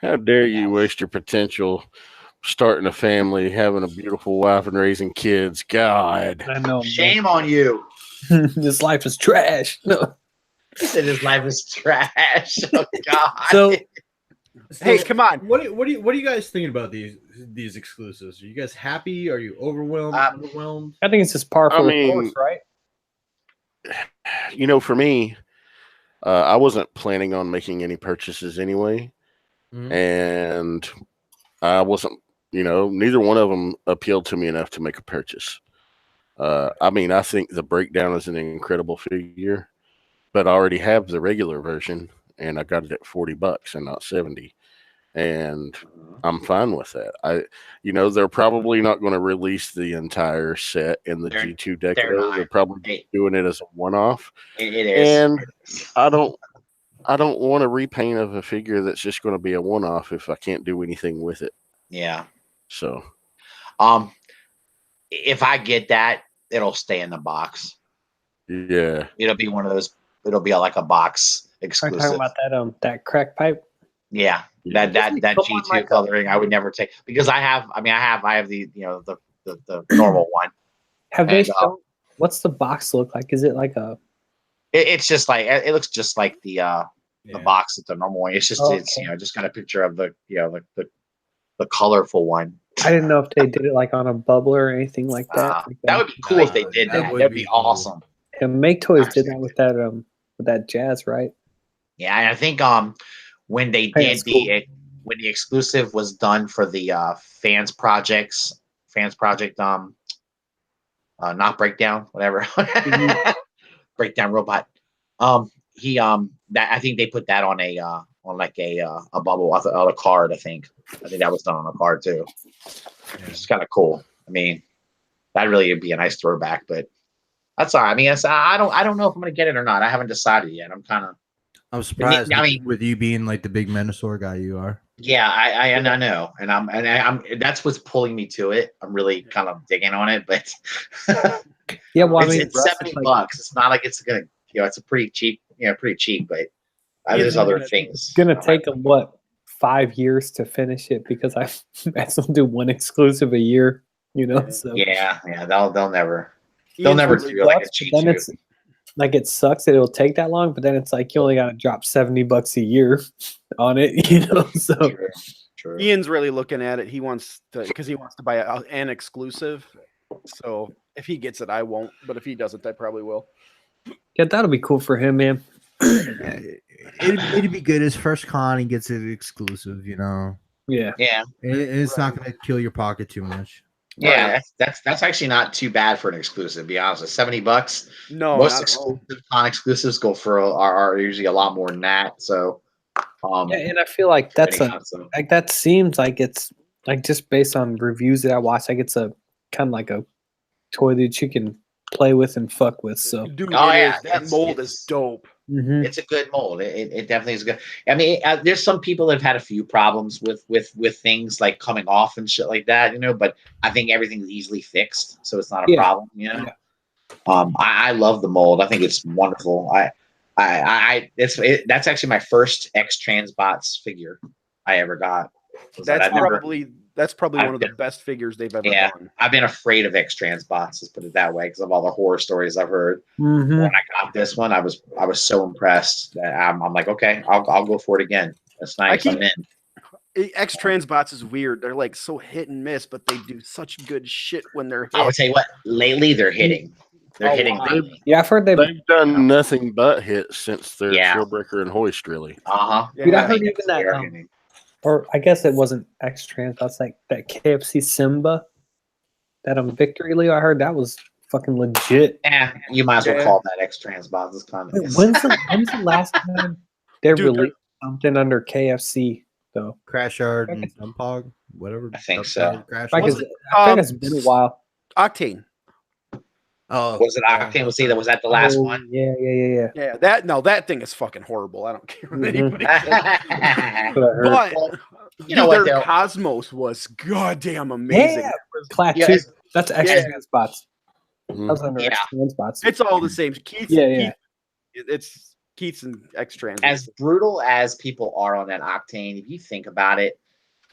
How dare you waste your potential starting a family, having a beautiful wife, and raising kids? God. I know. Shame on you. This life is trash. No. He said his life is trash. Oh, God. So Hey, come on. What are you guys thinking about these exclusives? Are you guys happy? Are you overwhelmed? Underwhelmed? I think it's just par for I the mean- course, right? For me, I wasn't planning on making any purchases anyway, Mhm. and I wasn't. Neither one of them appealed to me enough to make a purchase. I think the breakdown is an incredible figure, but I already have the regular version, and I got it at $40 and not 70, and I'm fine with that. They're probably not going to release the entire set in the G2 Deco. They're probably doing it as a one-off. It is. And I don't want a repaint of a figure that's just going to be a one-off if I can't do anything with it. Yeah. So, if I get that, it'll stay in the box. yeah. It'll be one of those. It'll be like a box Are you exclusive. talking about that crack pipe? Yeah. That Doesn't it come on G2 like a- coloring I would never take because I have the the normal one. Have they And, shown what's the box look like? Is it like a It's just like it looks just like the box that the normal one. It's just it's Okay. just got a picture of the the colorful one. I didn't know if they did it like on a bubbler or anything like that. That would be cool if they did that that. would That'd be be cool. awesome. And Make Toys did that with that jazz, right? Yeah, and I think when they Hey, did that's cool. when the exclusive was done for the fans project not breakdown whatever breakdown robot he that I think they put that on a bubble on a card. I think that was done on a card too. It's kind of cool. I mean, that really would be a nice throwback, but that's all right. I mean, I don't know if I'm gonna get it or not. I haven't decided yet. I'm surprised I mean- with you being like the big Menosaur guy you are. Yeah, I know, and I'm that's what's pulling me to it. I'm really kind of digging on it, but Yeah, well, I mean, it's $70. It's not like it's gonna, it's a pretty cheap, but there's other things. it's gonna take them what 5 years to finish it because I still do one exclusive a year, So Yeah, they'll never Ian's do like a sucks, cheat but then sheet. it's like it sucks that it'll take that long, but then it's like you only got to drop $70 a year on it, So True. Ian's really looking at it. He wants to buy an exclusive. So if he gets it, I won't. But if he doesn't, I probably will. yeah, that'll be cool for him, man. It'd be good. His first con, he gets it exclusive. Yeah, Yeah, It's not going to kill your pocket too much. yeah, that's actually not too bad for an exclusive. To be honest, with $70. No, Most not at all. exclusive con exclusives go for are usually a lot more than that. So, yeah, and I feel like that's depending on some- like that seems like it's like just based on reviews that I watched, like it's a kind of like a toy that you can play with and fuck with. So Dude, Oh, it yeah, is. That mold it's- is dope. it's a good mold. It definitely is good. I mean, there's some people that have had a few problems with things like coming off and shit like that, but I think everything's easily fixed, so it's not a Yeah. problem. I love the mold. I think it's wonderful. That's actually my first X Transbots figure I ever got. That's probably I've one of the been- best figures they've ever Yeah. done. I've been afraid of X Transbots, let's put it that way, because of all the horror stories I've heard. Mhm. When I got this one, I was so impressed that I'm like, okay, I'll go for it again. That's nice. keep- I'm in. X Transbots is weird. They're like so hit and miss, but they do such good shit when they're hit. I would tell you what, lately they're hitting. They're Oh, hitting wow. lately. Yeah, I've heard they've. They've done nothing but hit since their Yeah. Showbreaker and Hoist, really. Uh-huh. Yeah, Dude, I I heard think even it's- that, they are hitting. or I guess it wasn't X Trans, that's like that KFC Simba, that Victory Leo. I heard that was fucking legit. You might as well Yeah. call that X Transbots. It's kind Wait, of when's the last time they Dude, released something under KFC though? Crash Yard and Dumpog, whatever. I think so. Crash Like, Yard. I think it's been a while. Octane. Oh, Was it Octane? Was that the last Oh, one? Yeah. Yeah, that thing is fucking horrible. I don't care what Mhm. anybody says. That's what I heard. But Well, you know know what, their though? Cosmos was goddamn amazing. Yeah. Class Yeah, 2. it's- That's X Yeah. Trans spots. That Mhm. was under Yeah. X Trans spots. It's all the same. Keith's, Yeah. It's Keith's and X Trans. As brutal as people are on that Octane, if you think about it,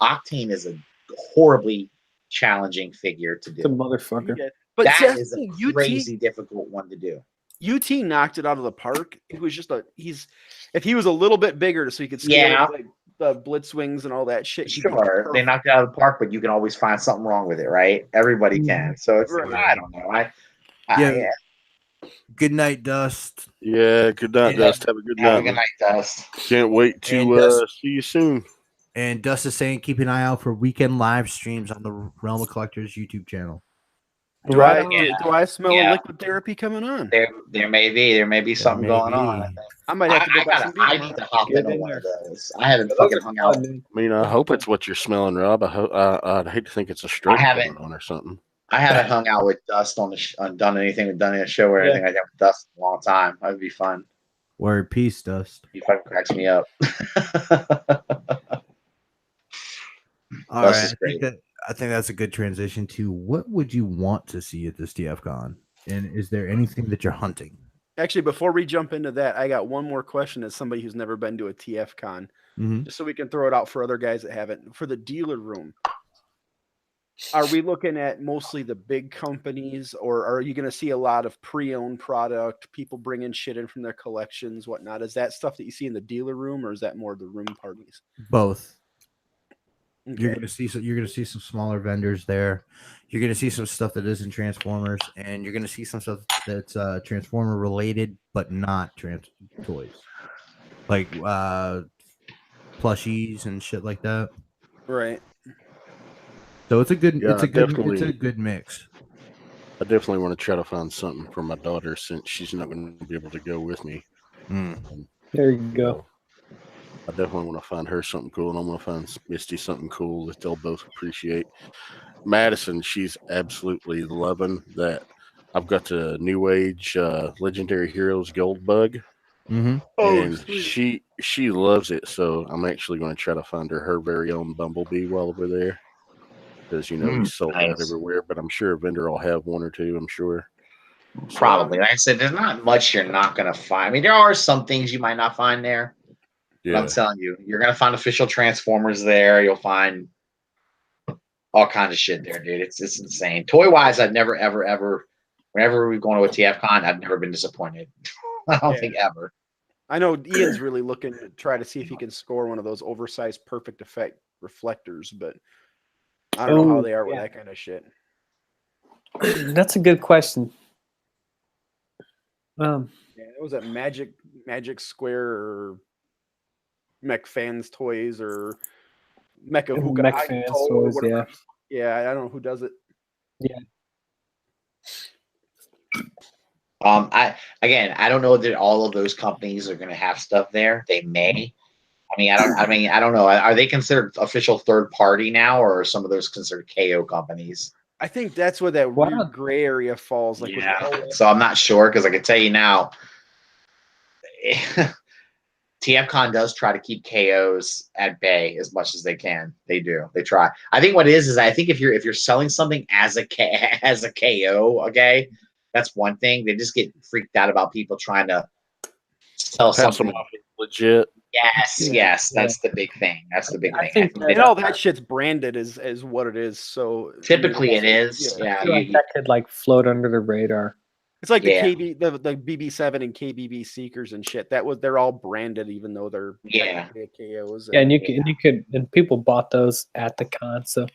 Octane is a horribly challenging figure to The do. motherfucker. Yeah. But That see, that's is the a thing, crazy difficult one to do. UT knocked it out of the park. It was just if he was a little bit bigger so he could scale Yeah. it, like, the Blitzwings and all that shit. he'd be Sure, they perfect. knocked it out of the park, but you can always find something wrong with it, right? Everybody can. So it's Right. I don't know. Yeah. Good night, Dust. Yeah, good night, Yeah. Dust. Have a good Have a night. good man. night, Dust. Can't wait And to Dust- see you soon. And Dust is saying, keep an eye out for weekend live streams on the Realm of Collectors YouTube channel. Do Right I on. do I smell Yeah. liquid therapy coming on? There may be something going on. I think. I might have to go buy some beer I tomorrow. need to hop Get into in one there. of those. I haven't Those fucking are hung fun, out. man. I mean, I hope it's what you're smelling, Rob. I'd hate to think it's a stroke haven't. coming on or something. I haven't hung out with Dust on done anything with a show or anything like that with Dust in a long time. That'd be fun. Word, peace, Dust. He fucking cracks me up. All Dust right, is great. I think that's a good transition to what would you want to see at this TFCon, and is there anything that you're hunting? Actually, before we jump into that, I got one more question as somebody who's never been to a TF Con, just so we can throw it out for other guys that haven't. For the dealer room, are we looking at mostly the big companies, or are you going to see a lot of pre-owned product, people bringing shit in from their collections, whatnot? Is that stuff that you see in the dealer room, or is that more the room parties? Both. Okay. You're gonna see some smaller vendors there. You're gonna see some stuff that isn't Transformers, and you're gonna see some stuff that's Transformer related but not toys, like plushies and shit like that. Right. So it's a good Yeah, it's a good mix. I definitely want to try to find something for my daughter since she's not going to be able to go with me. There you go. I definitely want to find her something cool, and I'm going to find Misty something cool that they'll both appreciate. Madison, she's absolutely loving that. I've got the New Age Legendary Heroes Gold Bug, and she loves it. So I'm actually going to try to find her very own Bumblebee while we're there, because he's sold out everywhere. But I'm sure a vendor will have one or two. I'm sure. Probably. Like I said, there's not much you're not going to find. I mean, there are some things you might not find there. Yeah. But I'm telling you, you're going to find official Transformers there. You'll find all kinds of shit there, dude. It's insane. Toy wise, I've never, ever, whenever we've gone to a TF Con, I've never been disappointed. I don't think ever. I know Ian's really looking to try to see if he can score one of those oversized perfect effect reflectors, but I don't know how they are with that kind of shit. That's a good question. Yeah, it was at Magic Square or Mech Fans Toys or Mecha Hookah Mech Fans Toys, yeah. Yeah, I don't know who does it. Yeah. I don't know that all of those companies are going to have stuff there. They may. I don't know. Are they considered official third party now, or are some of those considered KO companies? I think that's where that weird gray area falls. Like, so I'm not sure, because I can tell you now, TFCon does try to keep KOs at bay as much as they can. They do. They try. I think what it is I think if you're selling something as a KO, okay, that's one thing. They just get freaked out about people trying to sell something legit. Yes, that's the big thing. That's the big thing. I think all that shit's branded as what it is. So typically it is. I feel like that could like float under the radar. It's like the BB7 and KBB Seekers and shit. They're all branded, even though they're KOs. Yeah, and people bought those at the con. So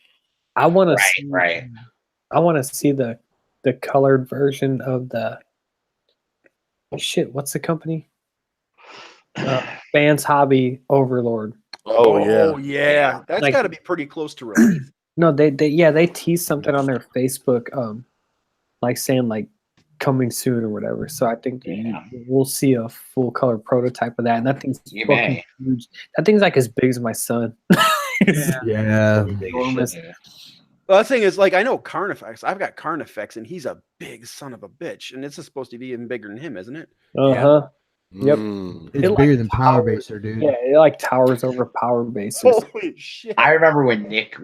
I want to see. Right. I want to see the colored version of the shit. What's the company? Fans Hobby Overlord. Oh yeah. That's got to be pretty close to release. No, they teased something on their Facebook, like saying like coming soon or whatever. So I think we'll see a full color prototype of that. And that thing's fucking huge. That thing's like as big as my son. Yeah. Well, the thing is, like, I know Carnifex. I've got Carnifex, and he's a big son of a bitch. And this is supposed to be even bigger than him, isn't it? Uh-huh. Yep. It's bigger than Power Baser, dude. Yeah, it like towers over Power Bases. Holy shit. I remember when Nick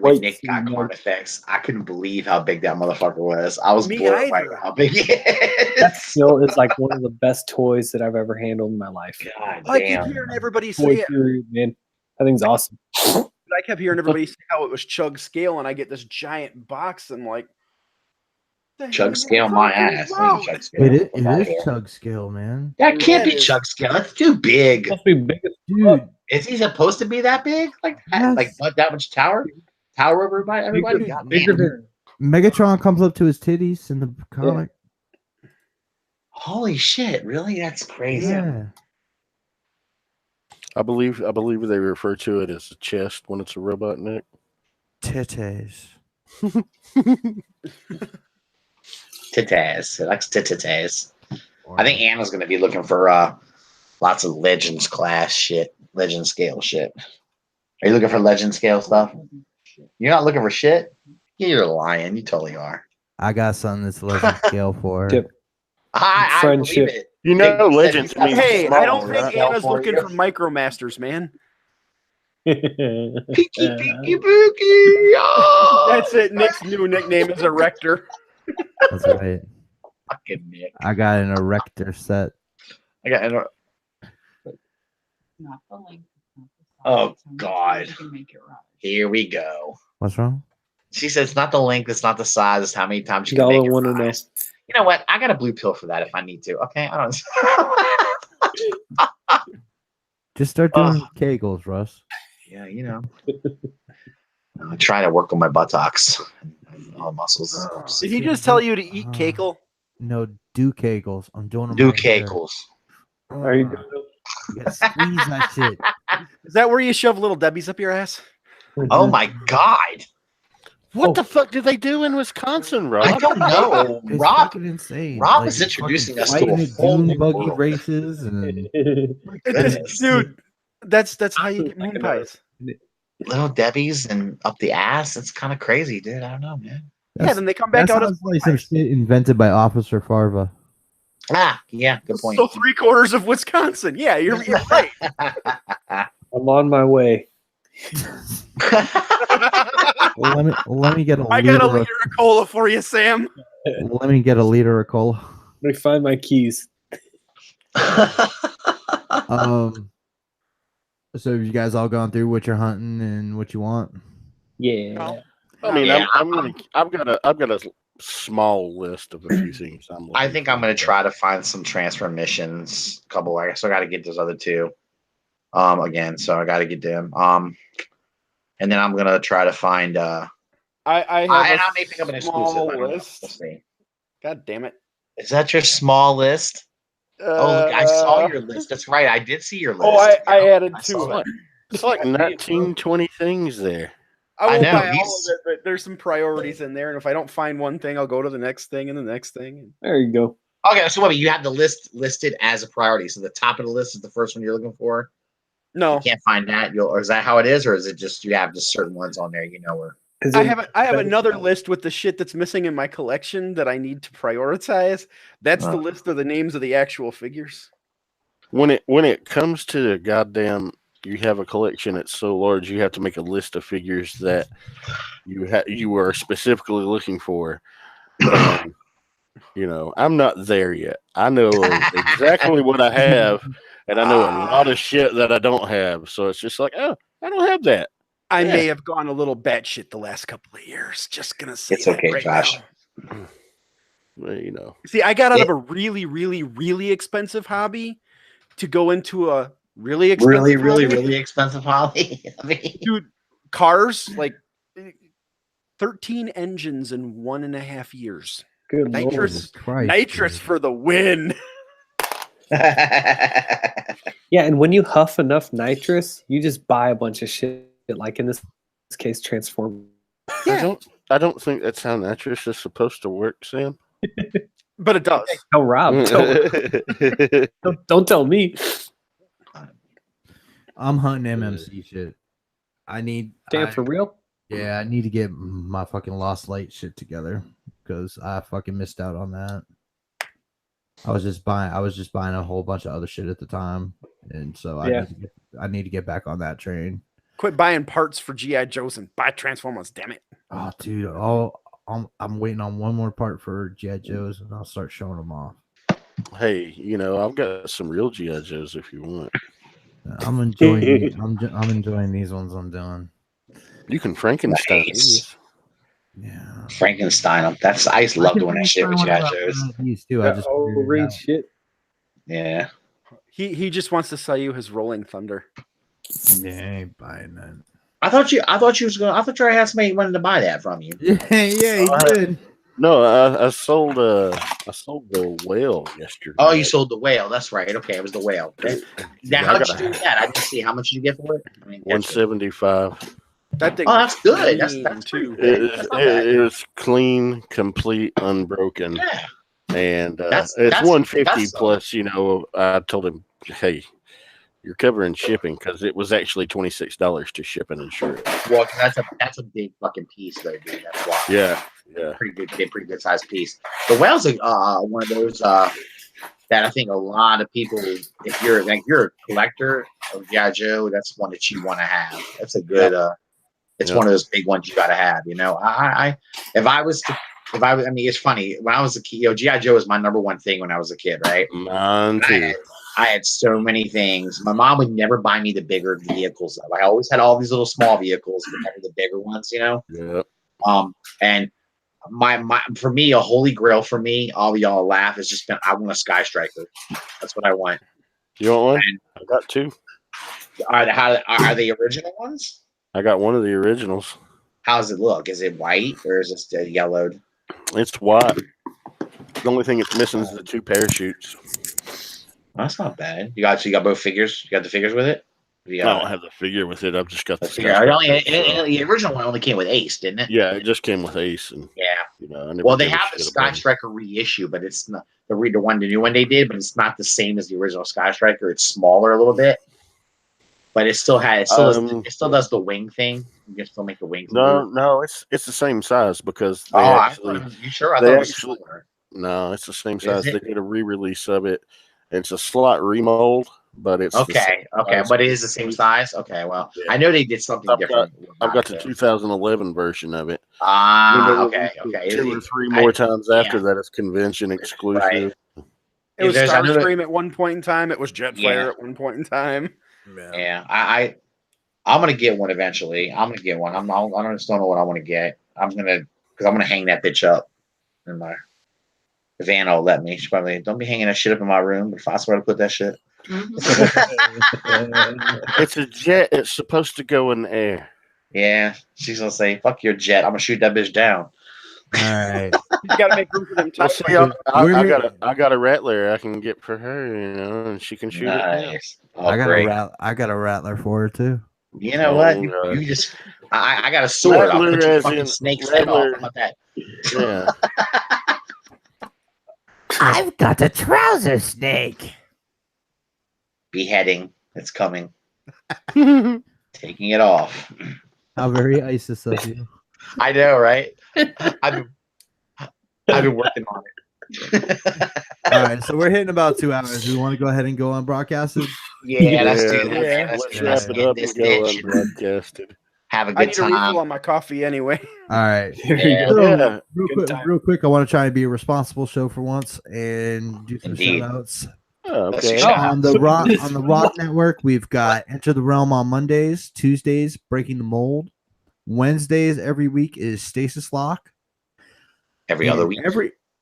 got Carnifex, I couldn't believe how big that motherfucker was. I was blown by how big he is. That still is like one of the best toys that I've ever handled in my life. God I damn. keep hearing everybody say it. Man. That thing's awesome. I kept hearing everybody say how it was chug scale, and I get this giant box, and like, Chug scale my ass. Chug scale. It is chug scale, man. That can't be That is- chug scale. That's too big. Must be big as Dude, Is he supposed to be that big? Like that? Yes. Like what, that much tower over by everybody? bigger, God bigger damn. than Megatron comes up to his titties in the comic. Holy shit! Really? That's crazy. Yeah. I believe they refer to it as a chest when it's a robot neck. Titties. Titties. It likes titties. I think Anna's gonna be looking for lots of Legends class shit, Legend scale shit. Are you looking for Legend scale stuff? You're not looking for shit? Yeah, you're lying. You totally are. I got something that's legend scale for. Yep. I Friendship. believe it. You know, Big Legends said he's got means Hey, small, I don't think right? Anna's For looking you. for Micromasters, man. Peeky peeky booky. Oh, That's it. Nick's new nickname is Erector. That's right. fucking Nick. I got an erector set. I got. Not the length. Not the size. Oh, How much God. you can make it rise. Here we go. What's wrong? She said it's not the length, it's not the size, it's how many times you can Y'all make don't it want to know. rise. You know what? I got a blue pill for that if I need to. Okay, I don't. Just start doing Kegels, Russ. Yeah, you know. I'm trying to work on my buttocks and all muscles. Did he just tell you to eat Kekel? No, do Kegels. I'm doing them Do right here. kegels. Are you good? You gotta squeeze that shit. Is that where you shove little Debbie's up your ass? Oh my God. What the fuck do they do in Wisconsin, Rob? I don't know. It's Rob fucking insane. Rob Like, is introducing fucking us to fighting a at whole dune new buggy world. races and Goodness. Dude, that's how you get moon pies. Little Debbie's and up the ass. It's kind of crazy, dude. I don't know, man. Yeah, then they come back that out as sounds like some shit invented by Officer Farva. Ah, yeah, good point. so 3/4 of Wisconsin. Yeah, you're right. I'm on my way. Let me get a I got a liter. liter of cola for you, Sam. Let me get a liter of cola. Let me find my keys. So have you guys all gone through what you're hunting and what you want? Yeah. I mean, Yeah, I've got a small list of a few things. I think I'm gonna try to find some transfer missions. A couple. I still got to get those other two. Again, so I got to get them. And then I'm gonna try to find. I And I may pick up an exclusive. small I don't know. list. We'll see. God damn it. Is that your small list? Oh, look, I saw your list. That's right. I did see your list. Oh, I added I two. saw it. It's like 19, 20 things there. I won't know, buy all he's- of it, but there's some priorities in there. And if I don't find one thing, I'll go to the next thing and the next thing. There you go. Okay, so wait, you have the list listed as a priority. So the top of the list is the first one you're looking for. No, You can't find that. Or is that how it is, or is it just you have just certain ones on there? You know where. I have another list with the shit that's missing in my collection that I need to prioritize. That's the list of the names of the actual figures. When it comes to the goddamn, you have a collection that's so large, you have to make a list of figures that you are specifically looking for. And, I'm not there yet. I know exactly what I have, and I know a lot of shit that I don't have. So it's just like, oh, I don't have that. I Yeah. may have gone a little batshit the last couple of years. Just gonna say It's that okay, right Josh. now. Well, See, I got out of a really, really, really expensive hobby to go into a really expensive hobby. Expensive hobby. I mean, Dude, cars, like 13 engines in 1.5 years. Good Nitrous, Christ, nitrous dude. for the win. Yeah, and when you huff enough nitrous, you just buy a bunch of shit. Like in this case, Transform. I don't think that's how nitrous is supposed to work, Sam. But it does. Tell Rob. Don't tell me. I'm hunting MMC shit. I need. Damn, for real? Yeah, I need to get my fucking Lost Light shit together because I fucking missed out on that. I was just buying a whole bunch of other shit at the time, and so I need to get back on that train. Quit buying parts for G.I. Joes and buy Transformers, damn it. Oh, dude, I'm waiting on one more part for G.I. Joes, and I'll start showing them off. Hey, I've got some real G.I. Joes if you want. I'm enjoying. I'm enjoying these ones I'm doing. You can Frankenstein Nice. these. Yeah, Frankenstein. I used to love doing that shit with G.I. Joes. These too. I just figured it read out. shit. Yeah. He just wants to sell you his Rolling Thunder. Yeah, I ain't buying that. I thought you already had somebody wanted to buy that from you. Yeah, he did. No, I sold the whale yesterday. Oh, you sold the whale. That's right. Okay, it was the whale. Okay. Now, I how'd got you do that? I didn't see. How much did you get for it? I mean, 175. That thing. Oh, that's good. That's clean, pretty too. good. That's not bad. It is clean, complete, unbroken, Yeah. and That's 150 plus. I told him, hey, you're covering shipping because it was actually $26 to ship and insure it. Well, that's a big fucking piece, though, dude. That's why. Yeah. Pretty good sized piece. The whale's one of those that I think a lot of people, if you're a collector of G.I. Joe, that's one that you want to have. That's a good. It's one of those big ones you got to have. I mean, it's funny when I was a kid. G.I. Joe was my number one thing when I was a kid, right? Mine too. I had so many things. My mom would never buy me the bigger vehicles. I always had all these little small vehicles, but never the bigger ones. Yeah. And for me, a holy grail for me, all of y'all laugh, has just been I want a Sky Striker. That's what I want. You want one? And I got two. Are they original ones? I got one of the originals. How does it look? Is it white or is it yellowed? It's white. The only thing it's missing is the two parachutes. That's not bad. You got both figures. You got the figures with it. I don't have the figure with it. I've just got the figure. The original one only came with Ace, didn't it? Yeah, it just came with Ace, and well, they have the Sky Striker reissue, but it's not the new one they did, but it's not the same as the original Sky Striker. It's smaller a little bit, but it still does the wing thing. You can still make the wings. No, it's the same size because you sure? I thought it was smaller. No, it's the same size. They did a re-release of it. It's a slight remold. But it's okay, but it is the same size. Okay, well, yeah. I know they did something different. I've got the 2011 version of it. Okay. 2 or 3 more times after that, it's convention exclusive. Right. It was Starscream at one point in time. It was Jetfire at one point in time. Yeah, I'm gonna get one eventually. I'm gonna get one. I just don't know what I want to get. I'm gonna hang that bitch up in my. If Anna will let me, she probably don't be hanging that shit up in my room. But if I swear to put that shit. It's a jet. It's supposed to go in the air. Yeah, she's gonna say, "Fuck your jet! I'm gonna shoot that bitch down." All right, you gotta make room for them. I got a rattler I can get for her, and she can shoot it down. Oh, I got a rattler for her too. You know what? You just I got a sword. I'll put your fucking snake's head off. How about that? Yeah. I've got a trouser snake. Beheading. It's coming. Taking it off. How very ISIS of you. I know, right? I've been working on it. All right, so we're hitting about 2 hours. We want to go ahead and go on broadcasted? Yeah, let's do that. Yeah, let's wrap it up and go on broadcasted. Have a good time. I need a refill on my coffee anyway. All right. Yeah. Real quick, I want to try and be a responsible show for once and do some shout outs. Okay. On the Rock Network, we've got Enter the Realm on Mondays, Tuesdays, Breaking the Mold. Wednesdays every week is Stasis Lock. Every other week.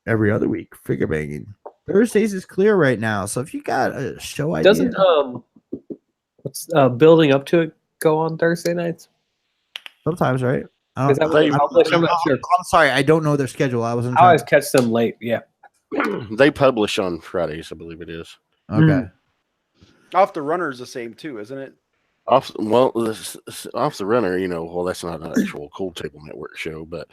Every other week, figure banging. Thursdays is clear right now, so if you got a show idea, doesn't what's building up to it go on Thursday nights? Sometimes, right? I'm not sure. I'm sorry, I don't know their schedule. I always catch them late. Yeah, they publish on Fridays, I believe it is. Okay. Off the Runner is the same too, isn't it? Off the Runner, that's not an actual Cool Table Network show, but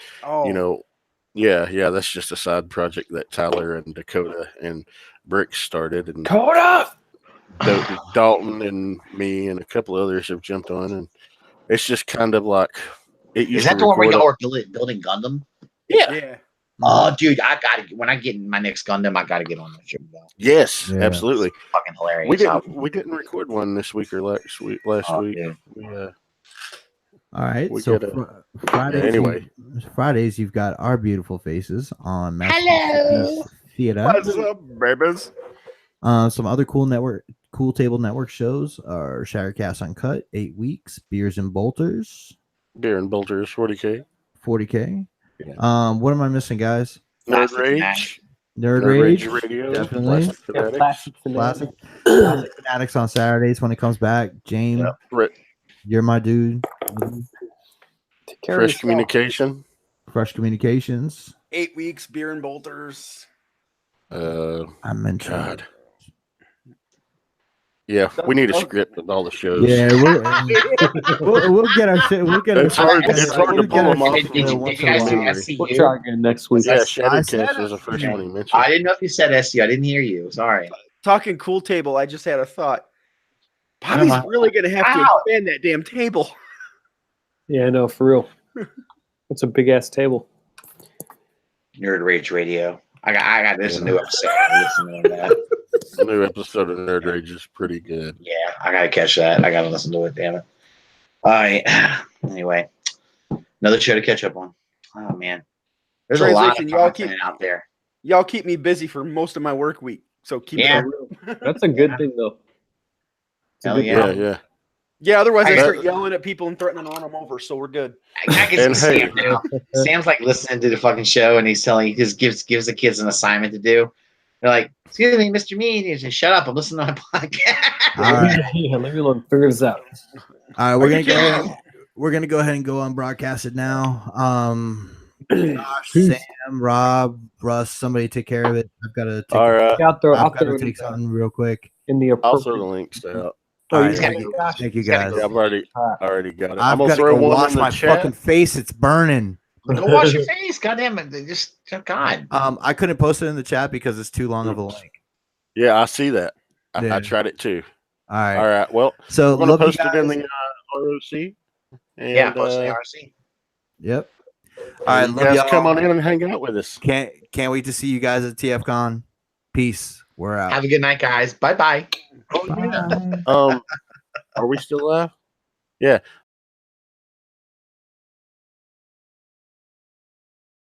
yeah, that's just a side project that Tyler and Dakota and Brick started, and Dalton and me and a couple others have jumped on, and it's just kind of like it used. Is that the one where y'all are building Gundam? Yeah. Oh, dude, when I get my next Gundam, I gotta get on that show. Yes, absolutely. It's fucking hilarious. We didn't record one this week or last week. Yeah. All right. Fridays, you've got Our Beautiful Faces on MPSP Theater. What's up, babies? Some other Cool Table Network shows are Shattercast Uncut, 8 weeks, Beers and Bolters. Beer and Bolters, 40K. 40K. What am I missing, guys? Nerd Plastic Rage. Nerd Nerd Rage, Rage Radio. definitely. Plastic Yeah, Fanatics. Plastic Classic, Fanatics. classic Fanatics on Saturdays when it comes back. James, Yep. Fre- you're my dude. Take care of Fresh yourself. Communication. Fresh Communications. 8 weeks, beer and bolters. I mentioned. God. Yeah, we need a script of all the shows. Yeah, we'll get our shit. We'll get It's our hard- shit it's hard to we'll get pull our them off shit Did you once in a guys do while. SCU? We'll try again next week. Yeah, I Shattered said Cast was the first one he mentioned. I didn't know if you said SU. I didn't hear you. Sorry. Talking cool table, I just had a thought. I don't Bobby's know. really going to have to Ow. expand that damn table. Yeah, I know, for real. It's a big ass table. Nerd Rage Radio. I got this new episode. I'm listening to that. The new episode of Nerd Rage is pretty good. Yeah, I gotta catch that. I gotta listen to it. Damn it. All right. Anyway, another show to catch up on. Oh man, there's a lot of Translation, y'all content out there. Y'all keep me busy for most of my work week. So keep Yeah. it real. That's a good thing, though. It's a Hell good yeah. thing. Yeah. Yeah, otherwise I I- start yelling at people and threatening to run them over, so we're good. I can And see hey- Sam now. Sam's like listening to the fucking show, and he just gives the kids an assignment to do. They're like, "Excuse me, Mr. Mead." He says, "Shut up! I'm listening to my podcast." All right, Yeah, let me look, figure this out. all right. We're gonna go ahead and go on broadcast it now. Josh, Sam, Rob, Russ, somebody take care of it. I've got to take. All right. I'll throw I've got to it take something real quick. in the I'll throw the appropriate. links out. Oh, All you right, got thank it. you, Gosh. thank you He's gotta guys. go. Yeah, I've already got it. I've I'm gonna got to throw go one wash in the my chat. fucking face. It's burning. Go wash your face. God damn it! They just God. I couldn't post it in the chat because it's too long of a link. Yeah, I see that. Yeah. I tried it too. All right. All right. Well, So I'm gonna love you post it in guys. the ROC. And, Yeah, post the RC. Yep. All right, you love guys y'all. come on in and hang out with us. Can't wait to see you guys at TFCon. Peace. We're out. Have a good night, guys. Bye bye. Bye. Are we still live? Yeah.